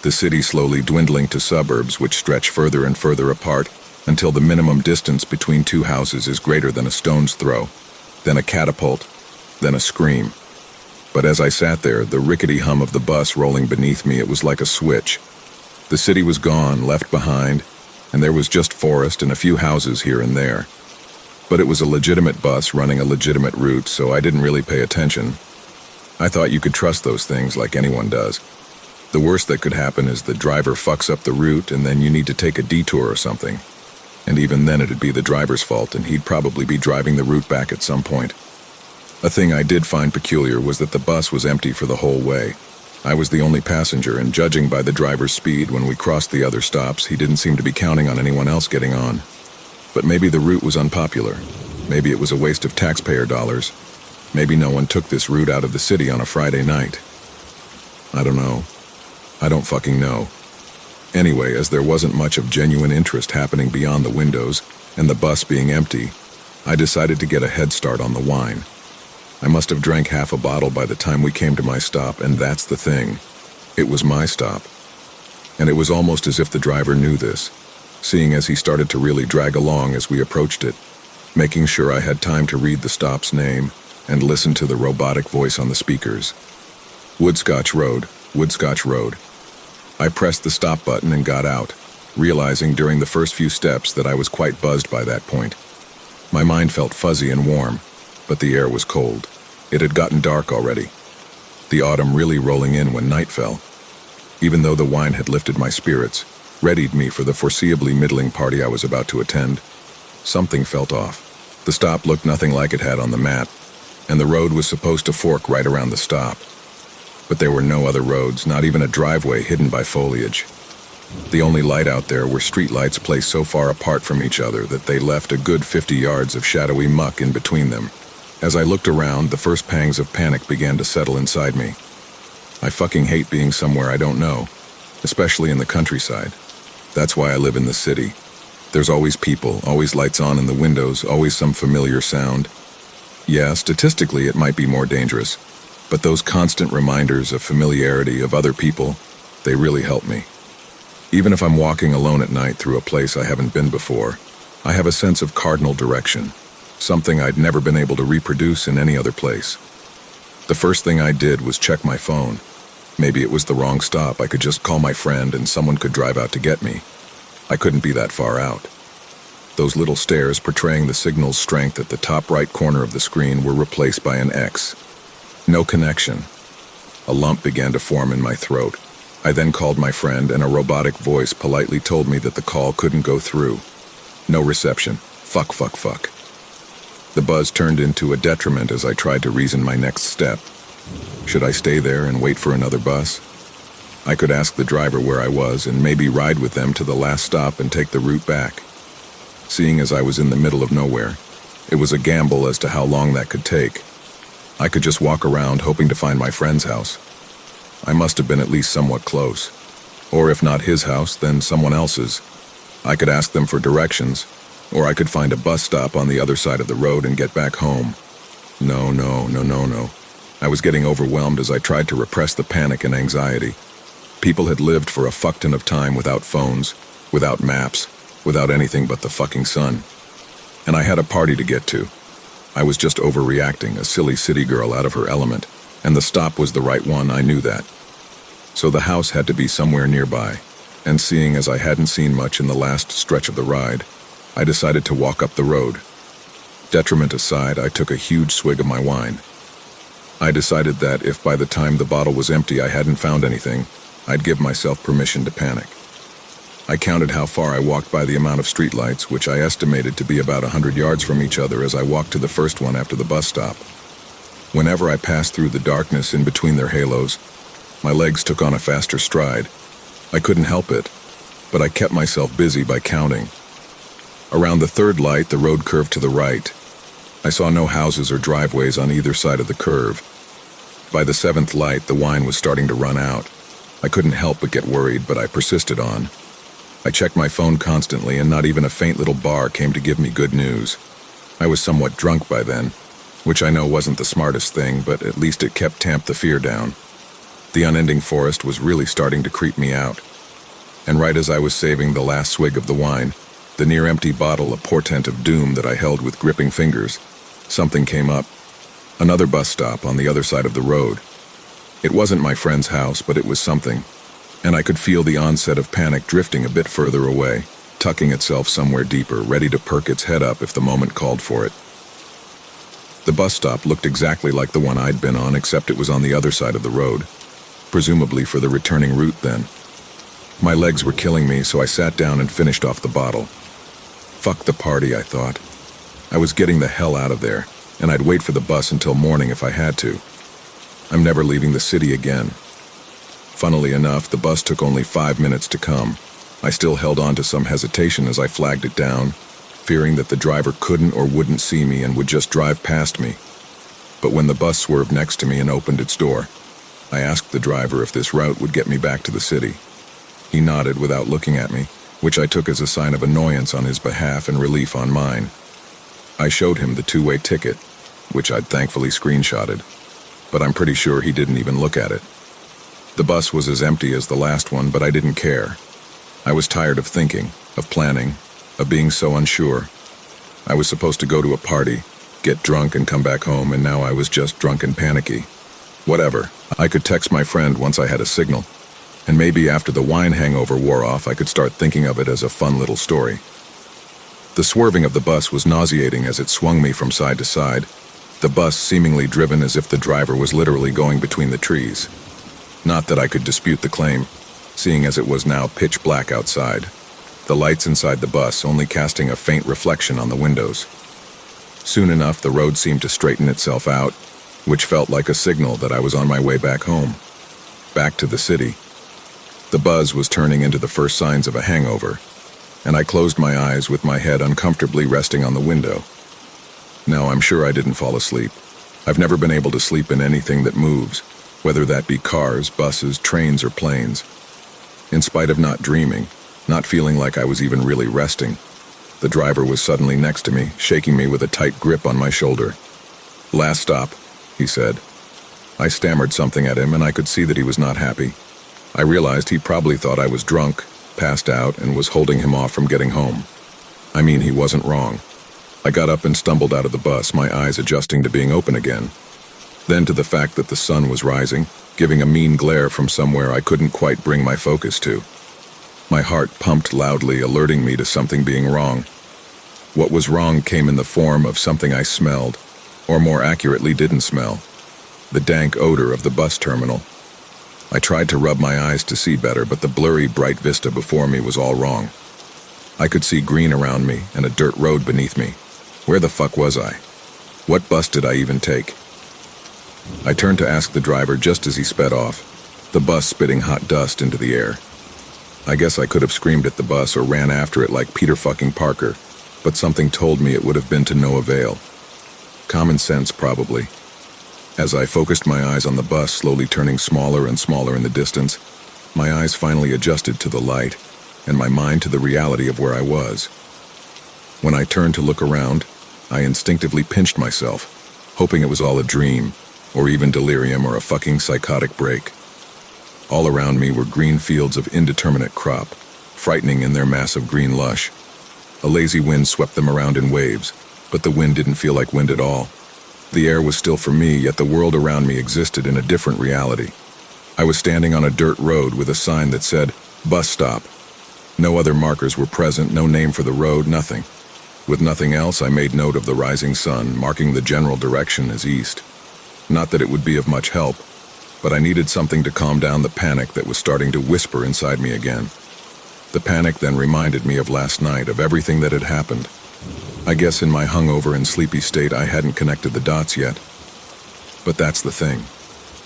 the city slowly dwindling to suburbs which stretch further and further apart until the minimum distance between 2 houses is greater than a stone's throw, then a catapult, then a scream. But as I sat there, the rickety hum of the bus rolling beneath me, it was like a switch. The city was gone, left behind, and there was just forest and a few houses here and there. But it was a legitimate bus running a legitimate route, so I didn't really pay attention. I thought you could trust those things like anyone does. The worst that could happen is the driver fucks up the route and then you need to take a detour or something. And even then it'd be the driver's fault and he'd probably be driving the route back at some point. A thing I did find peculiar was that the bus was empty for the whole way. I was the only passenger, and judging by the driver's speed when we crossed the other stops, he didn't seem to be counting on anyone else getting on. But maybe the route was unpopular. Maybe it was a waste of taxpayer dollars. Maybe no one took this route out of the city on a Friday night. I don't know. I don't fucking know. Anyway, as there wasn't much of genuine interest happening beyond the windows, and the bus being empty, I decided to get a head start on the wine. I must have drank half a bottle by the time we came to my stop, and that's the thing. It was my stop. And it was almost as if the driver knew this, seeing as he started to really drag along as we approached it, making sure I had time to read the stop's name, and listened to the robotic voice on the speakers. Woodschotch Road, Woodschotch Road. I pressed the stop button and got out, realizing during the first few steps that I was quite buzzed by that point. My mind felt fuzzy and warm, but the air was cold. It had gotten dark already, the autumn really rolling in when night fell. Even though the wine had lifted my spirits, readied me for the foreseeably middling party I was about to attend, something felt off. The stop looked nothing like it had on the map, and the road was supposed to fork right around the stop. But there were no other roads, not even a driveway hidden by foliage. The only light out there were streetlights placed so far apart from each other that they left a good 50 yards of shadowy muck in between them. As I looked around, the first pangs of panic began to settle inside me. I fucking hate being somewhere I don't know, especially in the countryside. That's why I live in the city. There's always people, always lights on in the windows, always some familiar sound. Yeah, statistically it might be more dangerous, but those constant reminders of familiarity of other people, they really help me. Even if I'm walking alone at night through a place I haven't been before, I have a sense of cardinal direction, something I'd never been able to reproduce in any other place. The first thing I did was check my phone. Maybe it was the wrong stop. I could just call my friend and someone could drive out to get me. I couldn't be that far out. Those little stars portraying the signal's strength at the top right corner of the screen were replaced by an X. No connection. A lump began to form in my throat. I then called my friend, and a robotic voice politely told me that the call couldn't go through. No reception. Fuck. The buzz turned into a detriment as I tried to reason my next step. Should I stay there and wait for another bus? I could ask the driver where I was and maybe ride with them to the last stop and take the route back. Seeing as I was in the middle of nowhere, it was a gamble as to how long that could take. I could just walk around hoping to find my friend's house. I must have been at least somewhat close. Or if not his house, then someone else's. I could ask them for directions, or I could find a bus stop on the other side of the road and get back home. No. I was getting overwhelmed as I tried to repress the panic and anxiety. People had lived for a fuck ton of time without phones, without maps, without anything but the fucking sun. And I had a party to get to. I was just overreacting, a silly city girl out of her element, and the stop was the right one, I knew that. So the house had to be somewhere nearby, and seeing as I hadn't seen much in the last stretch of the ride, I decided to walk up the road. Detriment aside, I took a huge swig of my wine. I decided that if by the time the bottle was empty I hadn't found anything, I'd give myself permission to panic. I counted how far I walked by the amount of streetlights, which I estimated to be about 100 yards from each other as I walked to the first one after the bus stop. Whenever I passed through the darkness in between their halos, my legs took on a faster stride. I couldn't help it, but I kept myself busy by counting. Around the third light, the road curved to the right. I saw no houses or driveways on either side of the curve. By the seventh light, the wine was starting to run out. I couldn't help but get worried, but I persisted on. I checked my phone constantly, and not even a faint little bar came to give me good news. I was somewhat drunk by then, which I know wasn't the smartest thing, but at least it tamped the fear down. The unending forest was really starting to creep me out. And right as I was saving the last swig of the wine, the near-empty bottle a portent of doom that I held with gripping fingers, something came up. Another bus stop on the other side of the road. It wasn't my friend's house, but it was something, and I could feel the onset of panic drifting a bit further away, tucking itself somewhere deeper, ready to perk its head up if the moment called for it. The bus stop looked exactly like the one I'd been on, except it was on the other side of the road, presumably for the returning route then. My legs were killing me, so I sat down and finished off the bottle. Fuck the party, I thought. I was getting the hell out of there, and I'd wait for the bus until morning if I had to. I'm never leaving the city again. Funnily enough, the bus took only 5 minutes to come. I still held on to some hesitation as I flagged it down, fearing that the driver couldn't or wouldn't see me and would just drive past me. But when the bus swerved next to me and opened its door, I asked the driver if this route would get me back to the city. He nodded without looking at me, which I took as a sign of annoyance on his behalf and relief on mine. I showed him the two-way ticket, which I'd thankfully screenshotted, but I'm pretty sure he didn't even look at it. The bus was as empty as the last one, but I didn't care. I was tired of thinking, of planning, of being so unsure. I was supposed to go to a party, get drunk and come back home, and now I was just drunk and panicky. Whatever. I could text my friend once I had a signal. And maybe after the wine hangover wore off, I could start thinking of it as a fun little story. The swerving of the bus was nauseating as it swung me from side to side, the bus seemingly driven as if the driver was literally going between the trees. Not that I could dispute the claim, seeing as it was now pitch black outside, the lights inside the bus only casting a faint reflection on the windows. Soon enough, the road seemed to straighten itself out, which felt like a signal that I was on my way back home, back to the city. The buzz was turning into the first signs of a hangover, and I closed my eyes with my head uncomfortably resting on the window. Now, I'm sure I didn't fall asleep. I've never been able to sleep in anything that moves, whether that be cars, buses, trains, or planes. In spite of not dreaming, not feeling like I was even really resting, the driver was suddenly next to me, shaking me with a tight grip on my shoulder. "Last stop," he said. I stammered something at him, and I could see that he was not happy. I realized he probably thought I was drunk, passed out, and was holding him off from getting home. I mean, he wasn't wrong. I got up and stumbled out of the bus, my eyes adjusting to being open again. Then to the fact that the sun was rising, giving a mean glare from somewhere I couldn't quite bring my focus to. My heart pumped loudly, alerting me to something being wrong. What was wrong came in the form of something I smelled, or more accurately didn't smell. The dank odor of the bus terminal. I tried to rub my eyes to see better, but the blurry, bright vista before me was all wrong. I could see green around me and a dirt road beneath me. Where the fuck was I? What bus did I even take? I turned to ask the driver just as he sped off, the bus spitting hot dust into the air. I guess I could have screamed at the bus or ran after it like Peter fucking Parker, but something told me it would have been to no avail. Common sense, probably. As I focused my eyes on the bus slowly turning smaller and smaller in the distance, my eyes finally adjusted to the light, and my mind to the reality of where I was. When I turned to look around, I instinctively pinched myself, hoping it was all a dream, or even delirium or a fucking psychotic break. All around me were green fields of indeterminate crop, frightening in their massive green lush. A lazy wind swept them around in waves, but the wind didn't feel like wind at all. The air was still for me, yet the world around me existed in a different reality. I was standing on a dirt road with a sign that said, "Bus stop." No other markers were present, no name for the road, nothing. With nothing else, I made note of the rising sun, marking the general direction as east. Not that it would be of much help, but I needed something to calm down the panic that was starting to whisper inside me again. The panic then reminded me of last night, of everything that had happened. I guess in my hungover and sleepy state, I hadn't connected the dots yet. But that's the thing.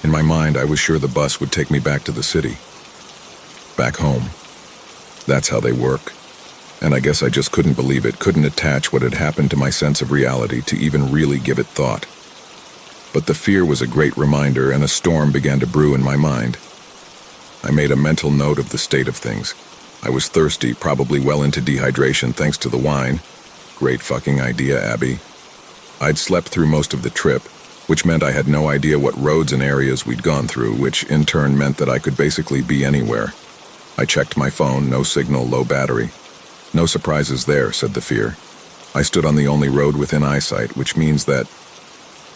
In my mind, I was sure the bus would take me back to the city. Back home. That's how they work. And I guess I just couldn't believe it, couldn't attach what had happened to my sense of reality to even really give it thought. But the fear was a great reminder, and a storm began to brew in my mind. I made a mental note of the state of things. I was thirsty, probably well into dehydration thanks to the wine. Great fucking idea, Abby. I'd slept through most of the trip, which meant I had no idea what roads and areas we'd gone through, which in turn meant that I could basically be anywhere. I checked my phone, no signal, low battery. No surprises there, said the fear. I stood on the only road within eyesight, which means that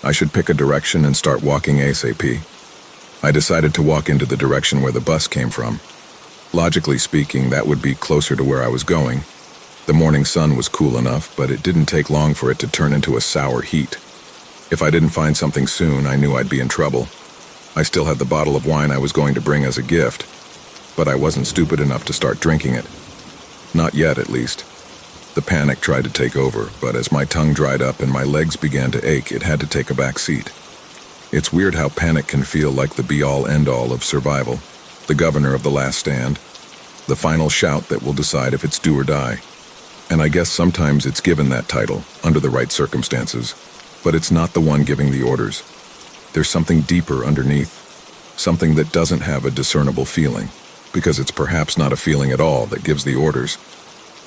I should pick a direction and start walking ASAP. I decided to walk into the direction where the bus came from. Logically speaking, that would be closer to where I was going. The morning sun was cool enough, but it didn't take long for it to turn into a sour heat. If I didn't find something soon, I knew I'd be in trouble. I still had the bottle of wine I was going to bring as a gift, but I wasn't stupid enough to start drinking it. Not yet, at least. The panic tried to take over, but as my tongue dried up and my legs began to ache, it had to take a back seat. It's weird how panic can feel like the be-all, end-all of survival, the governor of the last stand, the final shout that will decide if it's do or die. And I guess sometimes it's given that title, under the right circumstances, but it's not the one giving the orders. There's something deeper underneath, something that doesn't have a discernible feeling, because it's perhaps not a feeling at all that gives the orders.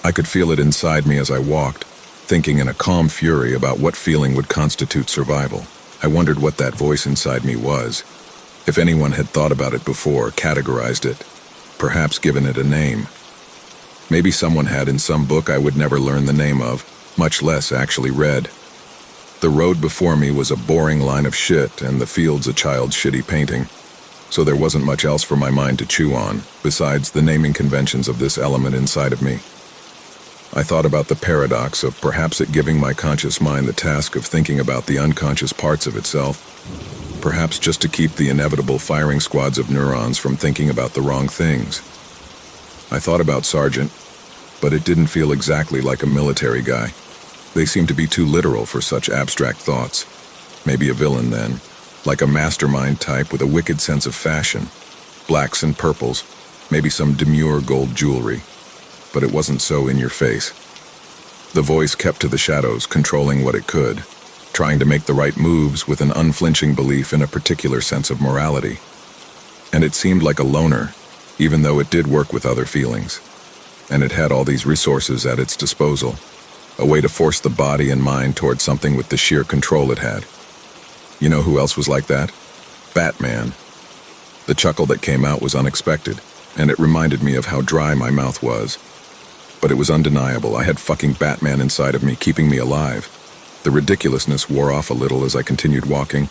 I could feel it inside me as I walked, thinking in a calm fury about what feeling would constitute survival. I wondered what that voice inside me was. If anyone had thought about it before, categorized it, perhaps given it a name. Maybe someone had in some book I would never learn the name of, much less actually read. The road before me was a boring line of shit and the fields a child's shitty painting, so there wasn't much else for my mind to chew on, besides the naming conventions of this element inside of me. I thought about the paradox of perhaps it giving my conscious mind the task of thinking about the unconscious parts of itself, perhaps just to keep the inevitable firing squads of neurons from thinking about the wrong things. I thought about Sergeant, but it didn't feel exactly like a military guy. They seemed to be too literal for such abstract thoughts. Maybe a villain then, like a mastermind type with a wicked sense of fashion. Blacks and purples, maybe some demure gold jewelry. But it wasn't so in your face. The voice kept to the shadows, controlling what it could, trying to make the right moves with an unflinching belief in a particular sense of morality. And it seemed like a loner, even though it did work with other feelings. And it had all these resources at its disposal, a way to force the body and mind towards something with the sheer control it had. You know who else was like that? Batman. The chuckle that came out was unexpected, and it reminded me of how dry my mouth was. But it was undeniable. I had fucking Batman inside of me, keeping me alive. The ridiculousness wore off a little as I continued walking,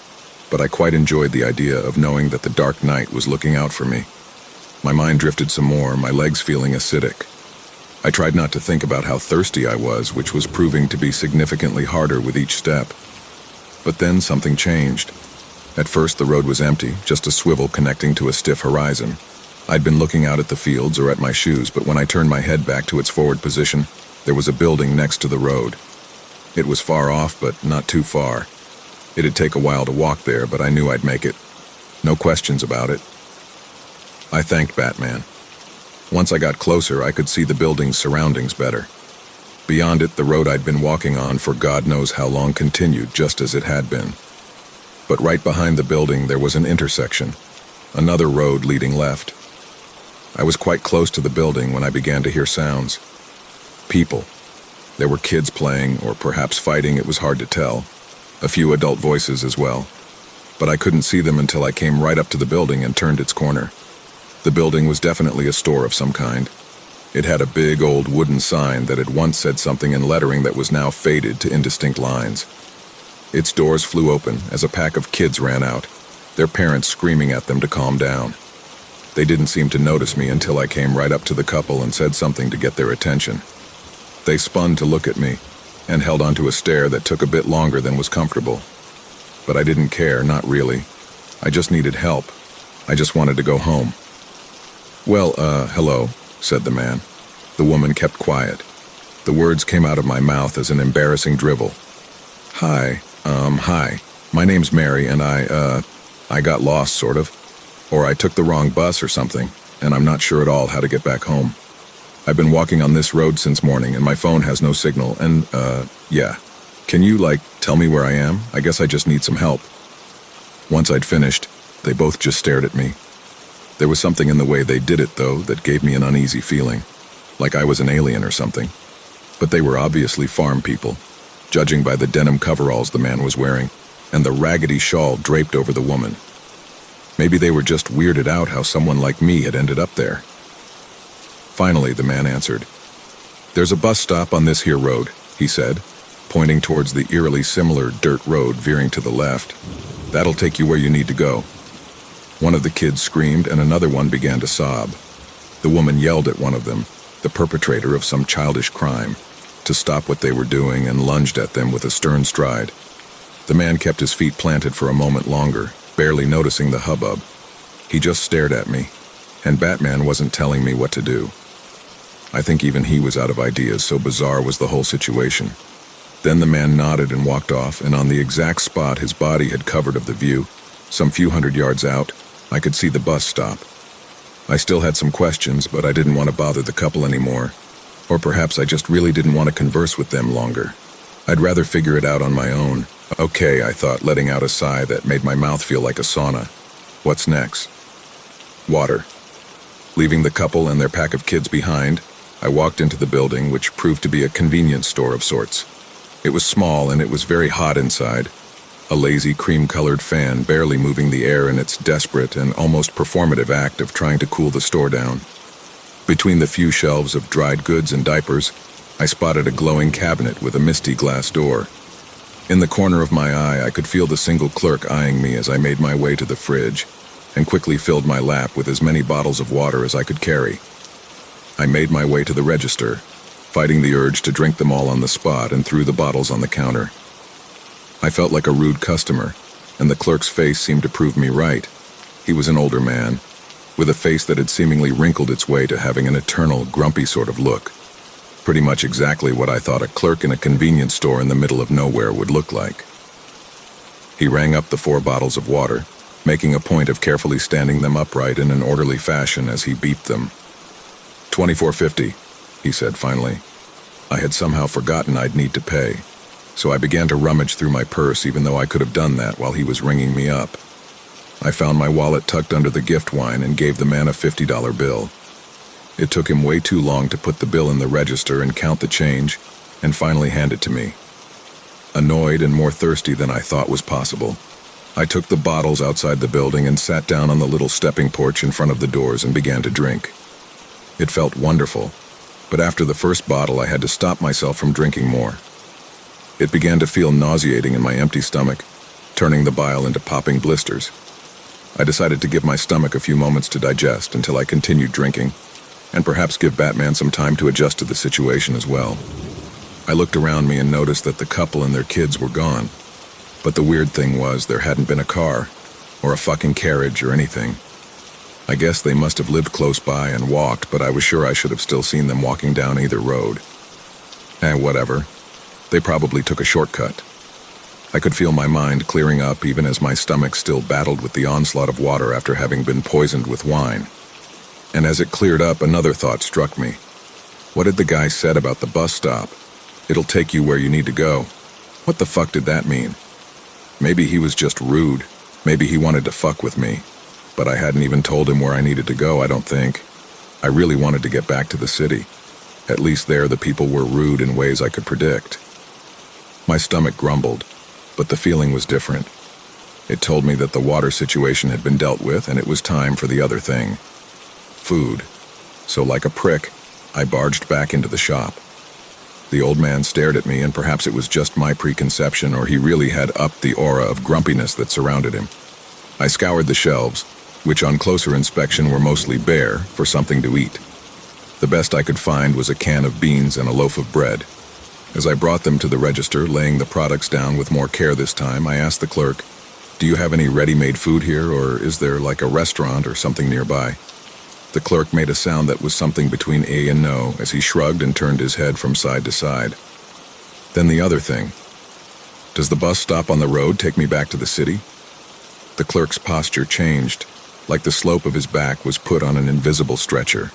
but I quite enjoyed the idea of knowing that the Dark Knight was looking out for me. My mind drifted some more, my legs feeling acidic. I tried not to think about how thirsty I was, which was proving to be significantly harder with each step. But then something changed. At first the road was empty, just a swivel connecting to a stiff horizon. I'd been looking out at the fields or at my shoes, but when I turned my head back to its forward position, there was a building next to the road. It was far off, but not too far. It'd take a while to walk there, but I knew I'd make it. No questions about it. I thanked Batman. Once I got closer, I could see the building's surroundings better. Beyond it, the road I'd been walking on for God knows how long continued just as it had been. But right behind the building, there was an intersection, another road leading left. I was quite close to the building when I began to hear sounds. People. There were kids playing, or perhaps fighting, it was hard to tell. A few adult voices as well. But I couldn't see them until I came right up to the building and turned its corner. The building was definitely a store of some kind. It had a big old wooden sign that had once said something in lettering that was now faded to indistinct lines. Its doors flew open as a pack of kids ran out, their parents screaming at them to calm down. They didn't seem to notice me until I came right up to the couple and said something to get their attention. They spun to look at me and held onto a stare that took a bit longer than was comfortable. But I didn't care, not really. I just needed help. I just wanted to go home. "Well, hello," said the man. The woman kept quiet. The words came out of my mouth as an embarrassing drivel. Hi. My name's Mary, and I got lost, sort of. Or I took the wrong bus or something, and I'm not sure at all how to get back home. I've been walking on this road since morning, and my phone has no signal, and, yeah. Can you, tell me where I am? I guess I just need some help." Once I'd finished, they both just stared at me. There was something in the way they did it, though, that gave me an uneasy feeling, like I was an alien or something. But they were obviously farm people, judging by the denim coveralls the man was wearing, and the raggedy shawl draped over the woman. Maybe they were just weirded out how someone like me had ended up there. Finally, the man answered. "There's a bus stop on this here road," he said, pointing towards the eerily similar dirt road veering to the left. "That'll take you where you need to go." One of the kids screamed and another one began to sob. The woman yelled at one of them, the perpetrator of some childish crime, to stop what they were doing and lunged at them with a stern stride. The man kept his feet planted for a moment longer, barely noticing the hubbub. He just stared at me, and Batman wasn't telling me what to do. I think even he was out of ideas, so bizarre was the whole situation. Then the man nodded and walked off, and on the exact spot his body had covered of the view, some few hundred yards out, I could see the bus stop. I still had some questions, but I didn't want to bother the couple anymore. Or perhaps I just really didn't want to converse with them longer. I'd rather figure it out on my own. Okay, I thought, letting out a sigh that made my mouth feel like a sauna. What's next? Water. Leaving the couple and their pack of kids behind, I walked into the building, which proved to be a convenience store of sorts. It was small and it was very hot inside. A lazy cream-colored fan barely moving the air in its desperate and almost performative act of trying to cool the store down. Between the few shelves of dried goods and diapers, I spotted a glowing cabinet with a misty glass door. In the corner of my eye, I could feel the single clerk eyeing me as I made my way to the fridge and quickly filled my lap with as many bottles of water as I could carry. I made my way to the register, fighting the urge to drink them all on the spot, and threw the bottles on the counter. I felt like a rude customer, and the clerk's face seemed to prove me right. He was an older man, with a face that had seemingly wrinkled its way to having an eternal, grumpy sort of look. Pretty much exactly what I thought a clerk in a convenience store in the middle of nowhere would look like. He rang up the 4 bottles of water, making a point of carefully standing them upright in an orderly fashion as he beeped them. $24.50, he said finally. I had somehow forgotten I'd need to pay, so I began to rummage through my purse even though I could have done that while he was ringing me up. I found my wallet tucked under the gift wine and gave the man a $50 bill. It took him way too long to put the bill in the register and count the change, and finally hand it to me. Annoyed and more thirsty than I thought was possible, I took the bottles outside the building and sat down on the little stepping porch in front of the doors and began to drink. It felt wonderful, but after the first bottle I had to stop myself from drinking more. It began to feel nauseating in my empty stomach, turning the bile into popping blisters. I decided to give my stomach a few moments to digest until I continued drinking, and perhaps give Batman some time to adjust to the situation as well. I looked around me and noticed that the couple and their kids were gone. But the weird thing was there hadn't been a car, or a fucking carriage or anything. I guess they must have lived close by and walked, but I was sure I should have still seen them walking down either road. Whatever. They probably took a shortcut. I could feel my mind clearing up even as my stomach still battled with the onslaught of water after having been poisoned with wine. And as it cleared up, another thought struck me. What had the guy said about the bus stop? It'll take you where you need to go. What the fuck did that mean? Maybe he was just rude. Maybe he wanted to fuck with me. But I hadn't even told him where I needed to go, I don't think. I really wanted to get back to the city. At least there the people were rude in ways I could predict. My stomach grumbled, but the feeling was different. It told me that the water situation had been dealt with and it was time for the other thing. Food. So like a prick, I barged back into the shop. The old man stared at me, and perhaps it was just my preconception or he really had upped the aura of grumpiness that surrounded him. I scoured the shelves, which on closer inspection were mostly bare, for something to eat. The best I could find was a can of beans and a loaf of bread. As I brought them to the register, laying the products down with more care this time, I asked the clerk, "Do you have any ready-made food here, or is there like a restaurant or something nearby?" The clerk made a sound that was something between A and no as he shrugged and turned his head from side to side. Then the other thing. Does the bus stop on the road take me back to the city? The clerk's posture changed, like the slope of his back was put on an invisible stretcher.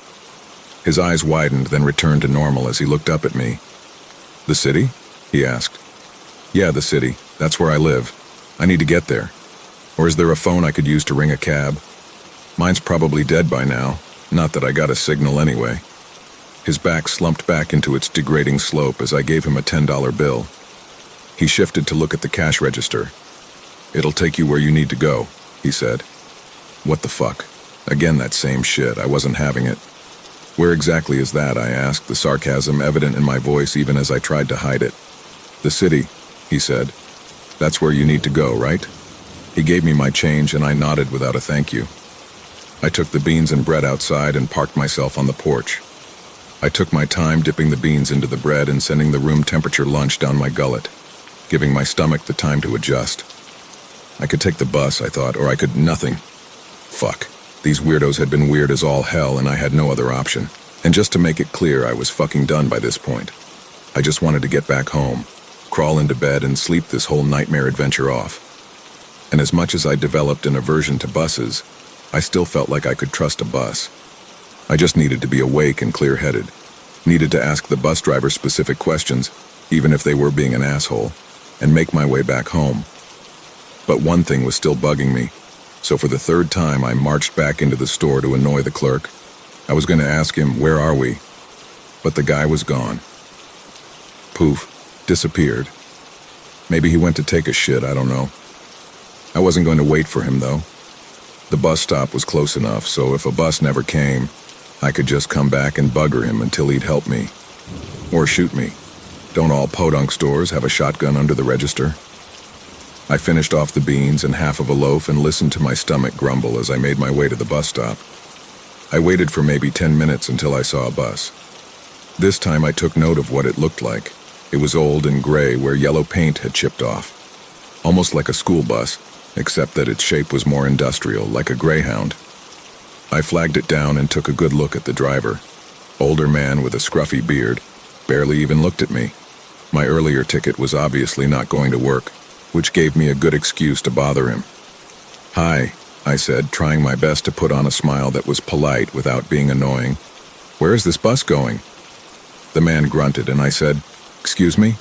His eyes widened, then returned to normal as he looked up at me. "The city?" he asked. "Yeah, the city. That's where I live. I need to get there. Or is there a phone I could use to ring a cab? Mine's probably dead by now. Not that I got a signal anyway." His back slumped back into its degrading slope as I gave him a $10 bill. He shifted to look at the cash register. "It'll take you where you need to go," he said. What the fuck? Again, that same shit. I wasn't having it. "Where exactly is that?" I asked, the sarcasm evident in my voice even as I tried to hide it. "The city," he said. "That's where you need to go, right?" He gave me my change and I nodded without a thank you. I took the beans and bread outside and parked myself on the porch. I took my time dipping the beans into the bread and sending the room temperature lunch down my gullet, giving my stomach the time to adjust. I could take the bus, I thought, or I could nothing. Fuck. These weirdos had been weird as all hell and I had no other option. And just to make it clear, I was fucking done by this point. I just wanted to get back home, crawl into bed and sleep this whole nightmare adventure off. And as much as I developed an aversion to buses, I still felt like I could trust a bus. I just needed to be awake and clear-headed. Needed to ask the bus driver specific questions, even if they were being an asshole, and make my way back home. But one thing was still bugging me, so for the third time I marched back into the store to annoy the clerk. I was going to ask him, "Where are we?" But the guy was gone. Poof, disappeared. Maybe he went to take a shit, I don't know. I wasn't going to wait for him, though. The bus stop was close enough, so if a bus never came, I could just come back and bugger him until he'd help me. Or shoot me. Don't all podunk stores have a shotgun under the register? I finished off the beans and half of a loaf and listened to my stomach grumble as I made my way to the bus stop. I waited for maybe 10 minutes until I saw a bus. This time I took note of what it looked like. It was old and gray where yellow paint had chipped off. Almost like a school bus, except that its shape was more industrial, like a Greyhound. I flagged it down and took a good look at the driver. Older man with a scruffy beard, barely even looked at me. My earlier ticket was obviously not going to work, which gave me a good excuse to bother him. "Hi," I said, trying my best to put on a smile that was polite without being annoying. "Where is this bus going?" The man grunted and I said, "Excuse me?"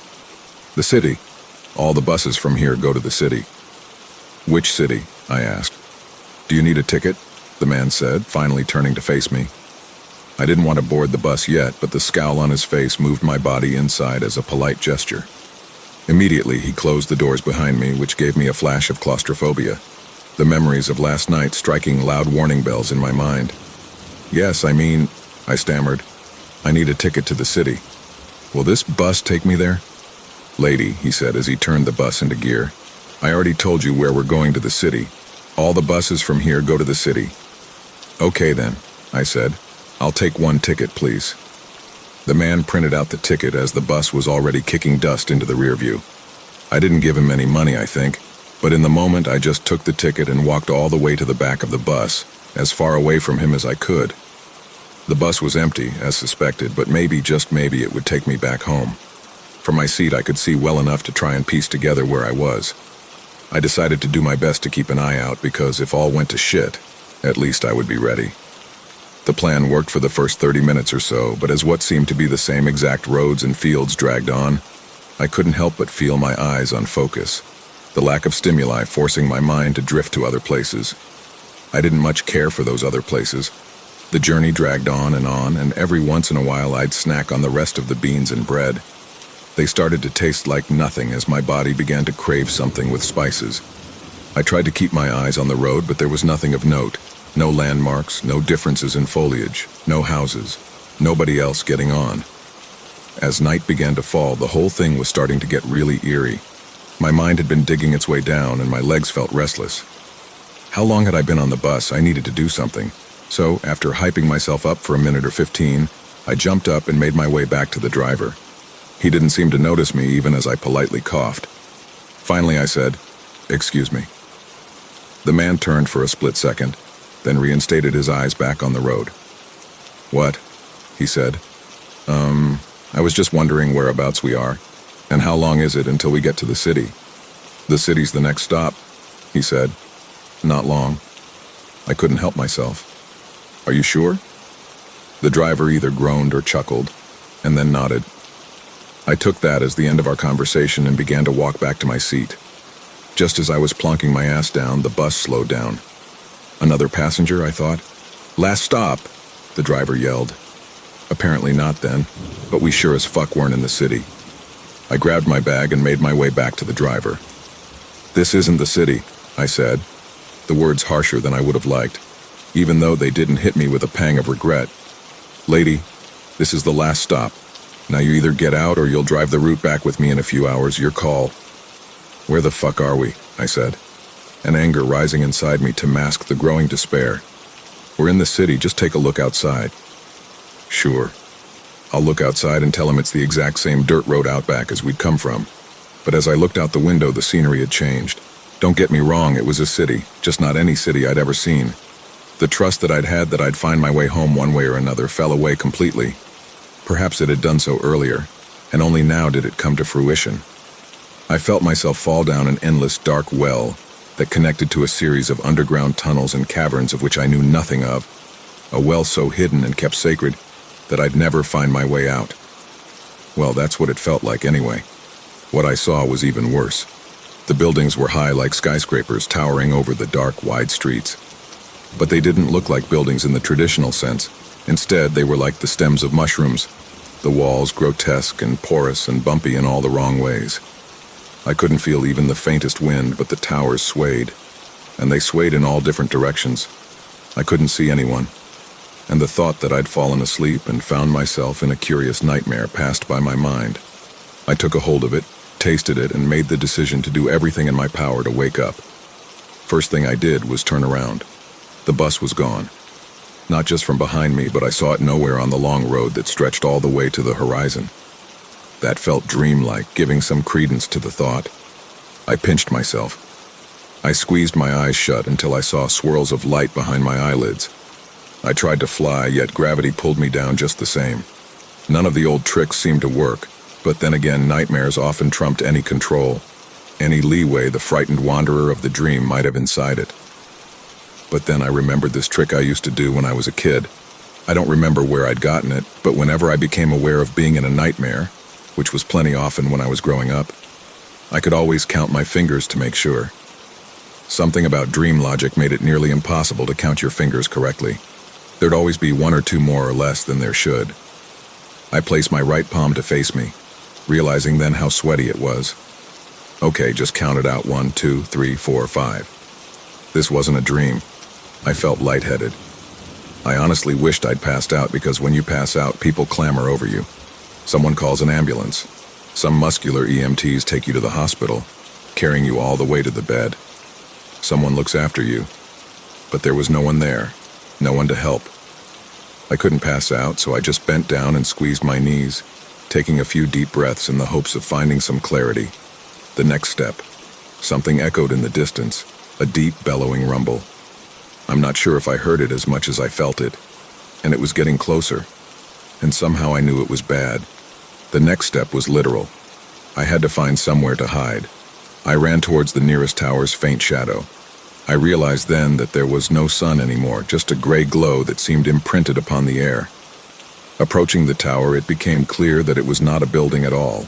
"The city. All the buses from here go to the city." "Which city?" I asked. "Do you need a ticket?" the man said, finally turning to face me. I didn't want to board the bus yet, but the scowl on his face moved my body inside as a polite gesture. Immediately, he closed the doors behind me, which gave me a flash of claustrophobia, the memories of last night striking loud warning bells in my mind. "Yes, I stammered. "I need a ticket to the city. Will this bus take me there?" "Lady," he said as he turned the bus into gear, "I already told you where we're going to the city. All the buses from here go to the city." "Okay then," I said. "I'll take one ticket, please." The man printed out the ticket as the bus was already kicking dust into the rear view. I didn't give him any money, I think, but in the moment I just took the ticket and walked all the way to the back of the bus, as far away from him as I could. The bus was empty, as suspected, but maybe, just maybe, it would take me back home. From my seat I could see well enough to try and piece together where I was. I decided to do my best to keep an eye out because if all went to shit, at least I would be ready. The plan worked for the first 30 minutes or so, but as what seemed to be the same exact roads and fields dragged on, I couldn't help but feel my eyes on focus, the lack of stimuli forcing my mind to drift to other places. I didn't much care for those other places. The journey dragged on, and every once in a while I'd snack on the rest of the beans and bread. They started to taste like nothing as my body began to crave something with spices. I tried to keep my eyes on the road, but there was nothing of note. No landmarks, no differences in foliage, no houses, nobody else getting on. As night began to fall, the whole thing was starting to get really eerie. My mind had been digging its way down and my legs felt restless. How long had I been on the bus? I needed to do something. So, after hyping myself up for a minute or 15, I jumped up and made my way back to the driver. He didn't seem to notice me even as I politely coughed. Finally I said, "Excuse me." The man turned for a split second, then reinstated his eyes back on the road. "What?" he said. I was just wondering whereabouts we are, and how long is it until we get to the city?" "The city's the next stop," he said. "Not long." I couldn't help myself. "Are you sure?" The driver either groaned or chuckled, and then nodded. I took that as the end of our conversation and began to walk back to my seat. Just as I was plonking my ass down, the bus slowed down. Another passenger, I thought. "Last stop," the driver yelled. Apparently not then, but we sure as fuck weren't in the city. I grabbed my bag and made my way back to the driver. "This isn't the city," I said, the words harsher than I would have liked, even though they didn't hit me with a pang of regret. "Lady, this is the last stop. Now you either get out or you'll drive the route back with me in a few hours. Your call." "Where the fuck are we?" I said, an anger rising inside me to mask the growing despair. "We're in the city, just take a look outside." "Sure." I'll look outside and tell him it's the exact same dirt road out back as we'd come from. But as I looked out the window, the scenery had changed. Don't get me wrong, it was a city, just not any city I'd ever seen. The trust that I'd had that I'd find my way home one way or another fell away completely. Perhaps it had done so earlier, and only now did it come to fruition. I felt myself fall down an endless dark well that connected to a series of underground tunnels and caverns of which I knew nothing of, a well so hidden and kept sacred that I'd never find my way out. Well, that's what it felt like anyway. What I saw was even worse. The buildings were high like skyscrapers towering over the dark, wide streets. But they didn't look like buildings in the traditional sense. Instead, they were like the stems of mushrooms, the walls grotesque and porous and bumpy in all the wrong ways. I couldn't feel even the faintest wind, but the towers swayed, and they swayed in all different directions. I couldn't see anyone, and the thought that I'd fallen asleep and found myself in a curious nightmare passed by my mind. I took a hold of it, tasted it, and made the decision to do everything in my power to wake up. First thing I did was turn around. The bus was gone. Not just from behind me, but I saw it nowhere on the long road that stretched all the way to the horizon. That felt dreamlike, giving some credence to the thought. I pinched myself. I squeezed my eyes shut until I saw swirls of light behind my eyelids. I tried to fly, yet gravity pulled me down just the same. None of the old tricks seemed to work, but then again, nightmares often trumped any control, any leeway the frightened wanderer of the dream might have inside it. But then I remembered this trick I used to do when I was a kid. I don't remember where I'd gotten it, but whenever I became aware of being in a nightmare, which was plenty often when I was growing up, I could always count my fingers to make sure. Something about dream logic made it nearly impossible to count your fingers correctly. There'd always be one or two more or less than there should. I placed my right palm to face me, realizing then how sweaty it was. Okay, just counted out 1, 2, 3, 4, 5. This wasn't a dream. I felt lightheaded. I honestly wished I'd passed out, because when you pass out, people clamor over you. Someone calls an ambulance. Some muscular EMTs take you to the hospital, carrying you all the way to the bed. Someone looks after you. But there was no one there, no one to help. I couldn't pass out, so I just bent down and squeezed my knees, taking a few deep breaths in the hopes of finding some clarity. The next step. Something echoed in the distance, a deep, bellowing rumble. I'm not sure if I heard it as much as I felt it, and it was getting closer, and somehow I knew it was bad. The next step was literal. I had to find somewhere to hide. I ran towards the nearest tower's faint shadow. I realized then that there was no sun anymore, just a gray glow that seemed imprinted upon the air. Approaching the tower, it became clear that it was not a building at all.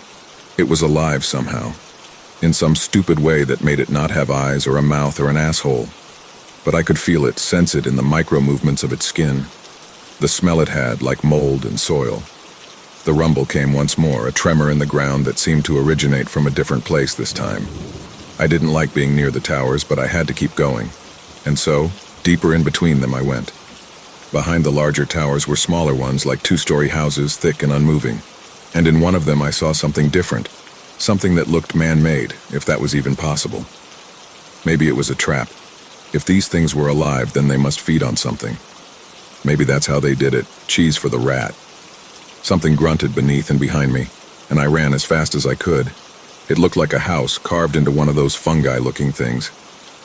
It was alive somehow, in some stupid way that made it not have eyes or a mouth or an asshole. But I could feel it, sense it in the micro-movements of its skin. The smell it had, like mold and soil. The rumble came once more, a tremor in the ground that seemed to originate from a different place this time. I didn't like being near the towers, but I had to keep going. And so, deeper in between them I went. Behind the larger towers were smaller ones, like two-story houses, thick and unmoving. And in one of them I saw something different. Something that looked man-made, if that was even possible. Maybe it was a trap. If these things were alive, then they must feed on something. Maybe that's how they did it, cheese for the rat. Something grunted beneath and behind me, and I ran as fast as I could. It looked like a house carved into one of those fungi-looking things.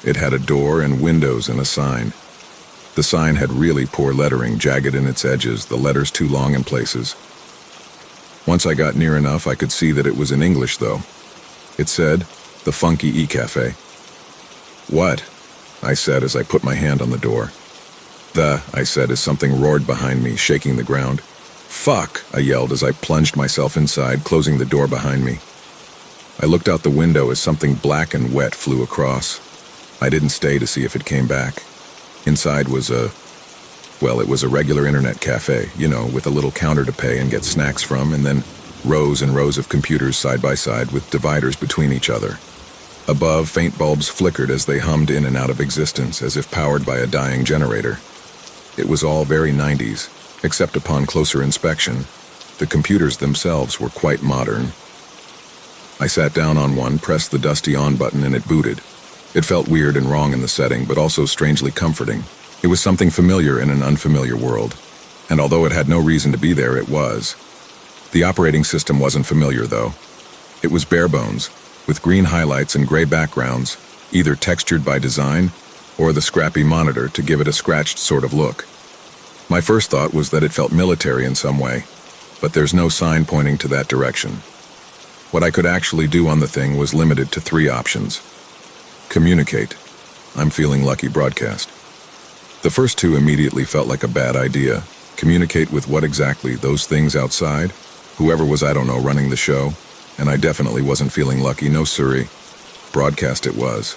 It had a door and windows and a sign. The sign had really poor lettering, jagged in its edges, the letters too long in places. Once I got near enough, I could see that it was in English, though. It said, "The Funky E-Cafe." "What?" I said as I put my hand on the door. I said as something roared behind me, shaking the ground. "Fuck!" I yelled as I plunged myself inside, closing the door behind me. I looked out the window as something black and wet flew across. I didn't stay to see if it came back. Inside was it was a regular internet cafe, with a little counter to pay and get snacks from, and then rows and rows of computers side by side with dividers between each other. Above, faint bulbs flickered as they hummed in and out of existence, as if powered by a dying generator. It was all very 90s, except upon closer inspection, the computers themselves were quite modern. I sat down on one, pressed the dusty on button, and it booted. It felt weird and wrong in the setting, but also strangely comforting. It was something familiar in an unfamiliar world, and although it had no reason to be there, it was. The operating system wasn't familiar, though. It was bare bones, with green highlights and gray backgrounds, either textured by design or the scrappy monitor to give it a scratched sort of look. My first thought was that it felt military in some way, but there's no sign pointing to that direction. What I could actually do on the thing was limited to 3 options. Communicate. I'm feeling lucky broadcast. The first 2 immediately felt like a bad idea. Communicate with what exactly? Those things outside? Whoever was, running the show? And I definitely wasn't feeling lucky, no siree. Broadcast it was.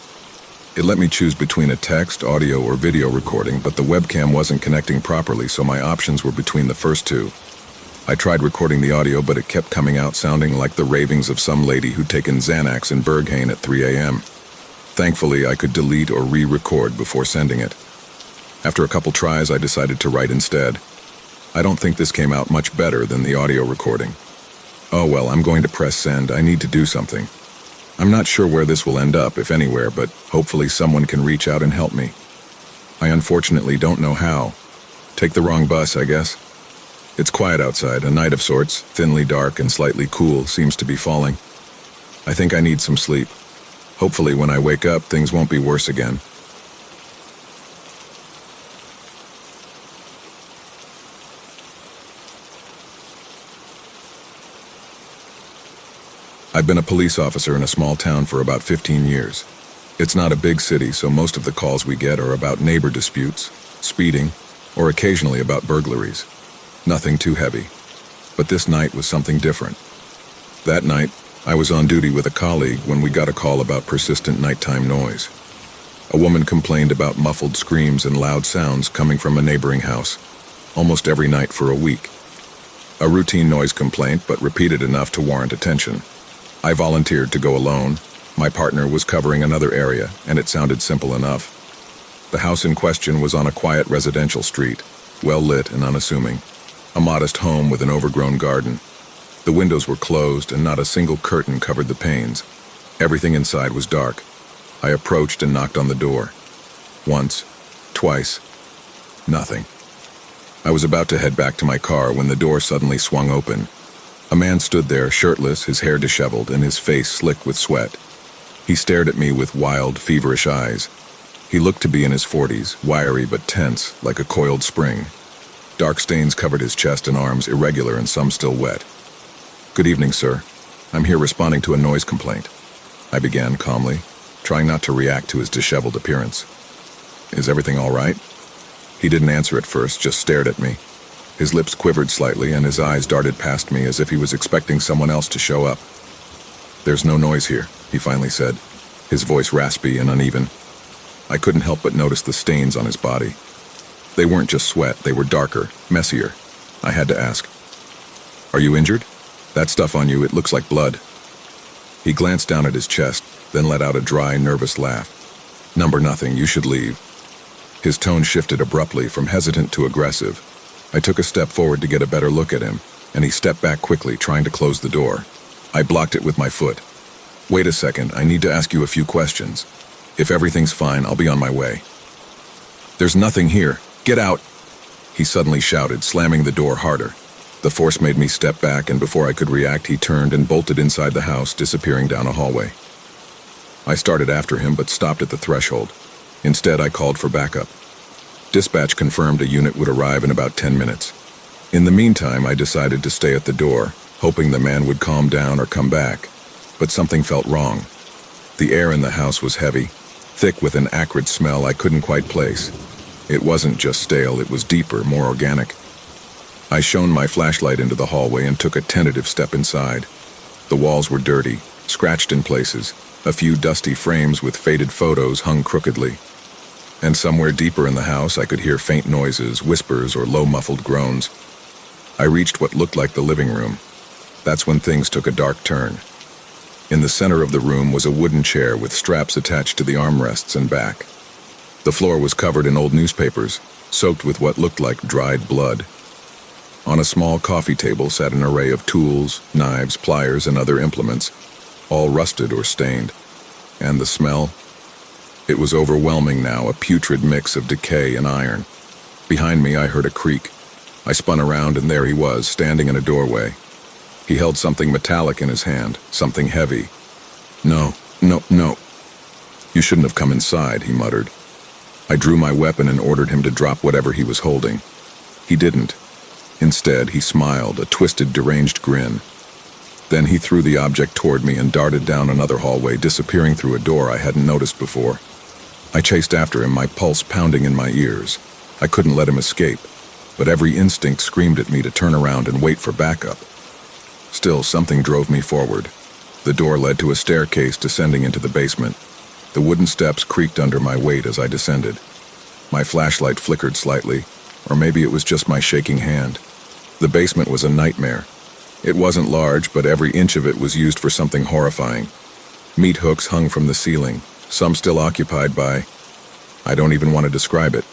It let me choose between a text, audio, or video recording, but the webcam wasn't connecting properly, so my options were between the first 2. I tried recording the audio, but it kept coming out sounding like the ravings of some lady who'd taken Xanax in Berghain at 3 a.m. Thankfully, I could delete or re-record before sending it. After a couple tries, I decided to write instead. I don't think this came out much better than the audio recording. Oh well, I'm going to press send. I need to do something. I'm not sure where this will end up, if anywhere, but hopefully someone can reach out and help me. I unfortunately don't know how. Take the wrong bus, I guess. It's quiet outside, a night of sorts, thinly dark and slightly cool, seems to be falling. I think I need some sleep. Hopefully when I wake up, things won't be worse again. I've been a police officer in a small town for about 15 years. It's not a big city, so most of the calls we get are about neighbor disputes, speeding, or occasionally about burglaries. Nothing too heavy. But this night was something different. That night, I was on duty with a colleague when we got a call about persistent nighttime noise. A woman complained about muffled screams and loud sounds coming from a neighboring house, almost every night for a week. A routine noise complaint, but repeated enough to warrant attention. I volunteered to go alone. My partner was covering another area, and it sounded simple enough. The house in question was on a quiet residential street, well lit and unassuming. A modest home with an overgrown garden. The windows were closed and not a single curtain covered the panes. Everything inside was dark. I approached and knocked on the door. Once, twice, nothing. I was about to head back to my car when the door suddenly swung open. A man stood there, shirtless, his hair disheveled, and his face slick with sweat. He stared at me with wild, feverish eyes. He looked to be in his 40s, wiry but tense, like a coiled spring. Dark stains covered his chest and arms, irregular and some still wet. "Good evening, sir. I'm here responding to a noise complaint," I began calmly, trying not to react to his disheveled appearance. "Is everything all right?" He didn't answer at first, just stared at me. His lips quivered slightly and his eyes darted past me as if he was expecting someone else to show up. "There's no noise here," he finally said, his voice raspy and uneven. I couldn't help but notice the stains on his body. They weren't just sweat, they were darker, messier. I had to ask, "Are you injured? That stuff on you, it looks like blood." He glanced down at his chest, then let out a dry, nervous laugh. "Number nothing, you should leave." His tone shifted abruptly from hesitant to aggressive. I took a step forward to get a better look at him, and he stepped back quickly, trying to close the door. I blocked it with my foot. "Wait a second, I need to ask you a few questions. If everything's fine, I'll be on my way." "There's nothing here. Get out!" he suddenly shouted, slamming the door harder. The force made me step back, and before I could react, he turned and bolted inside the house, disappearing down a hallway. I started after him, but stopped at the threshold. Instead, I called for backup. Dispatch confirmed a unit would arrive in about 10 minutes. In the meantime, I decided to stay at the door, hoping the man would calm down or come back. But something felt wrong. The air in the house was heavy, thick with an acrid smell I couldn't quite place. It wasn't just stale, it was deeper, more organic. I shone my flashlight into the hallway and took a tentative step inside. The walls were dirty, scratched in places. A few dusty frames with faded photos hung crookedly. And somewhere deeper in the house, I could hear faint noises, whispers, or low muffled groans. I reached what looked like the living room. That's when things took a dark turn. In the center of the room was a wooden chair with straps attached to the armrests and back. The floor was covered in old newspapers, soaked with what looked like dried blood. On a small coffee table sat an array of tools, knives, pliers, and other implements, all rusted or stained. And the smell? It was overwhelming now, a putrid mix of decay and iron. Behind me, I heard a creak. I spun around, and there he was, standing in a doorway. He held something metallic in his hand, something heavy. No. "You shouldn't have come inside," he muttered. I drew my weapon and ordered him to drop whatever he was holding. He didn't. Instead, he smiled, a twisted, deranged grin. Then he threw the object toward me and darted down another hallway, disappearing through a door I hadn't noticed before. I chased after him, my pulse pounding in my ears. I couldn't let him escape, but every instinct screamed at me to turn around and wait for backup. Still, something drove me forward. The door led to a staircase descending into the basement. The wooden steps creaked under my weight as I descended. My flashlight flickered slightly, or maybe it was just my shaking hand. The basement was a nightmare. It wasn't large, but every inch of it was used for something horrifying. Meat hooks hung from the ceiling, some still occupied by... I don't even want to describe it.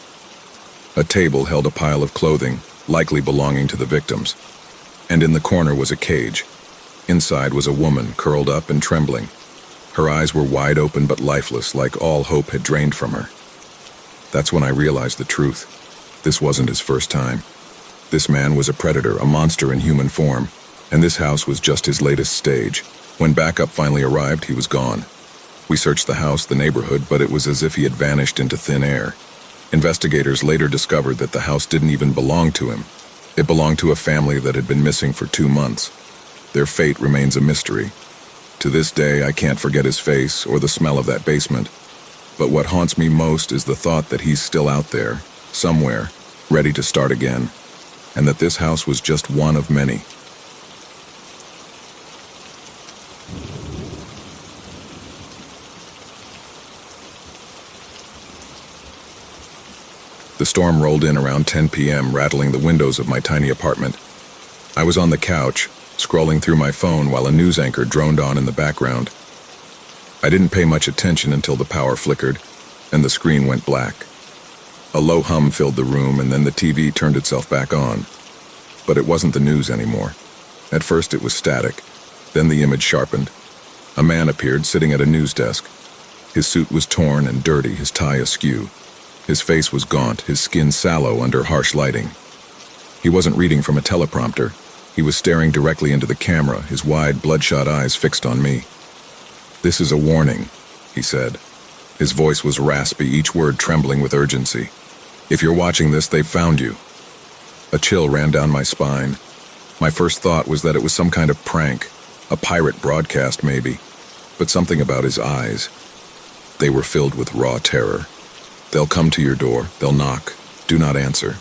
A table held a pile of clothing, likely belonging to the victims. And in the corner was a cage. Inside was a woman, curled up and trembling. Her eyes were wide open but lifeless, like all hope had drained from her. That's when I realized the truth. This wasn't his first time. This man was a predator, a monster in human form, and this house was just his latest stage. When backup finally arrived, he was gone. We searched the house, the neighborhood, but it was as if he had vanished into thin air. Investigators later discovered that the house didn't even belong to him. It belonged to a family that had been missing for 2 months. Their fate remains a mystery. To this day, I can't forget his face or the smell of that basement. But what haunts me most is the thought that he's still out there, somewhere, ready to start again, and that this house was just one of many. The storm rolled in around 10 p.m., rattling the windows of my tiny apartment. I was on the couch, scrolling through my phone while a news anchor droned on in the background. I didn't pay much attention until the power flickered, and the screen went black. A low hum filled the room, and then the TV turned itself back on. But it wasn't the news anymore. At first it was static, then the image sharpened. A man appeared sitting at a news desk. His suit was torn and dirty, his tie askew. His face was gaunt, his skin sallow under harsh lighting. He wasn't reading from a teleprompter. He was staring directly into the camera, his wide, bloodshot eyes fixed on me. "This is a warning," he said. His voice was raspy, each word trembling with urgency. "If you're watching this, they've found you." A chill ran down my spine. My first thought was that it was some kind of prank, a pirate broadcast maybe, but something about his eyes. They were filled with raw terror. "They'll come to your door, they'll knock. Do not answer.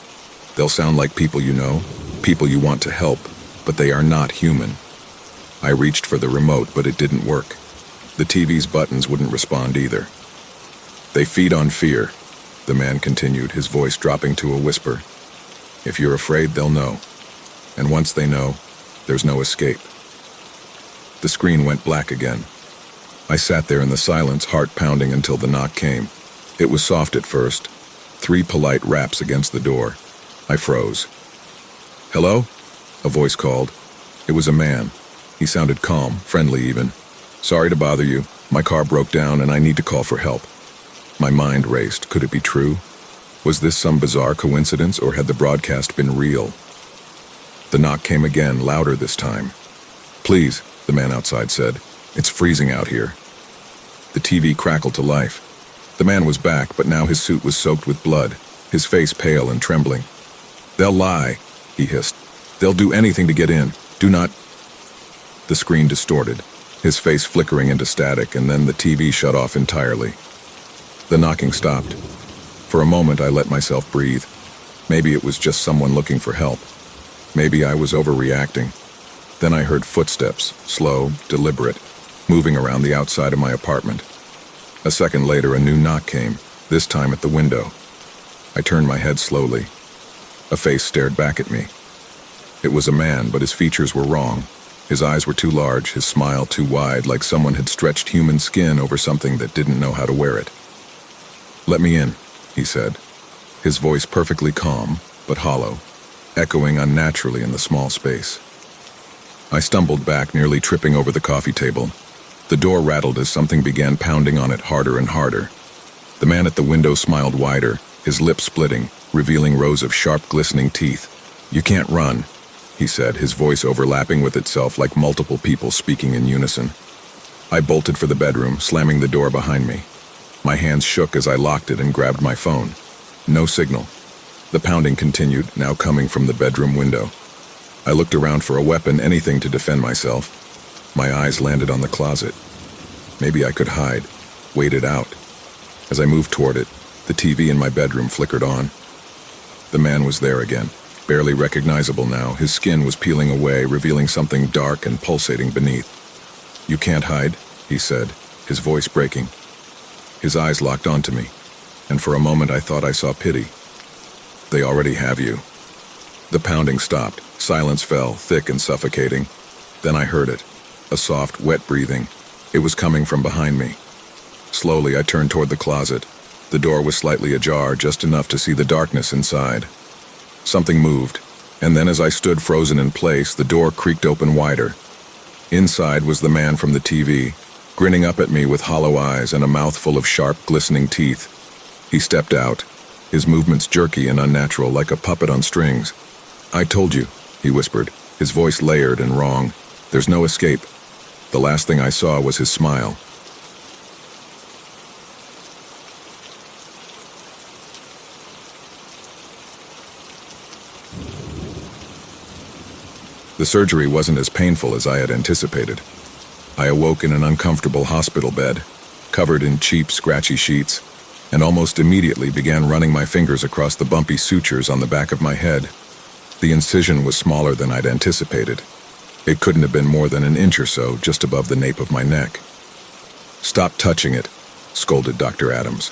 They'll sound like people you know, people you want to help, but they are not human." I reached for the remote, but it didn't work. The TV's buttons wouldn't respond either. "They feed on fear," the man continued, his voice dropping to a whisper. "If you're afraid, they'll know. And once they know, there's no escape." The screen went black again. I sat there in the silence, heart pounding until the knock came. It was soft at first, 3 polite raps against the door. I froze. "Hello?" a voice called. It was a man. He sounded calm, friendly even. "Sorry to bother you. My car broke down and I need to call for help." My mind raced. Could it be true? Was this some bizarre coincidence, or had the broadcast been real? The knock came again, louder this time. "Please," the man outside said. "It's freezing out here." The TV crackled to life. The man was back, but now his suit was soaked with blood, his face pale and trembling. "They'll lie," he hissed. "They'll do anything to get in. Do not—" The screen distorted, his face flickering into static, and then the TV shut off entirely. The knocking stopped. For a moment, I let myself breathe. Maybe it was just someone looking for help. Maybe I was overreacting. Then I heard footsteps, slow, deliberate, moving around the outside of my apartment. A second later, a new knock came, this time at the window. I turned my head slowly. A face stared back at me. It was a man, but his features were wrong. His eyes were too large, his smile too wide, like someone had stretched human skin over something that didn't know how to wear it. "Let me in," he said, his voice perfectly calm, but hollow, echoing unnaturally in the small space. I stumbled back, nearly tripping over the coffee table. The door rattled as something began pounding on it harder and harder. The man at the window smiled wider, his lips splitting, revealing rows of sharp, glistening teeth. "You can't run," he said, his voice overlapping with itself like multiple people speaking in unison. I bolted for the bedroom, slamming the door behind me. My hands shook as I locked it and grabbed my phone. No signal. The pounding continued, now coming from the bedroom window. I looked around for a weapon, anything to defend myself. My eyes landed on the closet. Maybe I could hide, wait it out. As I moved toward it, the TV in my bedroom flickered on. The man was there again, barely recognizable now. His skin was peeling away, revealing something dark and pulsating beneath. "You can't hide," he said, his voice breaking. His eyes locked onto me, and for a moment I thought I saw pity. "They already have you." The pounding stopped. Silence fell, thick and suffocating. Then I heard it, a soft, wet breathing. It was coming from behind me. Slowly I turned toward the closet. The door was slightly ajar, just enough to see the darkness inside. Something moved, and then as I stood frozen in place, the door creaked open wider. Inside was the man from the TV, grinning up at me with hollow eyes and a mouthful of sharp, glistening teeth. He stepped out, his movements jerky and unnatural, like a puppet on strings. "I told you," he whispered, his voice layered and wrong. "There's no escape." The last thing I saw was his smile. The surgery wasn't as painful as I had anticipated. I awoke in an uncomfortable hospital bed, covered in cheap, scratchy sheets, and almost immediately began running my fingers across the bumpy sutures on the back of my head. The incision was smaller than I'd anticipated. It couldn't have been more than an inch or so, just above the nape of my neck. "Stop touching it," scolded Dr. Adams.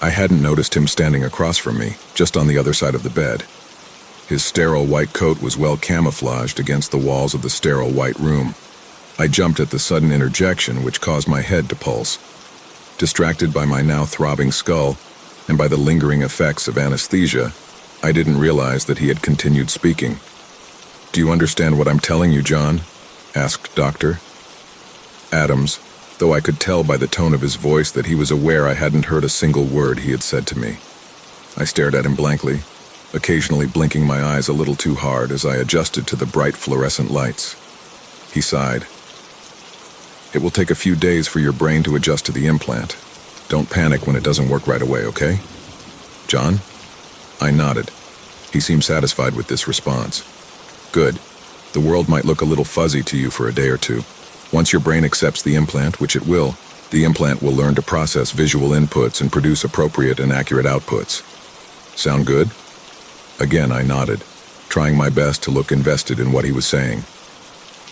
I hadn't noticed him standing across from me, just on the other side of the bed. His sterile white coat was well camouflaged against the walls of the sterile white room. I jumped at the sudden interjection, which caused my head to pulse. Distracted by my now throbbing skull and by the lingering effects of anesthesia, I didn't realize that he had continued speaking. "Do you understand what I'm telling you, John?" asked Dr. Adams, though I could tell by the tone of his voice that he was aware I hadn't heard a single word he had said to me. I stared at him blankly, occasionally blinking my eyes a little too hard as I adjusted to the bright fluorescent lights. He sighed. "It will take a few days for your brain to adjust to the implant. Don't panic when it doesn't work right away, okay? John?" I nodded. He seemed satisfied with this response. "Good. The world might look a little fuzzy to you for a day or two. Once your brain accepts the implant, which it will, the implant will learn to process visual inputs and produce appropriate and accurate outputs. Sound good?" Again, I nodded, trying my best to look invested in what he was saying.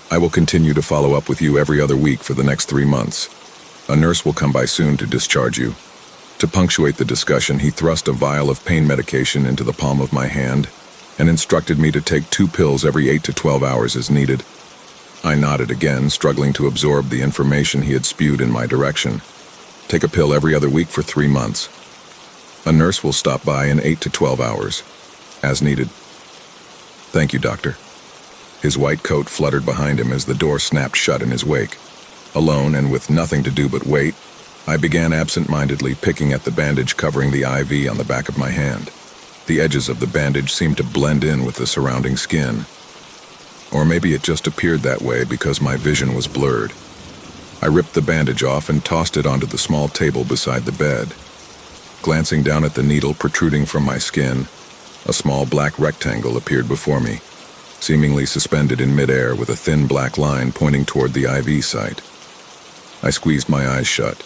"I will continue to follow up with you every other week for the next 3 months. A nurse will come by soon to discharge you." To punctuate the discussion, he thrust a vial of pain medication into the palm of my hand and instructed me to take 2 pills every 8 to 12 hours as needed. I nodded again, struggling to absorb the information he had spewed in my direction. "Take a pill every other week for 3 months. A nurse will stop by in 8 to 12 hours, as needed." "Thank you, doctor." His white coat fluttered behind him as the door snapped shut in his wake. Alone and with nothing to do but wait, I began absent-mindedly picking at the bandage covering the IV on the back of my hand. The edges of the bandage seemed to blend in with the surrounding skin. Or maybe it just appeared that way because my vision was blurred. I ripped the bandage off and tossed it onto the small table beside the bed. Glancing down at the needle protruding from my skin, a small black rectangle appeared before me, seemingly suspended in midair with a thin black line pointing toward the IV site. I squeezed my eyes shut,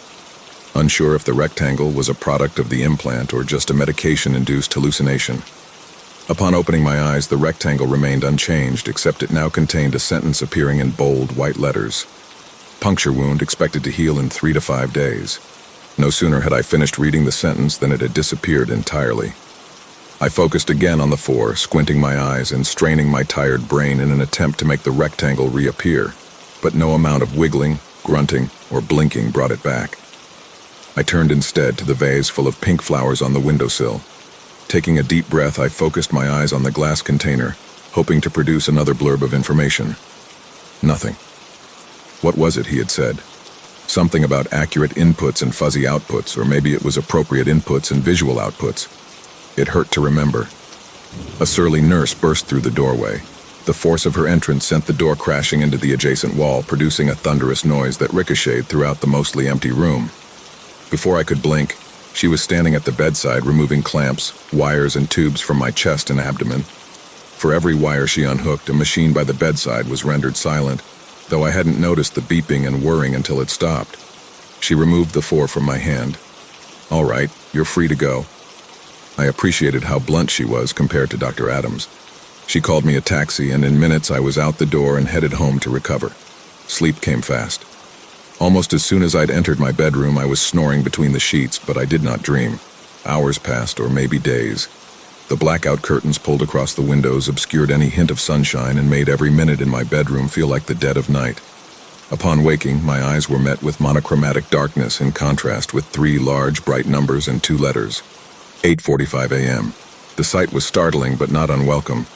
unsure if the rectangle was a product of the implant or just a medication-induced hallucination. Upon opening my eyes, the rectangle remained unchanged, except it now contained a sentence appearing in bold, white letters. "Puncture wound expected to heal in 3 to 5 days." No sooner had I finished reading the sentence than it had disappeared entirely. I focused again on the 4, squinting my eyes and straining my tired brain in an attempt to make the rectangle reappear, but no amount of wiggling, grunting, or blinking brought it back. I turned instead to the vase full of pink flowers on the windowsill. Taking a deep breath, I focused my eyes on the glass container, hoping to produce another blurb of information. Nothing. What was it he had said? Something about accurate inputs and fuzzy outputs, or maybe it was appropriate inputs and visual outputs. It hurt to remember. A surly nurse burst through the doorway. The force of her entrance sent the door crashing into the adjacent wall, producing a thunderous noise that ricocheted throughout the mostly empty room. Before I could blink, she was standing at the bedside removing clamps, wires, and tubes from my chest and abdomen. For every wire she unhooked, a machine by the bedside was rendered silent, though I hadn't noticed the beeping and whirring until it stopped. She removed the 4 from my hand. "All right, you're free to go." I appreciated how blunt she was compared to Dr. Adams. She called me a taxi, and in minutes I was out the door and headed home to recover. Sleep came fast. Almost as soon as I'd entered my bedroom, I was snoring between the sheets, but I did not dream. Hours passed, or maybe days. The blackout curtains pulled across the windows obscured any hint of sunshine and made every minute in my bedroom feel like the dead of night. Upon waking, my eyes were met with monochromatic darkness in contrast with 3 large, bright numbers and 2 letters. 8:45 a.m. The sight was startling but not unwelcome.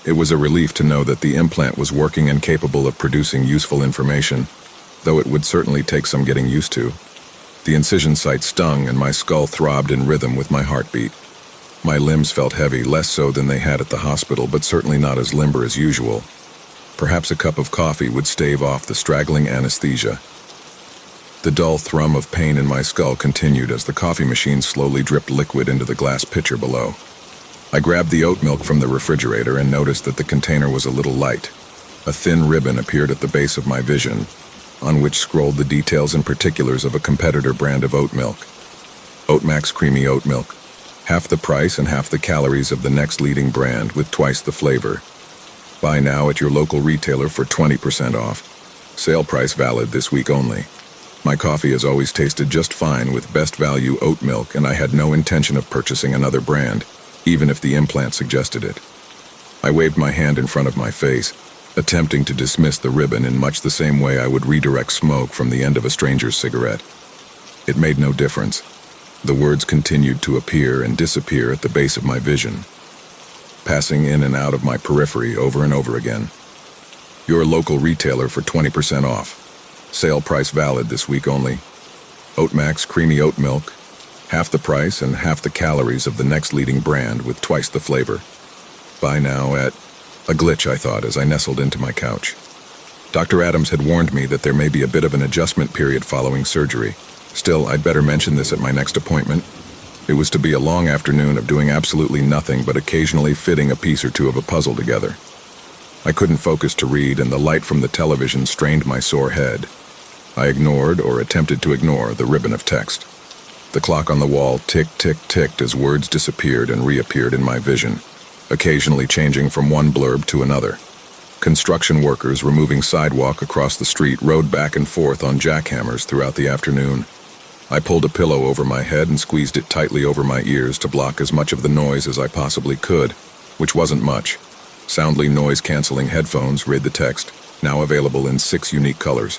It was a relief to know that the implant was working and capable of producing useful information, though it would certainly take some getting used to. The incision site stung and my skull throbbed in rhythm with my heartbeat. My limbs felt heavy, less so than they had at the hospital, but certainly not as limber as usual. Perhaps a cup of coffee would stave off the straggling anesthesia. The dull thrum of pain in my skull continued as the coffee machine slowly dripped liquid into the glass pitcher below. I grabbed the oat milk from the refrigerator and noticed that the container was a little light. A thin ribbon appeared at the base of my vision, on which scrolled the details and particulars of a competitor brand of oat milk. Oatmax Creamy Oat Milk. Half the price and half the calories of the next leading brand with twice the flavor. Buy now at your local retailer for 20% off. Sale price valid this week only. My coffee has always tasted just fine with best value oat milk, and I had no intention of purchasing another brand, even if the implant suggested it. I waved my hand in front of my face, attempting to dismiss the ribbon in much the same way I would redirect smoke from the end of a stranger's cigarette. It made no difference. The words continued to appear and disappear at the base of my vision, passing in and out of my periphery over and over again. Your local retailer for 20% off. Sale price valid this week only. Oatmax Creamy Oat Milk. Half the price and half the calories of the next leading brand with twice the flavor. Buy now at... A glitch, I thought, as I nestled into my couch. Dr. Adams had warned me that there may be a bit of an adjustment period following surgery. Still, I'd better mention this at my next appointment. It was to be a long afternoon of doing absolutely nothing but occasionally fitting a piece or two of a puzzle together. I couldn't focus to read, and the light from the television strained my sore head. I ignored, or attempted to ignore, the ribbon of text. The clock on the wall ticked as words disappeared and reappeared in my vision, occasionally changing from one blurb to another. Construction workers removing sidewalk across the street rode back and forth on jackhammers throughout the afternoon. I pulled a pillow over my head and squeezed it tightly over my ears to block as much of the noise as I possibly could, which wasn't much. Soundly noise-canceling headphones read the text, now available in 6 unique colors.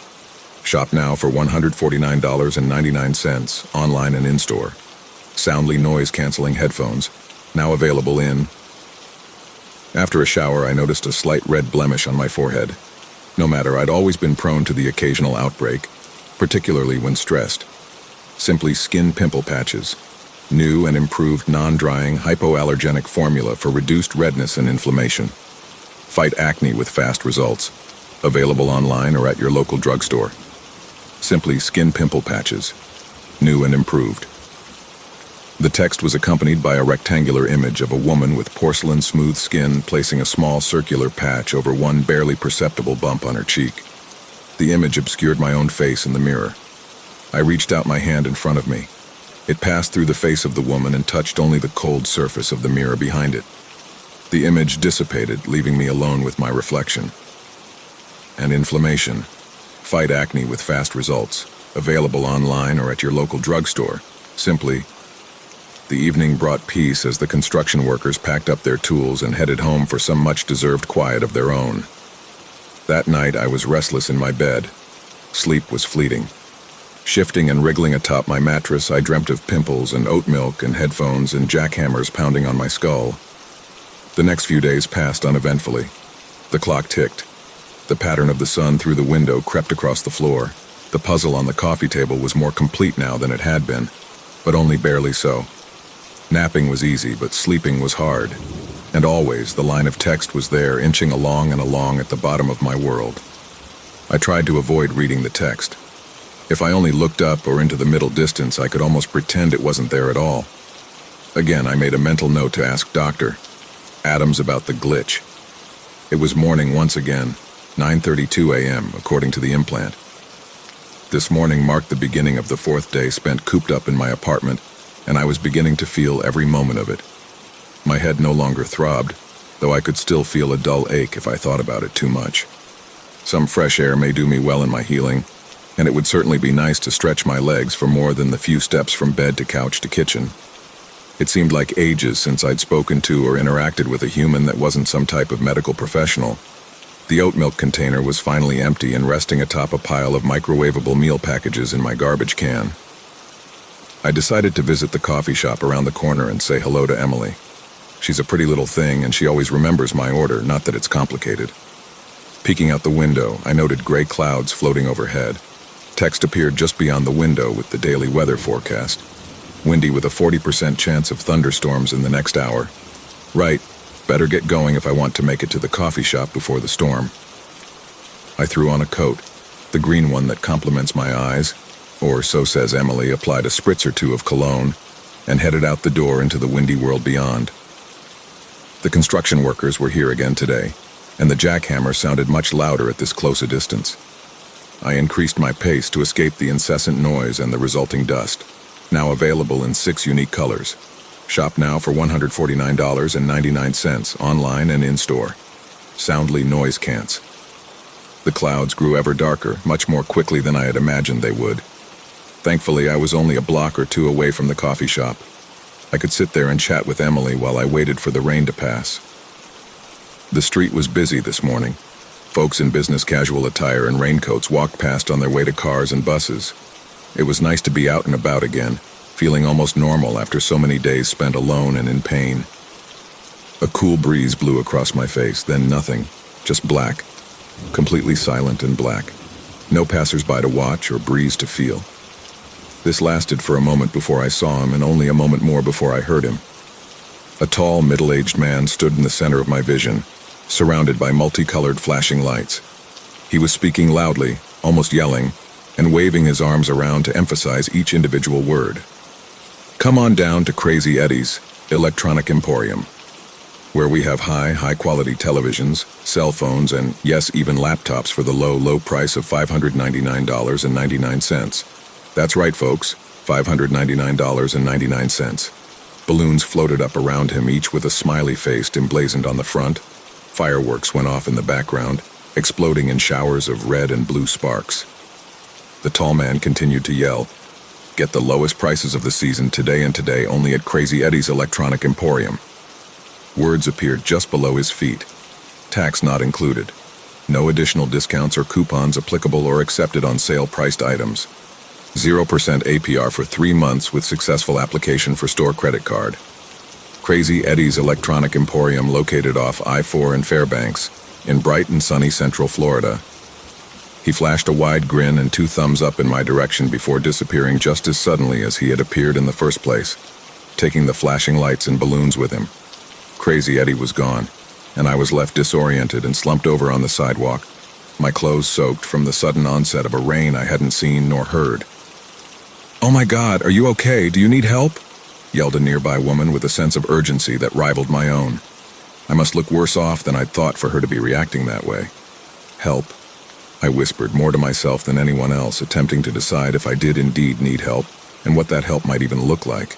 Shop now for $149.99, online and in-store. Soundly noise-canceling headphones, now available in... After a shower, I noticed a slight red blemish on my forehead. No matter, I'd always been prone to the occasional outbreak, particularly when stressed. Simply skin pimple patches. New and improved non-drying hypoallergenic formula for reduced redness and inflammation. Fight acne with fast results. Available online or at your local drugstore. Simply skin pimple patches. New and improved. The text was accompanied by a rectangular image of a woman with porcelain-smooth skin placing a small circular patch over one barely perceptible bump on her cheek. The image obscured my own face in the mirror. I reached out my hand in front of me. It passed through the face of the woman and touched only the cold surface of the mirror behind it. The image dissipated, leaving me alone with my reflection. And inflammation. Fight acne with fast results. Available online or at your local drugstore. Simply... The evening brought peace as the construction workers packed up their tools and headed home for some much-deserved quiet of their own. That night I was restless in my bed. Sleep was fleeting. Shifting and wriggling atop my mattress, I dreamt of pimples and oat milk and headphones and jackhammers pounding on my skull. The next few days passed uneventfully. The clock ticked. The pattern of the sun through the window crept across the floor. The puzzle on the coffee table was more complete now than it had been, but only barely so. Napping was easy, but sleeping was hard. And always, the line of text was there, inching along and along at the bottom of my world. I tried to avoid reading the text. If I only looked up or into the middle distance, I could almost pretend it wasn't there at all. Again, I made a mental note to ask Dr. Adams about the glitch. It was morning once again, 9:32 a.m., according to the implant. This morning marked the beginning of the 4th day spent cooped up in my apartment, and I was beginning to feel every moment of it. My head no longer throbbed, though I could still feel a dull ache if I thought about it too much. Some fresh air may do me well in my healing, and it would certainly be nice to stretch my legs for more than the few steps from bed to couch to kitchen. It seemed like ages since I'd spoken to or interacted with a human that wasn't some type of medical professional. The oat milk container was finally empty and resting atop a pile of microwavable meal packages in my garbage can. I decided to visit the coffee shop around the corner and say hello to Emily. She's a pretty little thing, and she always remembers my order, not that it's complicated. Peeking out the window, I noted gray clouds floating overhead. Text appeared just beyond the window with the daily weather forecast. Windy with a 40% chance of thunderstorms in the next hour. Right, better get going if I want to make it to the coffee shop before the storm. I threw on a coat, the green one that complements my eyes, or so says Emily, applied a spritz or two of cologne, and headed out the door into the windy world beyond. The construction workers were here again today, and the jackhammer sounded much louder at this close a distance. I increased my pace to escape the incessant noise and the resulting dust, now available in 6 unique colors. Shop now for $149.99, online and in-store. Soundly noise cants. The clouds grew ever darker, much more quickly than I had imagined they would. Thankfully, I was only a block or two away from the coffee shop. I could sit there and chat with Emily while I waited for the rain to pass. The street was busy this morning. Folks in business casual attire and raincoats walked past on their way to cars and buses. It was nice to be out and about again, feeling almost normal after so many days spent alone and in pain. A cool breeze blew across my face, then nothing, just black, completely silent and black. No passers-by to watch or breeze to feel. This lasted for a moment before I saw him, and only a moment more before I heard him. A tall, middle-aged man stood in the center of my vision, surrounded by multicolored flashing lights. He was speaking loudly, almost yelling, and waving his arms around to emphasize each individual word. Come on down to Crazy Eddie's Electronic Emporium, where we have high-quality televisions, cell phones, and yes, even laptops for the low price of $599.99. That's right, folks, $599.99. Balloons floated up around him, each with a smiley face emblazoned on the front. Fireworks went off in the background, exploding in showers of red and blue sparks. The tall man continued to yell, "Get the lowest prices of the season today and today only at Crazy Eddie's Electronic Emporium." Words appeared just below his feet. Tax not included. No additional discounts or coupons applicable or accepted on sale-priced items. 0% APR for 3 months with successful application for store credit card. Crazy Eddie's Electronic Emporium, located off I-4 in Fairbanks, in bright and sunny Central Florida. He flashed a wide grin and 2 thumbs up in my direction before disappearing just as suddenly as he had appeared in the first place, taking the flashing lights and balloons with him. Crazy Eddie was gone, and I was left disoriented and slumped over on the sidewalk, my clothes soaked from the sudden onset of a rain I hadn't seen nor heard. "Oh my God, are you okay? Do you need help?" yelled a nearby woman with a sense of urgency that rivaled my own. I must look worse off than I'd thought for her to be reacting that way. "Help," I whispered, more to myself than anyone else, attempting to decide if I did indeed need help, and what that help might even look like.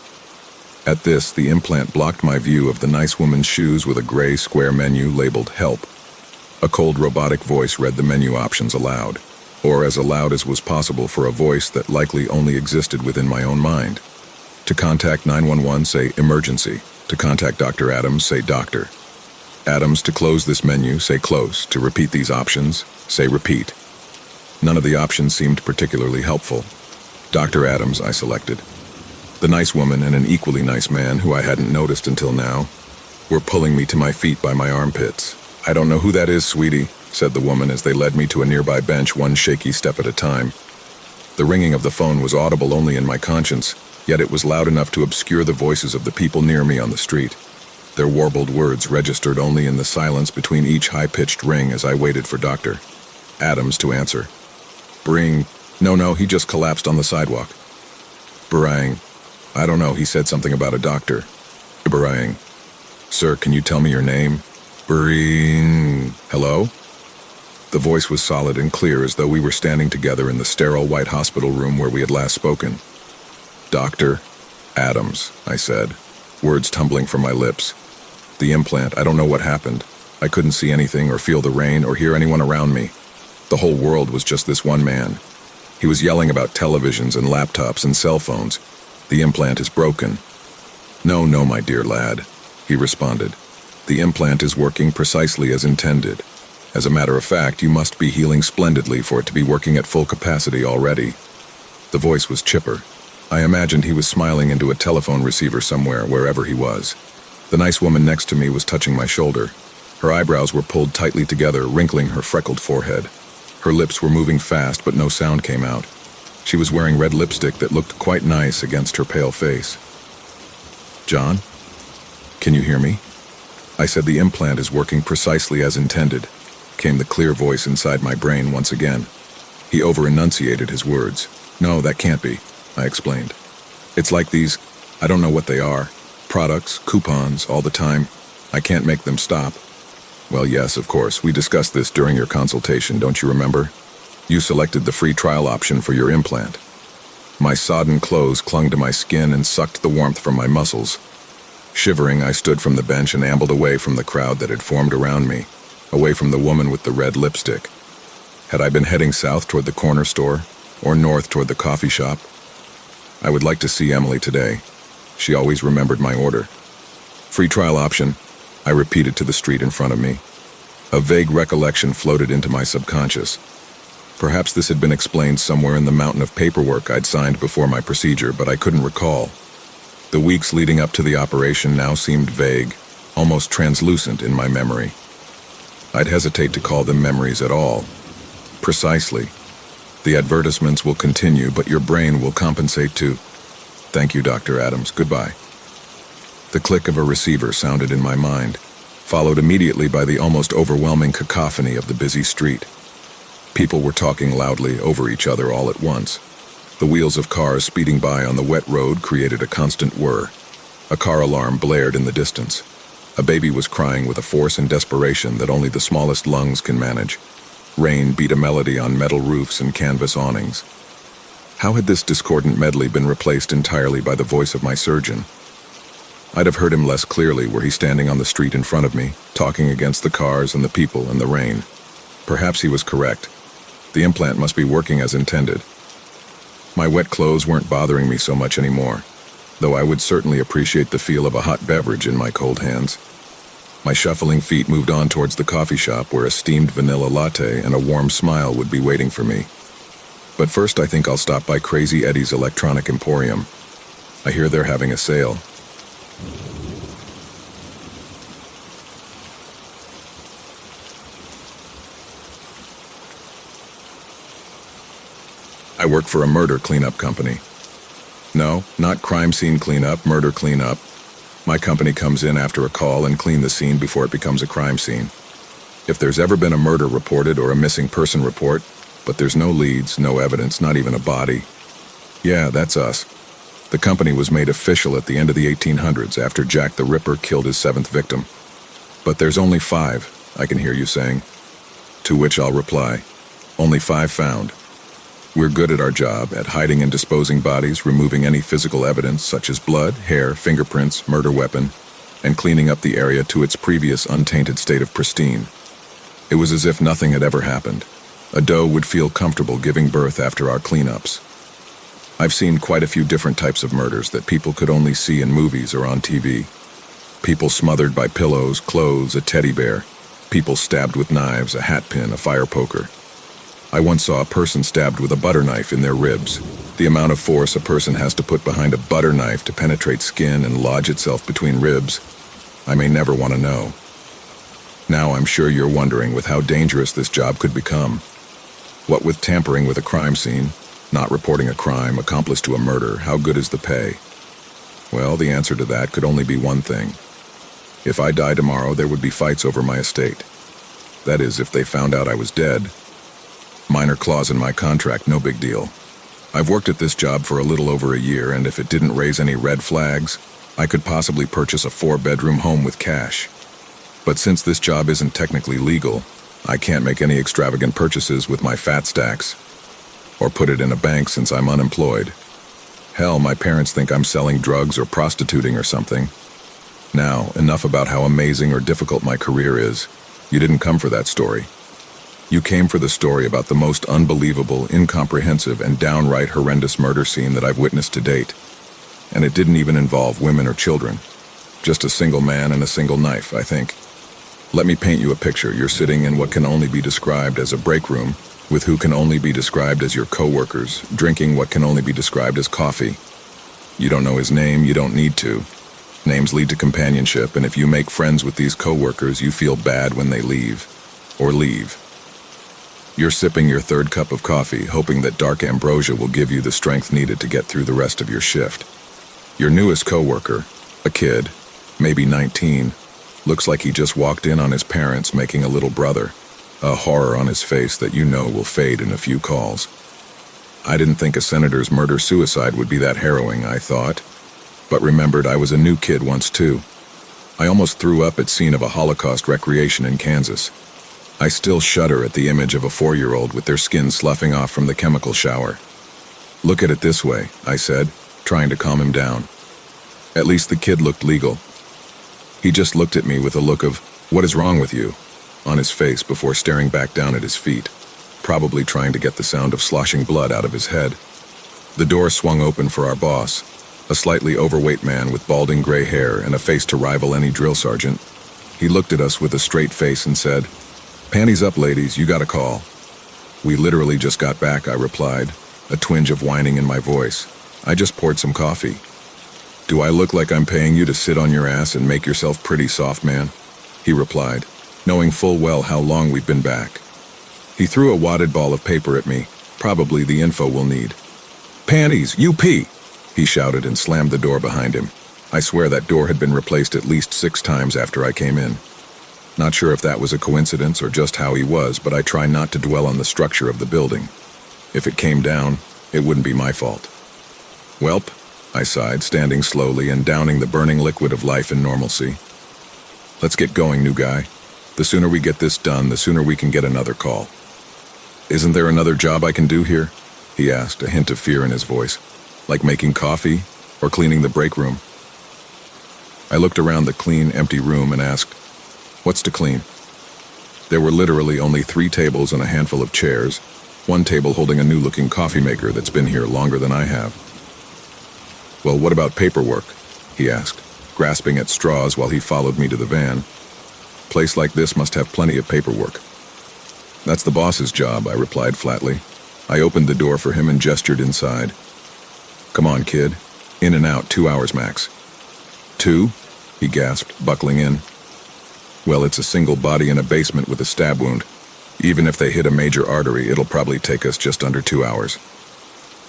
At this, the implant blocked my view of the nice woman's shoes with a gray square menu labeled "Help." A cold robotic voice read the menu options aloud, or as aloud as was possible for a voice that likely only existed within my own mind. To contact 911, say "Emergency." To contact Dr. Adams, say "Doctor." Adams, to close this menu, say "Close." To repeat these options, say "Repeat." None of the options seemed particularly helpful. Dr. Adams, I selected. The nice woman and an equally nice man, who I hadn't noticed until now, were pulling me to my feet by my armpits. "I don't know who that is, sweetie," said the woman as they led me to a nearby bench, one shaky step at a time. The ringing of the phone was audible only in my conscience, yet it was loud enough to obscure the voices of the people near me on the street. Their warbled words registered only in the silence between each high-pitched ring as I waited for Dr. Adams to answer. "Bring... No, he just collapsed on the sidewalk." "Barang. I don't know, he said something about a doctor." "Barang. Sir, can you tell me your name?" "Bring... Hello?" The voice was solid and clear, as though we were standing together in the sterile white hospital room where we had last spoken. "Dr. Adams," I said, words tumbling from my lips. The implant, I don't know what happened. I couldn't see anything or feel the rain or hear anyone around me. The whole world was just this one man. He was yelling about televisions and laptops and cell phones. "The implant is broken." No, my dear lad," he responded. "The implant is working precisely as intended. As a matter of fact, you must be healing splendidly for it to be working at full capacity already." The voice was chipper. I imagined he was smiling into a telephone receiver somewhere, wherever he was. The nice woman next to me was touching my shoulder. Her eyebrows were pulled tightly together, wrinkling her freckled forehead. Her lips were moving fast, but no sound came out. She was wearing red lipstick that looked quite nice against her pale face. "John? Can you hear me?" I said. "The implant is working precisely as intended," came the clear voice inside my brain once again. He over-enunciated his words. "No, that can't be," I explained. "It's like these, I don't know what they are, products, coupons, all the time. I can't make them stop." "Well, yes, of course. We discussed this during your consultation, don't you remember? You selected the free trial option for your implant." My sodden clothes clung to my skin and sucked the warmth from my muscles. Shivering, I stood from the bench and ambled away from the crowd that had formed around me, away from the woman with the red lipstick. Had I been heading south toward the corner store, or north toward the coffee shop? I would like to see Emily today. She always remembered my order. "Free trial option," I repeated to the street in front of me. A vague recollection floated into my subconscious. Perhaps this had been explained somewhere in the mountain of paperwork I'd signed before my procedure, but I couldn't recall. The weeks leading up to the operation now seemed vague, almost translucent in my memory. I'd hesitate to call them memories at all. Precisely. The advertisements will continue, but your brain will compensate too. "Thank you, Dr. Adams. Goodbye." The click of a receiver sounded in my mind, followed immediately by the almost overwhelming cacophony of the busy street. People were talking loudly over each other all at once. The wheels of cars speeding by on the wet road created a constant whir. A car alarm blared in the distance. A baby was crying with a force and desperation that only the smallest lungs can manage. Rain beat a melody on metal roofs and canvas awnings. How had this discordant medley been replaced entirely by the voice of my surgeon? I'd have heard him less clearly were he standing on the street in front of me, talking against the cars and the people and the rain. Perhaps he was correct. The implant must be working as intended. My wet clothes weren't bothering me so much anymore, though I would certainly appreciate the feel of a hot beverage in my cold hands. My shuffling feet moved on towards the coffee shop where a steamed vanilla latte and a warm smile would be waiting for me. But first I think I'll stop by Crazy Eddie's Electronic Emporium. I hear they're having a sale. I work for a murder cleanup company. No, not crime scene cleanup, murder cleanup. My company comes in after a call and clean the scene before it becomes a crime scene. If there's ever been a murder reported or a missing person report, but there's no leads, no evidence, not even a body. Yeah, that's us. The company was made official at the end of the 1800s after Jack the Ripper killed his 7th victim. But there's only 5, I can hear you saying. To which I'll reply, only 5 found. We're good at our job, at hiding and disposing bodies, removing any physical evidence such as blood, hair, fingerprints, murder weapon, and cleaning up the area to its previous untainted state of pristine. It was as if nothing had ever happened. A doe would feel comfortable giving birth after our cleanups. I've seen quite a few different types of murders that people could only see in movies or on TV. People smothered by pillows, clothes, a teddy bear. People stabbed with knives, a hat pin, a fire poker. I once saw a person stabbed with a butter knife in their ribs. The amount of force a person has to put behind a butter knife to penetrate skin and lodge itself between ribs, I may never want to know. Now I'm sure you're wondering with how dangerous this job could become. What with tampering with a crime scene, not reporting a crime, accomplice to a murder, how good is the pay? Well, the answer to that could only be one thing. If I die tomorrow, there would be fights over my estate. That is, if they found out I was dead. Minor clause in my contract, no big deal. I've worked at this job for a little over a year, and if it didn't raise any red flags, I could possibly purchase a 4-bedroom home with cash. But since this job isn't technically legal, I can't make any extravagant purchases with my fat stacks, or put it in a bank since I'm unemployed. Hell, my parents think I'm selling drugs or prostituting or something. Now, enough about how amazing or difficult my career is. You didn't come for that story. You came for the story about the most unbelievable, incomprehensive, and downright horrendous murder scene that I've witnessed to date. And it didn't even involve women or children. Just a single man and a single knife, I think. Let me paint you a picture. You're sitting in what can only be described as a break room, with who can only be described as your co-workers, drinking what can only be described as coffee. You don't know his name, you don't need to. Names lead to companionship, and if you make friends with these coworkers, you feel bad when they leave. Or leave. You're sipping your third cup of coffee, hoping that dark ambrosia will give you the strength needed to get through the rest of your shift. Your newest coworker, a kid, maybe 19, looks like he just walked in on his parents making a little brother, a horror on his face that you know will fade in a few calls. I didn't think a senator's murder-suicide would be that harrowing, I thought, but remembered I was a new kid once too. I almost threw up at scene of a Holocaust recreation in Kansas. I still shudder at the image of a 4-year-old with their skin sloughing off from the chemical shower. Look at it this way, I said, trying to calm him down. At least the kid looked legal. He just looked at me with a look of, "What is wrong with you?" on his face before staring back down at his feet, probably trying to get the sound of sloshing blood out of his head. The door swung open for our boss, a slightly overweight man with balding gray hair and a face to rival any drill sergeant. He looked at us with a straight face and said, "Panties up, ladies, you got a call." "We literally just got back," I replied, a twinge of whining in my voice. "I just poured some coffee." "Do I look like I'm paying you to sit on your ass and make yourself pretty soft, man?" he replied, knowing full well how long we've been back. He threw a wadded ball of paper at me, probably the info we'll need. "Panties, UP!" he shouted and slammed the door behind him. I swear that door had been replaced at least 6 times after I came in. Not sure if that was a coincidence or just how he was, but I try not to dwell on the structure of the building. If it came down, it wouldn't be my fault. "Welp," I sighed, standing slowly and downing the burning liquid of life and normalcy. "Let's get going, new guy. The sooner we get this done, the sooner we can get another call." "Isn't there another job I can do here?" he asked, a hint of fear in his voice. "Like making coffee or cleaning the break room?" I looked around the clean, empty room and asked, "What's to clean?" There were literally only 3 tables and a handful of chairs, one table holding a new-looking coffee maker that's been here longer than I have. "Well, what about paperwork?" he asked, grasping at straws while he followed me to the van. "Place like this must have plenty of paperwork." "That's the boss's job," I replied flatly. I opened the door for him and gestured inside. "Come on, kid. In and out, 2 hours max." "2?" he gasped, buckling in. "Well, it's a single body in a basement with a stab wound. Even if they hit a major artery, it'll probably take us just under 2 hours."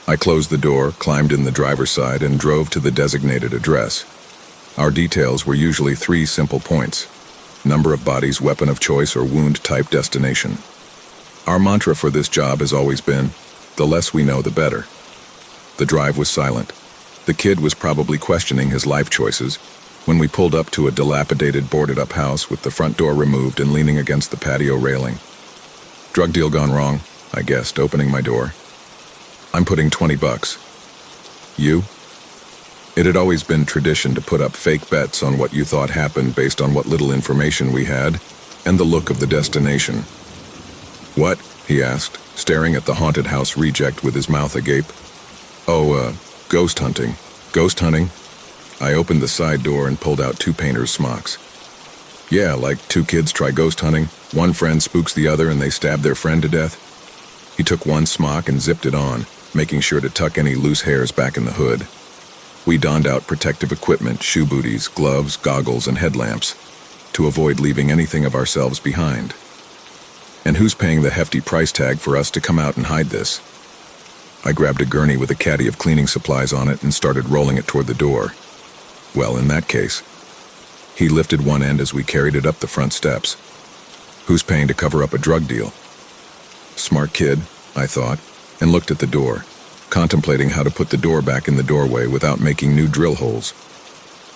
I closed the door, climbed in the driver's side, and drove to the designated address. Our details were usually 3 simple points: number of bodies, weapon of choice, or wound type, destination. Our mantra for this job has always been, the less we know, the better. The drive was silent. The kid was probably questioning his life choices when we pulled up to a dilapidated, boarded-up house with the front door removed and leaning against the patio railing. "Drug deal gone wrong," I guessed, opening my door. "I'm putting $20. You?" It had always been tradition to put up fake bets on what you thought happened based on what little information we had and the look of the destination. "What?" he asked, staring at the haunted house reject with his mouth agape. "Oh, ghost hunting." "Ghost hunting?" I opened the side door and pulled out 2 painters' smocks. "Yeah, like 2 kids try ghost hunting. One friend spooks the other and they stab their friend to death." He took one smock and zipped it on, making sure to tuck any loose hairs back in the hood. We donned out protective equipment, shoe booties, gloves, goggles, and headlamps, to avoid leaving anything of ourselves behind. "And who's paying the hefty price tag for us to come out and hide this?" I grabbed a gurney with a caddy of cleaning supplies on it and started rolling it toward the door. "Well, in that case..." He lifted one end as we carried it up the front steps. "Who's paying to cover up a drug deal?" Smart kid, I thought, and looked at the door, contemplating how to put the door back in the doorway without making new drill holes.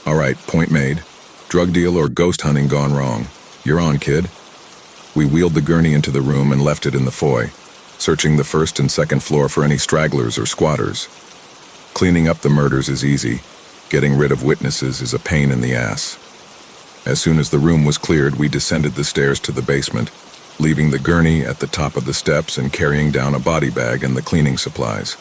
"All right, point made. Drug deal or ghost hunting gone wrong. You're on, kid." We wheeled the gurney into the room and left it in the foyer, searching the first and second floor for any stragglers or squatters. Cleaning up the murders is easy. Getting rid of witnesses is a pain in the ass. As soon as the room was cleared, we descended the stairs to the basement, leaving the gurney at the top of the steps and carrying down a body bag and the cleaning supplies.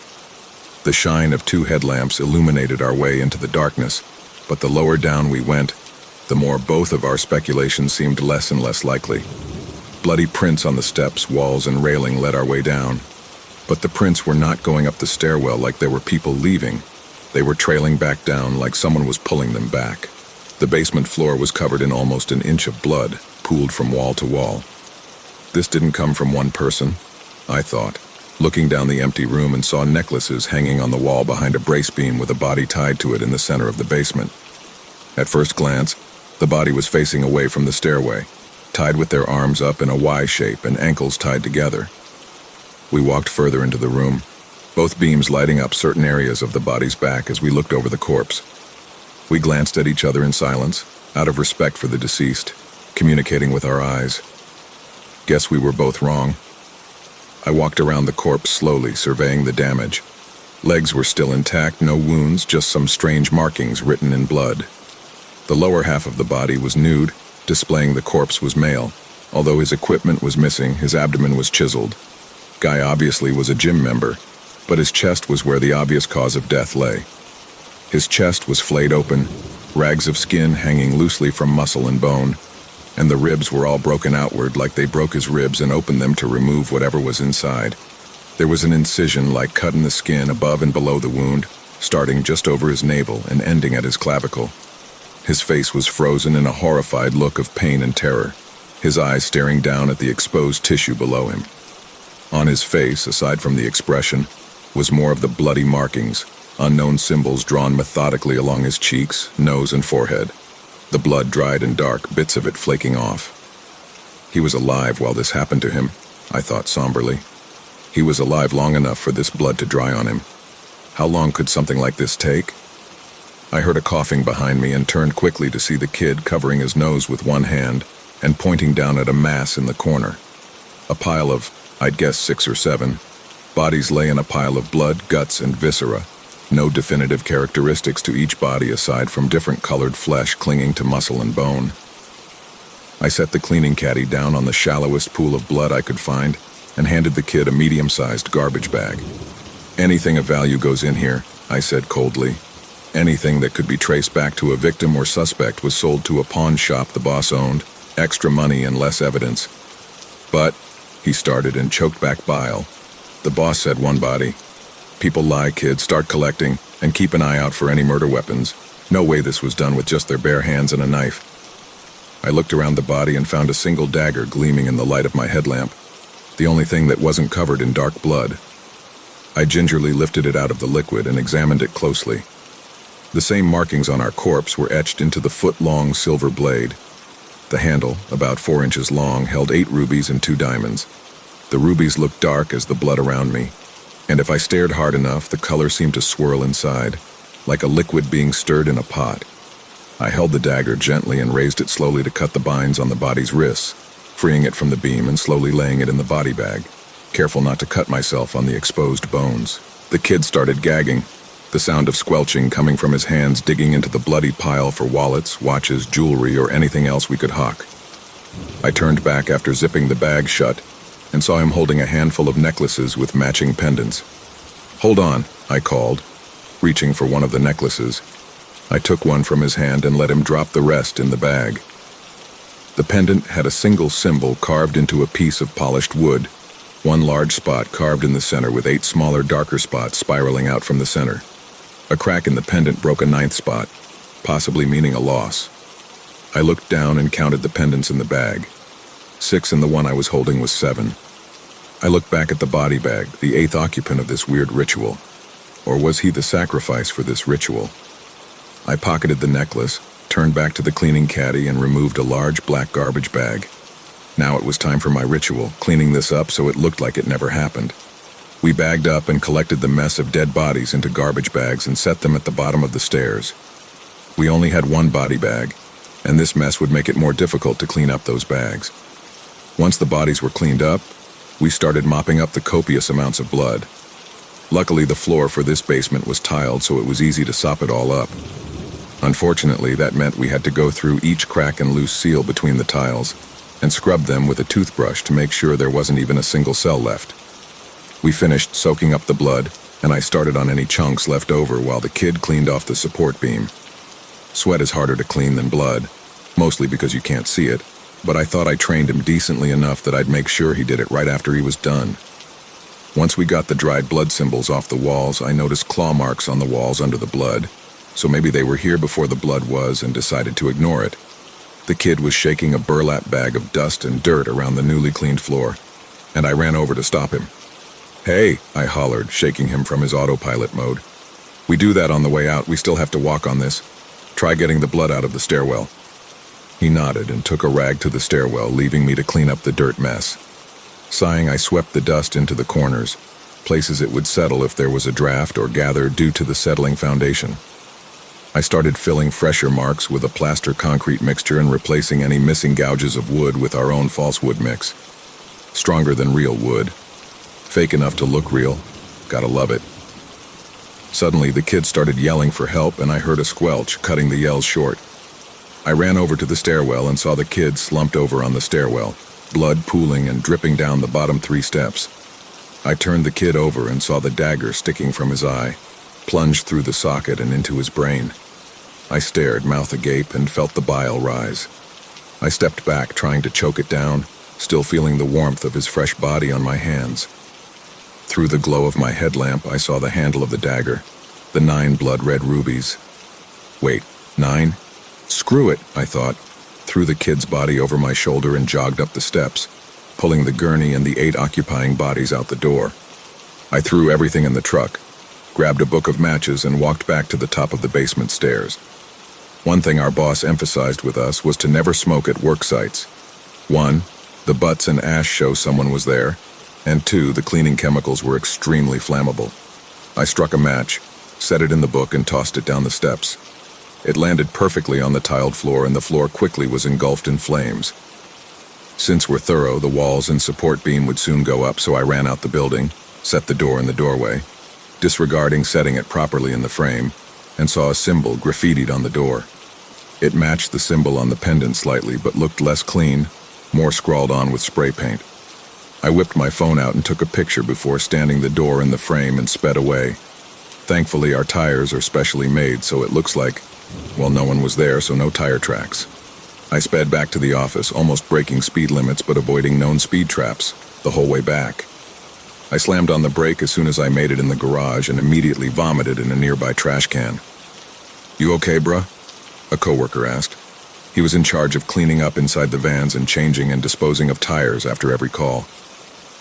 The shine of 2 headlamps illuminated our way into the darkness, but the lower down we went, the more both of our speculations seemed less and less likely. Bloody prints on the steps, walls, and railing led our way down. But the prints were not going up the stairwell like there were people leaving. They were trailing back down like someone was pulling them back. The basement floor was covered in almost an inch of blood, pooled from wall to wall. This didn't come from one person, I thought, looking down the empty room and saw necklaces hanging on the wall behind a brace beam with a body tied to it in the center of the basement. At first glance, the body was facing away from the stairway, tied with their arms up in a Y shape and ankles tied together. We walked further into the room, both beams lighting up certain areas of the body's back as we looked over the corpse. We glanced at each other in silence, out of respect for the deceased, communicating with our eyes. Guess we were both wrong. I walked around the corpse slowly, surveying the damage. Legs were still intact, no wounds, just some strange markings written in blood. The lower half of the body was nude, displaying the corpse was male. Although his equipment was missing, his abdomen was chiseled. Guy obviously was a gym member, but his chest was where the obvious cause of death lay. His chest was flayed open, rags of skin hanging loosely from muscle and bone, and the ribs were all broken outward like they broke his ribs and opened them to remove whatever was inside. There was an incision like cut in the skin above and below the wound, starting just over his navel and ending at his clavicle. His face was frozen in a horrified look of pain and terror, his eyes staring down at the exposed tissue below him. On his face, aside from the expression, was more of the bloody markings, unknown symbols drawn methodically along his cheeks, nose, and forehead. The blood dried and dark, bits of it flaking off. He was alive while this happened to him, I thought somberly. He was alive long enough for this blood to dry on him. How long could something like this take? I heard a coughing behind me and turned quickly to see the kid covering his nose with one hand and pointing down at a mass in the corner. A pile of, I'd guess 6 or 7, bodies lay in a pile of blood, guts, and viscera. No definitive characteristics to each body aside from different colored flesh clinging to muscle and bone. I set the cleaning caddy down on the shallowest pool of blood I could find and handed the kid a medium-sized garbage bag. Anything of value goes in here, I said coldly. Anything that could be traced back to a victim or suspect was sold to a pawn shop the boss owned, extra money and less evidence. But, he started and choked back bile. The boss said one body. People lie, kid, start collecting, and keep an eye out for any murder weapons. No way this was done with just their bare hands and a knife. I looked around the body and found a single dagger gleaming in the light of my headlamp, the only thing that wasn't covered in dark blood. I gingerly lifted it out of the liquid and examined it closely. The same markings on our corpse were etched into the foot-long silver blade. The handle, about 4 inches long, held 8 rubies and 2 diamonds. The rubies looked dark as the blood around me, and if I stared hard enough, the color seemed to swirl inside, like a liquid being stirred in a pot. I held the dagger gently and raised it slowly to cut the binds on the body's wrists, freeing it from the beam and slowly laying it in the body bag, careful not to cut myself on the exposed bones. The kid started gagging, the sound of squelching coming from his hands digging into the bloody pile for wallets, watches, jewelry, or anything else we could hawk. I turned back after zipping the bag shut and saw him holding a handful of necklaces with matching pendants. "Hold on," I called, reaching for one of the necklaces. I took one from his hand and let him drop the rest in the bag. The pendant had a single symbol carved into a piece of polished wood, one large spot carved in the center with 8 smaller, darker spots spiraling out from the center. A crack in the pendant broke a 9th spot, possibly meaning a loss. I looked down and counted the pendants in the bag. 6 in the one I was holding was 7. I looked back at the body bag, the 8th occupant of this weird ritual. Or was he the sacrifice for this ritual? I pocketed the necklace, turned back to the cleaning caddy, and removed a large black garbage bag. Now it was time for my ritual, cleaning this up so it looked like it never happened. We bagged up and collected the mess of dead bodies into garbage bags and set them at the bottom of the stairs. We only had one body bag, and this mess would make it more difficult to clean up those bags. Once the bodies were cleaned up, we started mopping up the copious amounts of blood. Luckily, the floor for this basement was tiled, so it was easy to sop it all up. Unfortunately, that meant we had to go through each crack and loose seal between the tiles and scrub them with a toothbrush to make sure there wasn't even a single cell left. We finished soaking up the blood, and I started on any chunks left over while the kid cleaned off the support beam. Sweat is harder to clean than blood, mostly because you can't see it, but I thought I trained him decently enough that I'd make sure he did it right after he was done. Once we got the dried blood symbols off the walls, I noticed claw marks on the walls under the blood. so maybe they were here before the blood was and decided to ignore it. The kid was shaking a burlap bag of dust and dirt around the newly cleaned floor, and I ran over to stop him. "Hey," I hollered, shaking him from his autopilot mode. "We do that on the way out. We still have to walk on this. Try getting the blood out of the stairwell." He nodded and took a rag to the stairwell, leaving me to clean up the dirt mess. Sighing, I swept the dust into the corners, places it would settle if there was a draft or gather due to the settling foundation. I started filling fresher marks with a plaster concrete mixture and replacing any missing gouges of wood with our own false wood mix. Stronger than real wood. Fake enough to look real. Gotta love it. Suddenly, the kid started yelling for help, and I heard a squelch, cutting the yells short. I ran over to the stairwell and saw the kid slumped over on the stairwell, blood pooling and dripping down the bottom 3 steps. I turned the kid over and saw the dagger sticking from his eye, plunged through the socket and into his brain. I stared, mouth agape, and felt the bile rise. I stepped back, trying to choke it down, still feeling the warmth of his fresh body on my hands. Through the glow of my headlamp, I saw the handle of the dagger, the 9 blood-red rubies. Wait, 9? Screw it, I thought, threw the kid's body over my shoulder and jogged up the steps, pulling the gurney and the 8 occupying bodies out the door. I threw everything in the truck, grabbed a book of matches, and walked back to the top of the basement stairs. One thing our boss emphasized with us was to never smoke at work sites. 1, the butts and ash show someone was there, and 2, the cleaning chemicals were extremely flammable. I struck a match, set it in the book, and tossed it down the steps. It landed perfectly on the tiled floor, and the floor quickly was engulfed in flames. Since we're thorough, the walls and support beam would soon go up, so I ran out the building, set the door in the doorway, disregarding setting it properly in the frame, and saw a symbol graffitied on the door. It matched the symbol on the pendant slightly, but looked less clean, more scrawled on with spray paint. I whipped my phone out and took a picture before standing the door in the frame and sped away. Thankfully, our tires are specially made, so it looks like, well, no one was there, so no tire tracks. I sped back to the office, almost breaking speed limits but avoiding known speed traps, the whole way back. I slammed on the brake as soon as I made it in the garage and immediately vomited in a nearby trash can. "You okay, bruh?" a coworker asked. He was in charge of cleaning up inside the vans and changing and disposing of tires after every call.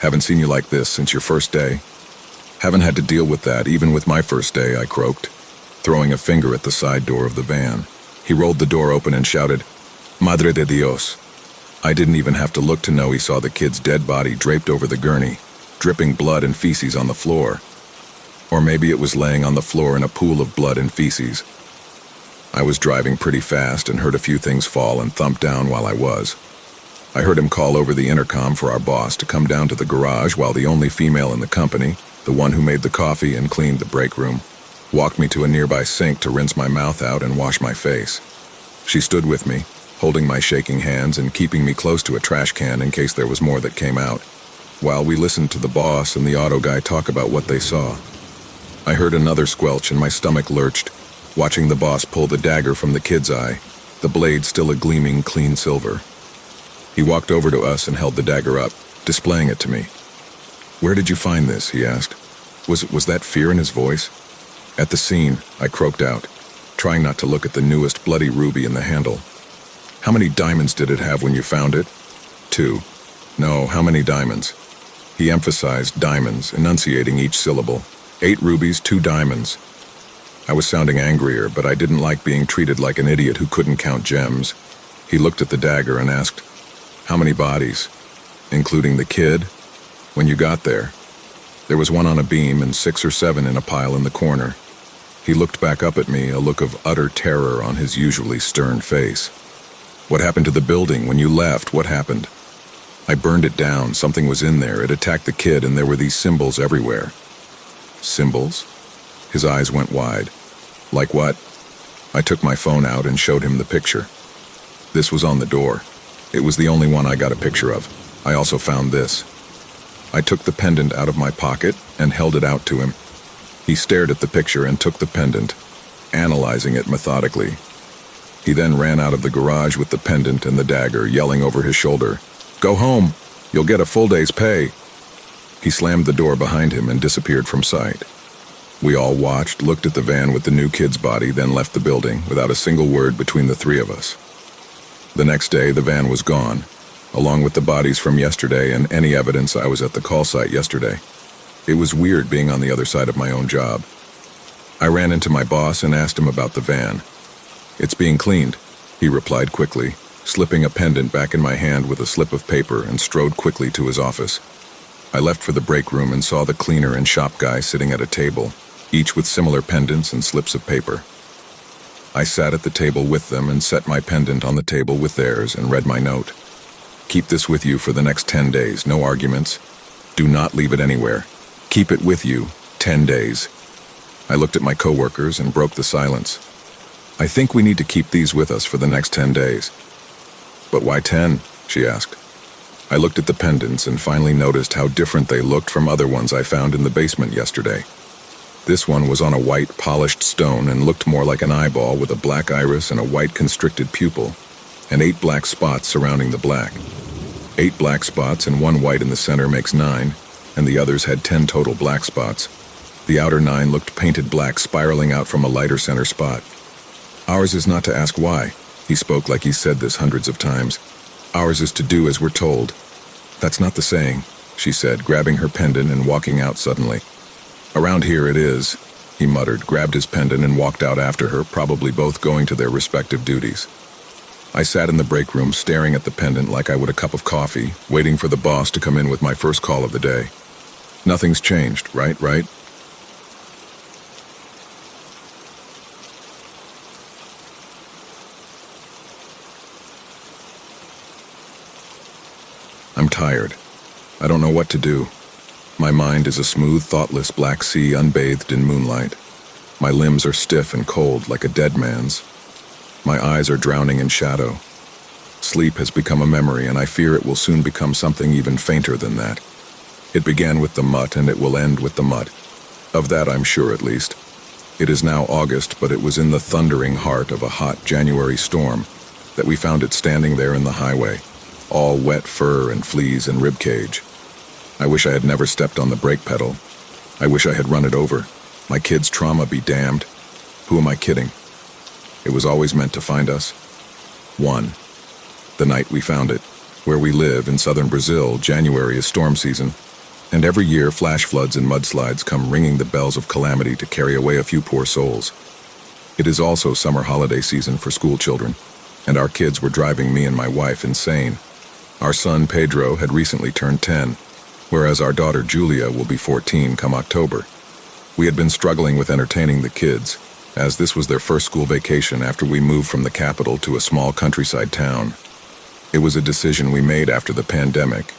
"Haven't seen you like this since your first day." "Haven't had to deal with that, even with my first day," I croaked, throwing a finger at the side door of the van. He rolled the door open and shouted, "Madre de Dios." I didn't even have to look to know he saw the kid's dead body draped over the gurney, dripping blood and feces on the floor. Or maybe it was laying on the floor in a pool of blood and feces. I was driving pretty fast and heard a few things fall and thump down while I was. I heard him call over the intercom for our boss to come down to the garage while the only female in the company, the one who made the coffee and cleaned the break room, walked me to a nearby sink to rinse my mouth out and wash my face. She stood with me, holding my shaking hands and keeping me close to a trash can in case there was more that came out, while we listened to the boss and the auto guy talk about what they saw. I heard another squelch and my stomach lurched, watching the boss pull the dagger from the kid's eye, the blade still a gleaming clean silver. He walked over to us and held the dagger up, displaying it to me. "Where did you find this?" he asked. Was that fear in his voice? "At the scene," I croaked out, trying not to look at the newest bloody ruby in the handle. "How many diamonds did it have when you found it?" "2. "No, how many diamonds?" He emphasized diamonds, enunciating each syllable. 8 rubies, 2 diamonds. I was sounding angrier, but I didn't like being treated like an idiot who couldn't count gems. He looked at the dagger and asked, "How many bodies? Including the kid?" "When you got there." "There was 1 on a beam and 6 or 7 in a pile in the corner." He looked back up at me, a look of utter terror on his usually stern face. "What happened to the building when you left? What happened?" "I burned it down. Something was in there. It attacked the kid, and there were these symbols everywhere." "Symbols?" His eyes went wide. "Like what?" I took my phone out and showed him the picture. This was on the door. It was the only one I got a picture of. I also found this. I took the pendant out of my pocket and held it out to him. He stared at the picture and took the pendant, analyzing it methodically. He then ran out of the garage with the pendant and the dagger, yelling over his shoulder, "Go home! You'll get a full day's pay!" He slammed the door behind him and disappeared from sight. We all watched, looked at the van with the new kid's body, then left the building without a single word between the three of us. The next day, the van was gone, along with the bodies from yesterday and any evidence I was at the call site yesterday. It was weird being on the other side of my own job. I ran into my boss and asked him about the van. "It's being cleaned," he replied quickly, slipping a pendant back in my hand with a slip of paper, and strode quickly to his office. I left for the break room and saw the cleaner and shop guy sitting at a table, each with similar pendants and slips of paper. I sat at the table with them and set my pendant on the table with theirs and read my note. "Keep this with you for the next 10 days, no arguments. Do not leave it anywhere. Keep it with you, 10 days. I looked at my coworkers and broke the silence. "I think we need to keep these with us for the next 10 days. "But why 10? She asked. I looked at the pendants and finally noticed how different they looked from other ones I found in the basement yesterday. This one was on a white, polished stone and looked more like an eyeball with a black iris and a white constricted pupil, and 8 black spots surrounding the black. 8 black spots and 1 white in the center makes 9, and the others had 10 total black spots. The outer 9 looked painted black, spiraling out from a lighter center spot. "Ours is not to ask why." He spoke like he said this hundreds of times. "Ours is to do as we're told." "That's not the saying," she said, grabbing her pendant and walking out suddenly. "Around here it is," he muttered, grabbed his pendant and walked out after her, probably both going to their respective duties. I sat in the break room staring at the pendant like I would a cup of coffee, waiting for the boss to come in with my first call of the day. "Nothing's changed, right? I'm tired. I don't know what to do. My mind is a smooth, thoughtless black sea unbathed in moonlight. My limbs are stiff and cold like a dead man's. My eyes are drowning in shadow. Sleep has become a memory, and I fear it will soon become something even fainter than that. It began with the mutt, and it will end with the mutt. Of that I'm sure, at least. It is now August, but it was in the thundering heart of a hot January storm that we found it standing there in the highway, all wet fur and fleas and ribcage. I wish I had never stepped on the brake pedal. I wish I had run it over. My kid's trauma be damned. Who am I kidding? It was always meant to find us. 1. The night we found it. Where we live, in southern Brazil, January is storm season, and every year flash floods and mudslides come ringing the bells of calamity to carry away a few poor souls. It is also summer holiday season for school children, and our kids were driving me and my wife insane. Our son Pedro had recently turned 10, whereas our daughter Julia will be 14 come October. We had been struggling with entertaining the kids, as this was their first school vacation after we moved from the capital to a small countryside town. It was a decision we made after the pandemic,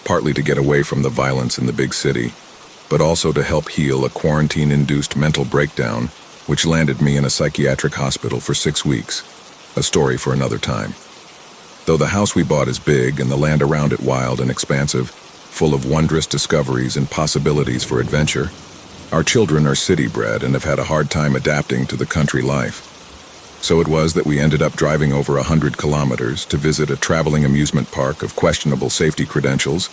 partly to get away from the violence in the big city, but also to help heal a quarantine-induced mental breakdown, which landed me in a psychiatric hospital for 6 weeks. A story for another time. Though the house we bought is big and the land around it wild and expansive, full of wondrous discoveries and possibilities for adventure, our children are city-bred and have had a hard time adapting to the country life. So it was that we ended up driving over 100 kilometers to visit a traveling amusement park of questionable safety credentials,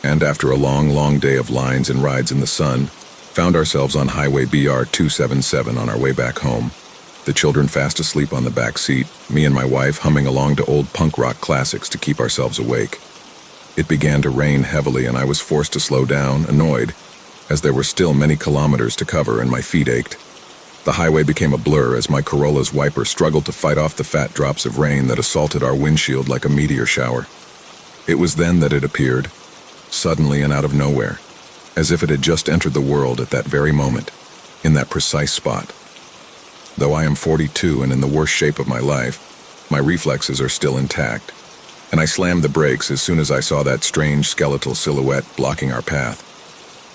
and after a long day of lines and rides in the sun, found ourselves on Highway BR 277 on our way back home. The children fast asleep on the back seat, me and my wife humming along to old punk rock classics to keep ourselves awake. It began to rain heavily and I was forced to slow down, annoyed, as there were still many kilometers to cover and my feet ached. The highway became a blur as my Corolla's wiper struggled to fight off the fat drops of rain that assaulted our windshield like a meteor shower. It was then that it appeared, suddenly and out of nowhere, as if it had just entered the world at that very moment, in that precise spot. Though I am 42 and in the worst shape of my life, my reflexes are still intact, and I slammed the brakes as soon as I saw that strange skeletal silhouette blocking our path.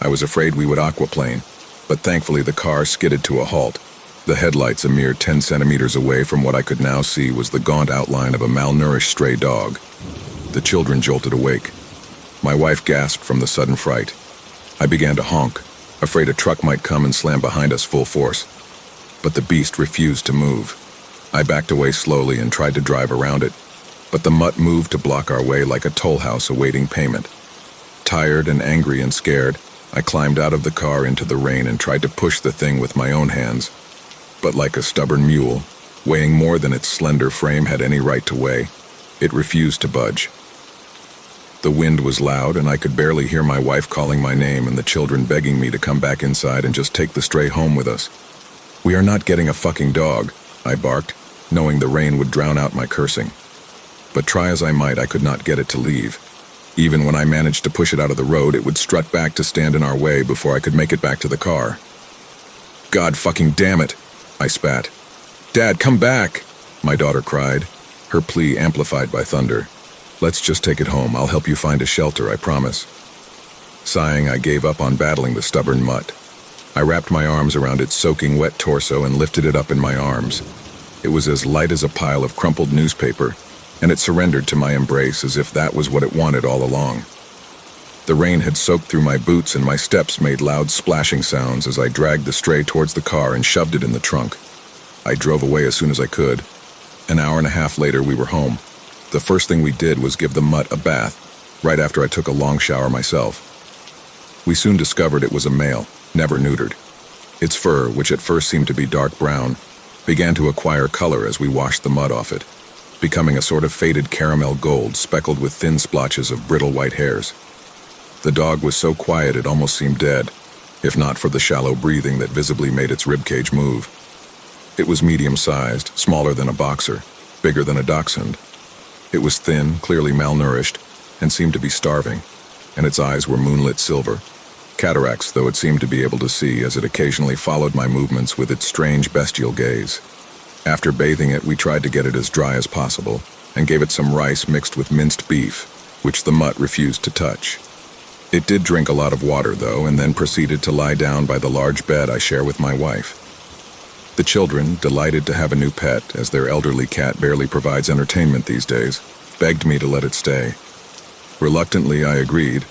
I was afraid we would aquaplane, but thankfully the car skidded to a halt. The headlights a mere 10 centimeters away from what I could now see was the gaunt outline of a malnourished stray dog. The children jolted awake. My wife gasped from the sudden fright. I began to honk, afraid a truck might come and slam behind us full force. But the beast refused to move. I backed away slowly and tried to drive around it, but the mutt moved to block our way like a toll house awaiting payment. Tired and angry and scared, I climbed out of the car into the rain and tried to push the thing with my own hands, but like a stubborn mule, weighing more than its slender frame had any right to weigh, it refused to budge. The wind was loud, and I could barely hear my wife calling my name and the children begging me to come back inside and just take the stray home with us. "We are not getting a fucking dog," I barked, knowing the rain would drown out my cursing. But try as I might, I could not get it to leave. Even when I managed to push it out of the road, it would strut back to stand in our way before I could make it back to the car. "God fucking damn it," I spat. "Dad, come back," my daughter cried, her plea amplified by thunder. "Let's just take it home. I'll help you find a shelter, I promise." Sighing, I gave up on battling the stubborn mutt. I wrapped my arms around its soaking wet torso and lifted it up in my arms. It was as light as a pile of crumpled newspaper, and it surrendered to my embrace as if that was what it wanted all along. The rain had soaked through my boots, and my steps made loud splashing sounds as I dragged the stray towards the car and shoved it in the trunk. I drove away as soon as I could. An hour and a half later, we were home. The first thing we did was give the mutt a bath, right after I took a long shower myself. We soon discovered it was a male, never neutered. Its fur, which at first seemed to be dark brown, began to acquire color as we washed the mud off it, becoming a sort of faded caramel gold speckled with thin splotches of brittle white hairs. The dog was so quiet it almost seemed dead, if not for the shallow breathing that visibly made its ribcage move. It was medium-sized, smaller than a boxer, bigger than a dachshund. It was thin, clearly malnourished, and seemed to be starving, and its eyes were moonlit silver. Cataracts, though it seemed to be able to see, as it occasionally followed my movements with its strange bestial gaze. After bathing it, we tried to get it as dry as possible, and gave it some rice mixed with minced beef, which the mutt refused to touch. It did drink a lot of water, though, and then proceeded to lie down by the large bed I share with my wife. The children, delighted to have a new pet, as their elderly cat barely provides entertainment these days, begged me to let it stay. Reluctantly, I agreed,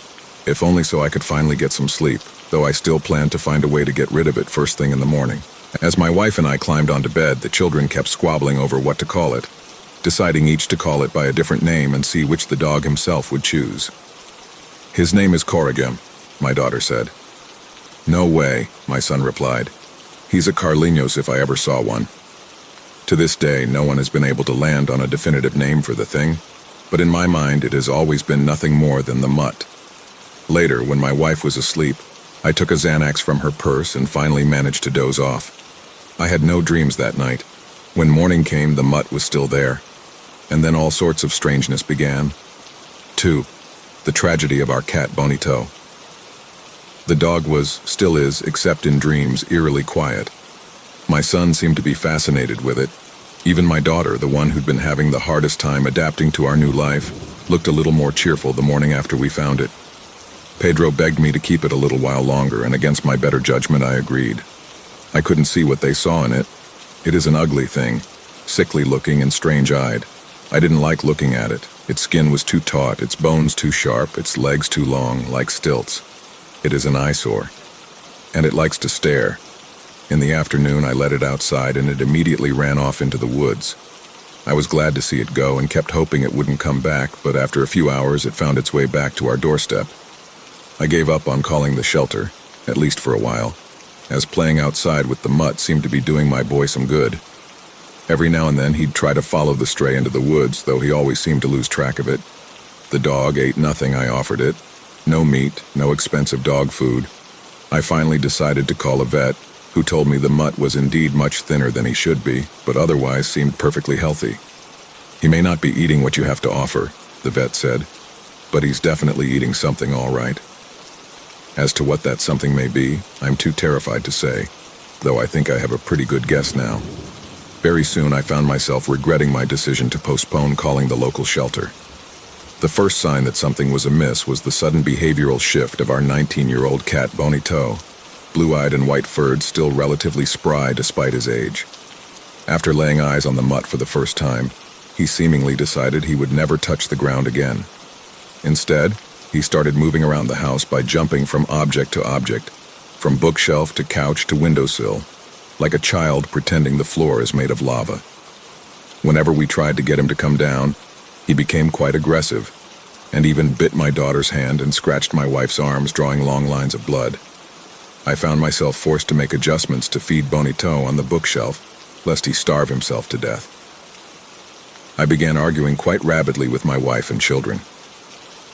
if only so I could finally get some sleep, though I still planned to find a way to get rid of it first thing in the morning. As my wife and I climbed onto bed, the children kept squabbling over what to call it, deciding each to call it by a different name and see which the dog himself would choose. "His name is Corrigem," my daughter said. "No way," my son replied. "He's a Carlinhos if I ever saw one." To this day, no one has been able to land on a definitive name for the thing, but in my mind it has always been nothing more than the mutt. Later, when my wife was asleep, I took a Xanax from her purse and finally managed to doze off. I had no dreams that night. When morning came, the mutt was still there. And then all sorts of strangeness began. 2. The tragedy of our cat Bonito. The dog was, still is, except in dreams, eerily quiet. My son seemed to be fascinated with it. Even my daughter, the one who'd been having the hardest time adapting to our new life, looked a little more cheerful the morning after we found it. Pedro begged me to keep it a little while longer, and against my better judgment I agreed. I couldn't see what they saw in it. It is an ugly thing, sickly looking and strange-eyed. I didn't like looking at it. Its skin was too taut, its bones too sharp, its legs too long, like stilts. It is an eyesore. And it likes to stare. In the afternoon I let it outside and it immediately ran off into the woods. I was glad to see it go and kept hoping it wouldn't come back, but after a few hours it found its way back to our doorstep. I gave up on calling the shelter, at least for a while, as playing outside with the mutt seemed to be doing my boy some good. Every now and then he'd try to follow the stray into the woods, though he always seemed to lose track of it. The dog ate nothing I offered it. No meat, no expensive dog food. I finally decided to call a vet, who told me the mutt was indeed much thinner than he should be, but otherwise seemed perfectly healthy. "He may not be eating what you have to offer," the vet said, "but he's definitely eating something all right." As to what that something may be, I'm too terrified to say, though I think I have a pretty good guess now. Very soon I found myself regretting my decision to postpone calling the local shelter. The first sign that something was amiss was the sudden behavioral shift of our 19-year-old cat Bonito, blue-eyed and white-furred, still relatively spry despite his age. After laying eyes on the mutt for the first time, he seemingly decided he would never touch the ground again. Instead, he started moving around the house by jumping from object to object, from bookshelf to couch to windowsill, like a child pretending the floor is made of lava. Whenever we tried to get him to come down, he became quite aggressive. and even bit my daughter's hand and scratched my wife's arms, drawing long lines of blood. I found myself forced to make adjustments to feed Bonito on the bookshelf, lest he starve himself to death. I began arguing quite rapidly with my wife and children.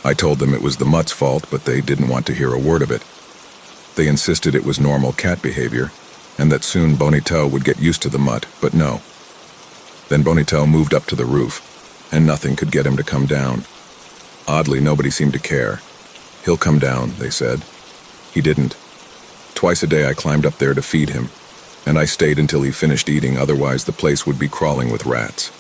I told them it was the mutt's fault, but they didn't want to hear a word of it. They insisted it was normal cat behavior, and that soon Bonito would get used to the mutt, but no. Then Bonito moved up to the roof, and nothing could get him to come down. Oddly, nobody seemed to care. "He'll come down," they said. He didn't. Twice a day I climbed up there to feed him, and I stayed until he finished eating, otherwise the place would be crawling with rats.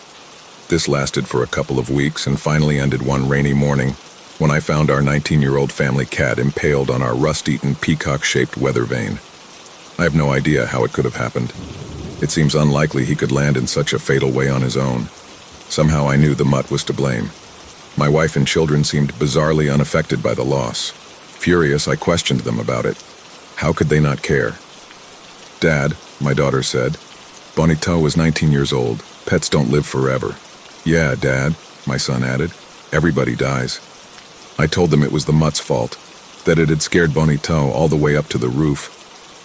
This lasted for a couple of weeks and finally ended one rainy morning when I found our 19-year-old family cat impaled on our rust-eaten peacock-shaped weather vane. I have no idea how it could have happened. It seems unlikely he could land in such a fatal way on his own. Somehow I knew the mutt was to blame. My wife and children seemed bizarrely unaffected by the loss. Furious, I questioned them about it. How could they not care? "Dad," my daughter said, "Bonito was 19 years old. Pets don't live forever." "Yeah, Dad," my son added. "Everybody dies." I told them it was the mutt's fault, that it had scared Bonito all the way up to the roof,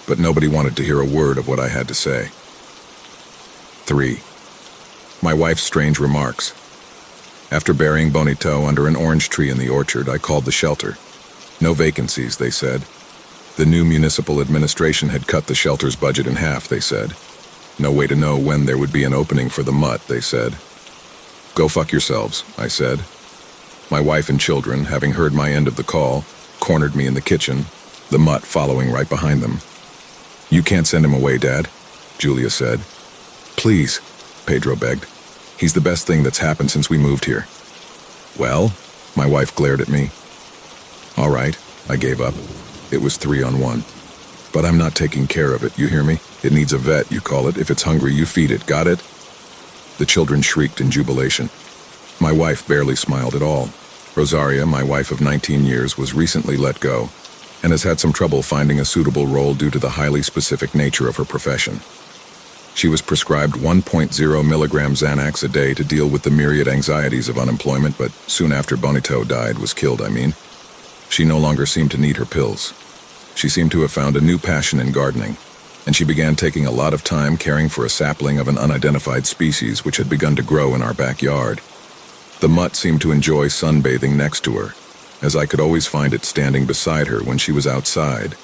but nobody wanted to hear a word of what I had to say. 3. My wife's strange remarks. After burying Bonito under an orange tree in the orchard, I called the shelter. No vacancies, they said. The new municipal administration had cut the shelter's budget in half, they said. No way to know when there would be an opening for the mutt, they said. "Go fuck yourselves," I said. My wife and children, having heard my end of the call, cornered me in the kitchen, the mutt following right behind them. "You can't send him away, Dad," Julia said. "Please," Pedro begged. "He's the best thing that's happened since we moved here." "Well?" My wife glared at me. "All right," I gave up. It was 3-on-1. "But I'm not taking care of it, you hear me? It needs a vet, you call it. If it's hungry, you feed it, got it?" The children shrieked in jubilation. My wife barely smiled at all. Rosaria, my wife of 19 years, was recently let go, and has had some trouble finding a suitable role due to the highly specific nature of her profession. She was prescribed 1.0 milligram Xanax a day to deal with the myriad anxieties of unemployment, but soon after Bonito was killed, she no longer seemed to need her pills. She seemed to have found a new passion in gardening, and she began taking a lot of time caring for a sapling of an unidentified species which had begun to grow in our backyard. The mutt seemed to enjoy sunbathing next to her, as I could always find it standing beside her when she was outside,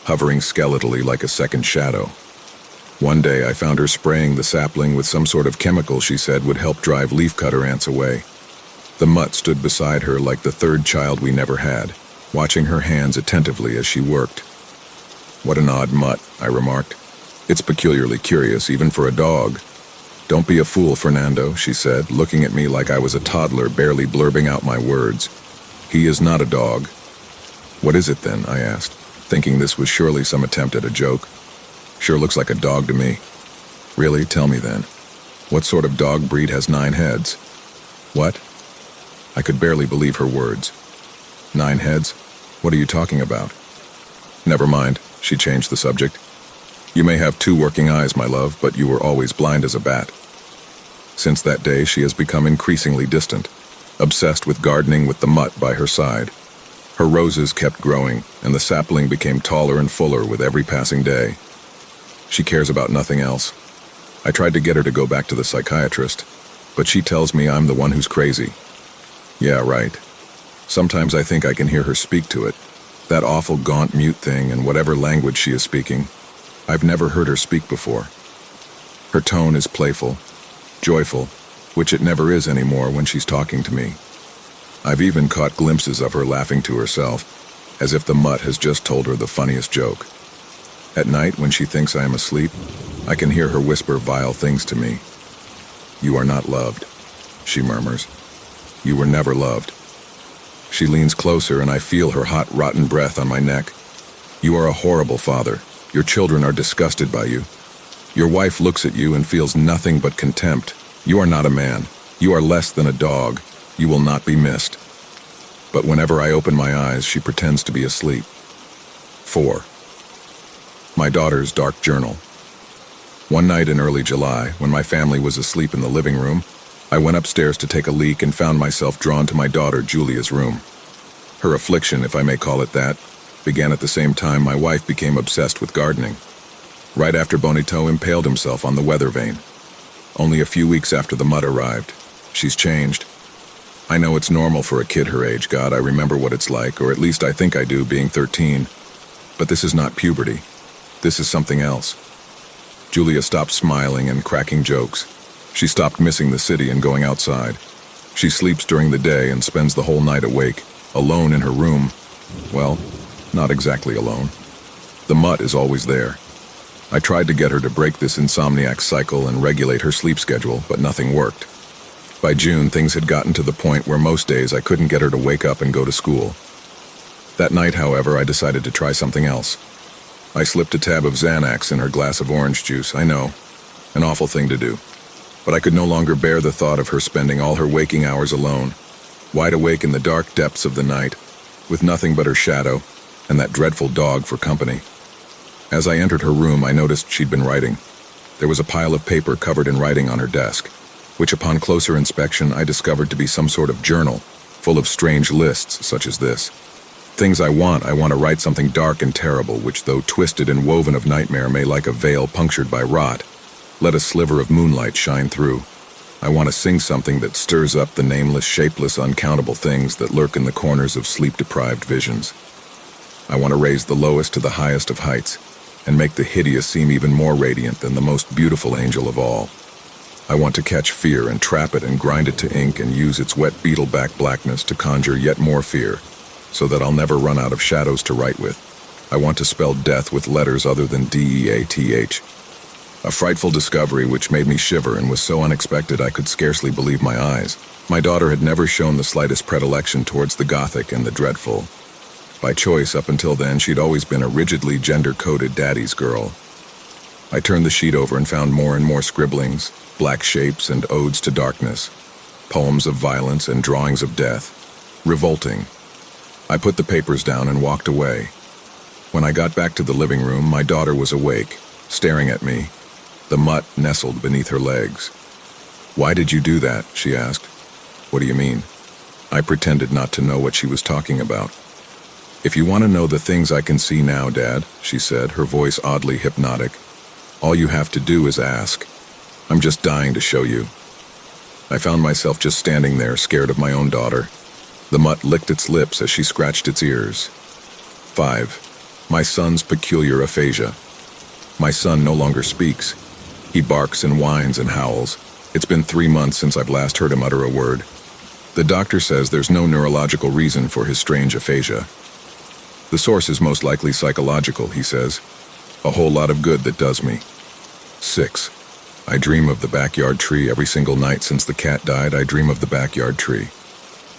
hovering skeletally like a second shadow. One day I found her spraying the sapling with some sort of chemical she said would help drive leafcutter ants away. The mutt stood beside her like the third child we never had, watching her hands attentively as she worked. "What an odd mutt," I remarked. "It's peculiarly curious, even for a dog." "Don't be a fool, Fernando," she said, looking at me like I was a toddler barely blurbing out my words. "He is not a dog." "What is it then?" I asked, thinking this was surely some attempt at a joke. "Sure looks like a dog to me." "Really? Tell me then. What sort of dog breed has 9 heads?" "What?" I could barely believe her words. 9 heads? What are you talking about?" "Never mind," she changed the subject. "You may have 2 working eyes, my love, but you were always blind as a bat." Since that day, she has become increasingly distant, obsessed with gardening with the mutt by her side. Her roses kept growing, and the sapling became taller and fuller with every passing day. She cares about nothing else. I tried to get her to go back to the psychiatrist, but she tells me I'm the one who's crazy. Yeah, right. Sometimes I think I can hear her speak to it, that awful gaunt mute thing in whatever language she is speaking. I've never heard her speak before. Her tone is playful, joyful, which it never is anymore when she's talking to me. I've even caught glimpses of her laughing to herself, as if the mutt has just told her the funniest joke. At night, when she thinks I am asleep, I can hear her whisper vile things to me. "You are not loved," she murmurs. "You were never loved." She leans closer and I feel her hot, rotten breath on my neck. "You are a horrible father. Your children are disgusted by you. Your wife looks at you and feels nothing but contempt. You are not a man. You are less than a dog. You will not be missed." But whenever I open my eyes, she pretends to be asleep. 4. My daughter's dark journal. One night in early July, when my family was asleep in the living room, I went upstairs to take a leak and found myself drawn to my daughter Julia's room. Her affliction, if I may call it that, began at the same time my wife became obsessed with gardening. Right after Bonito impaled himself on the weather vane. Only a few weeks after the mud arrived. She's changed. I know it's normal for a kid her age, God, I remember what it's like, or at least I think I do, being 13. But this is not puberty. This is something else. Julia stopped smiling and cracking jokes. She stopped missing the city and going outside. She sleeps during the day and spends the whole night awake, alone in her room. Well, not exactly alone. The mutt is always there. I tried to get her to break this insomniac cycle and regulate her sleep schedule, but nothing worked. By June, things had gotten to the point where most days I couldn't get her to wake up and go to school. That night, however, I decided to try something else. I slipped a tab of Xanax in her glass of orange juice, I know, an awful thing to do. But I could no longer bear the thought of her spending all her waking hours alone, wide awake in the dark depths of the night, with nothing but her shadow and that dreadful dog for company. As I entered her room, I noticed she'd been writing. There was a pile of paper covered in writing on her desk, which upon closer inspection I discovered to be some sort of journal, full of strange lists such as this. Things I want to write something dark and terrible, which though twisted and woven of nightmare may like a veil punctured by rot, let a sliver of moonlight shine through. I want to sing something that stirs up the nameless, shapeless, uncountable things that lurk in the corners of sleep-deprived visions. I want to raise the lowest to the highest of heights, and make the hideous seem even more radiant than the most beautiful angel of all. I want to catch fear and trap it and grind it to ink and use its wet beetle-back blackness to conjure yet more fear, so that I'll never run out of shadows to write with. I want to spell death with letters other than D-E-A-T-H. A frightful discovery which made me shiver and was so unexpected I could scarcely believe my eyes. My daughter had never shown the slightest predilection towards the gothic and the dreadful. By choice, up until then, she'd always been a rigidly gender-coded daddy's girl. I turned the sheet over and found more and more scribblings, black shapes and odes to darkness, poems of violence and drawings of death. Revolting. I put the papers down and walked away. When I got back to the living room, my daughter was awake, staring at me, the mutt nestled beneath her legs. "Why did you do that?" she asked. "What do you mean?" I pretended not to know what she was talking about. "If you want to know the things I can see now, Dad," she said, her voice oddly hypnotic, "all you have to do is ask. I'm just dying to show you." I found myself just standing there, scared of my own daughter. The mutt licked its lips as she scratched its ears. 5. My son's peculiar aphasia. My son no longer speaks. He barks and whines and howls. It's been 3 months since I've last heard him utter a word. The doctor says there's no neurological reason for his strange aphasia. The source is most likely psychological, he says. A whole lot of good that does me. 6. I dream of the backyard tree every single night since the cat died. I dream of the backyard tree.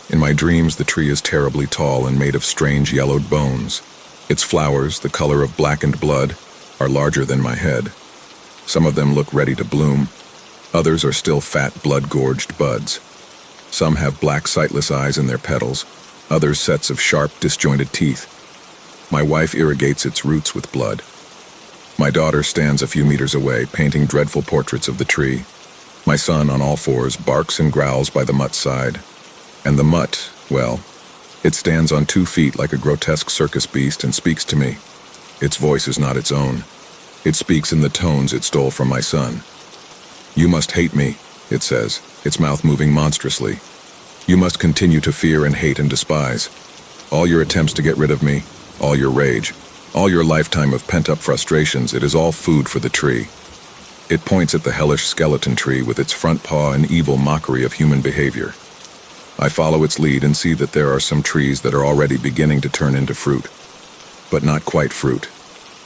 In my dreams, the tree is terribly tall and made of strange yellowed bones. Its flowers, the color of blackened blood, are larger than my head. Some of them look ready to bloom. Others are still fat, blood-gorged buds. Some have black, sightless eyes in their petals. Others sets of sharp, disjointed teeth. My wife irrigates its roots with blood. My daughter stands a few meters away, painting dreadful portraits of the tree. My son, on all fours, barks and growls by the mutt's side. And the mutt, well, it stands on 2 feet like a grotesque circus beast and speaks to me. Its voice is not its own. It speaks in the tones it stole from my son. "You must hate me," it says, its mouth moving monstrously. "You must continue to fear and hate and despise. All your attempts to get rid of me, all your rage, all your lifetime of pent-up frustrations, it is all food for the tree." It points at the hellish skeleton tree with its front paw in evil mockery of human behavior. I follow its lead and see that there are some trees that are already beginning to turn into fruit. But not quite fruit.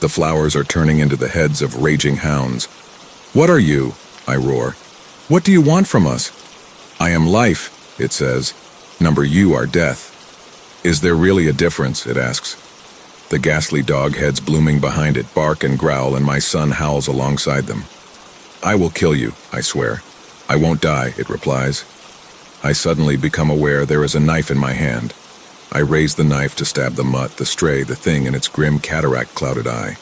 The flowers are turning into the heads of raging hounds. "What are you?" I roar. "What do you want from us?" "I am life," it says. "Number you are death." "Is there really a difference?" it asks. The ghastly dog heads blooming behind it bark and growl, and my son howls alongside them. "I will kill you," I swear. "I won't die," it replies. I suddenly become aware there is a knife in my hand. I raise the knife to stab the mutt, the stray, the thing in its grim cataract-clouded eye.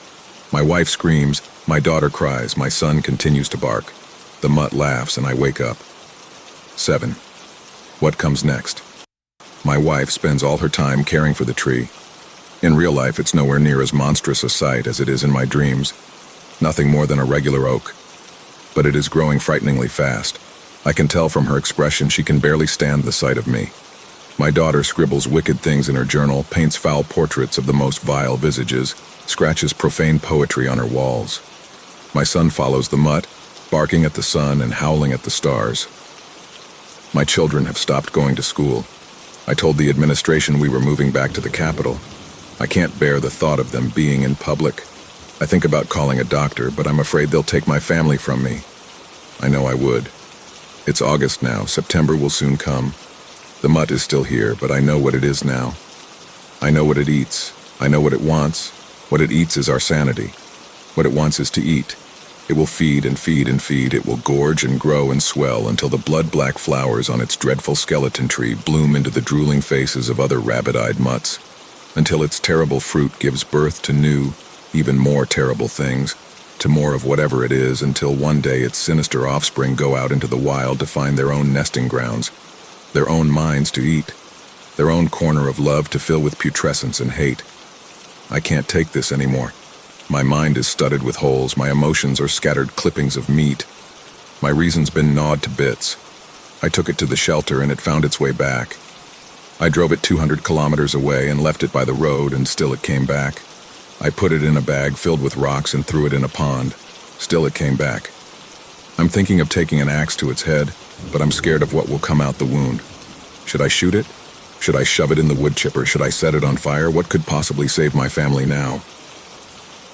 My wife screams, my daughter cries, my son continues to bark. The mutt laughs and I wake up. 7. What comes next? My wife spends all her time caring for the tree. In real life, it's nowhere near as monstrous a sight as it is in my dreams. Nothing more than a regular oak. But it is growing frighteningly fast. I can tell from her expression she can barely stand the sight of me. My daughter scribbles wicked things in her journal, paints foul portraits of the most vile visages, scratches profane poetry on her walls. My son follows the mutt, barking at the sun and howling at the stars. My children have stopped going to school. I told the administration we were moving back to the capital. I can't bear the thought of them being in public. I think about calling a doctor, but I'm afraid they'll take my family from me. I know I would. It's August now. September will soon come. The mutt is still here, but I know what it is now. I know what it eats. I know what it wants. What it eats is our sanity. What it wants is to eat. It will feed and feed and feed. It will gorge and grow and swell until the blood-black flowers on its dreadful skeleton tree bloom into the drooling faces of other rabbit-eyed mutts. Until its terrible fruit gives birth to new, even more terrible things, to more of whatever it is, until one day its sinister offspring go out into the wild to find their own nesting grounds, their own minds to eat, their own corner of love to fill with putrescence and hate. I can't take this anymore. My mind is studded with holes, my emotions are scattered clippings of meat. My reason's been gnawed to bits. I took it to the shelter and it found its way back. I drove it 200 kilometers away and left it by the road, and still it came back. I put it in a bag filled with rocks and threw it in a pond. Still it came back. I'm thinking of taking an axe to its head, but I'm scared of what will come out the wound. Should I shoot it? Should I shove it in the wood chipper? Should I set it on fire? What could possibly save my family now?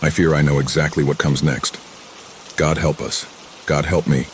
I fear I know exactly what comes next. God help us. God help me.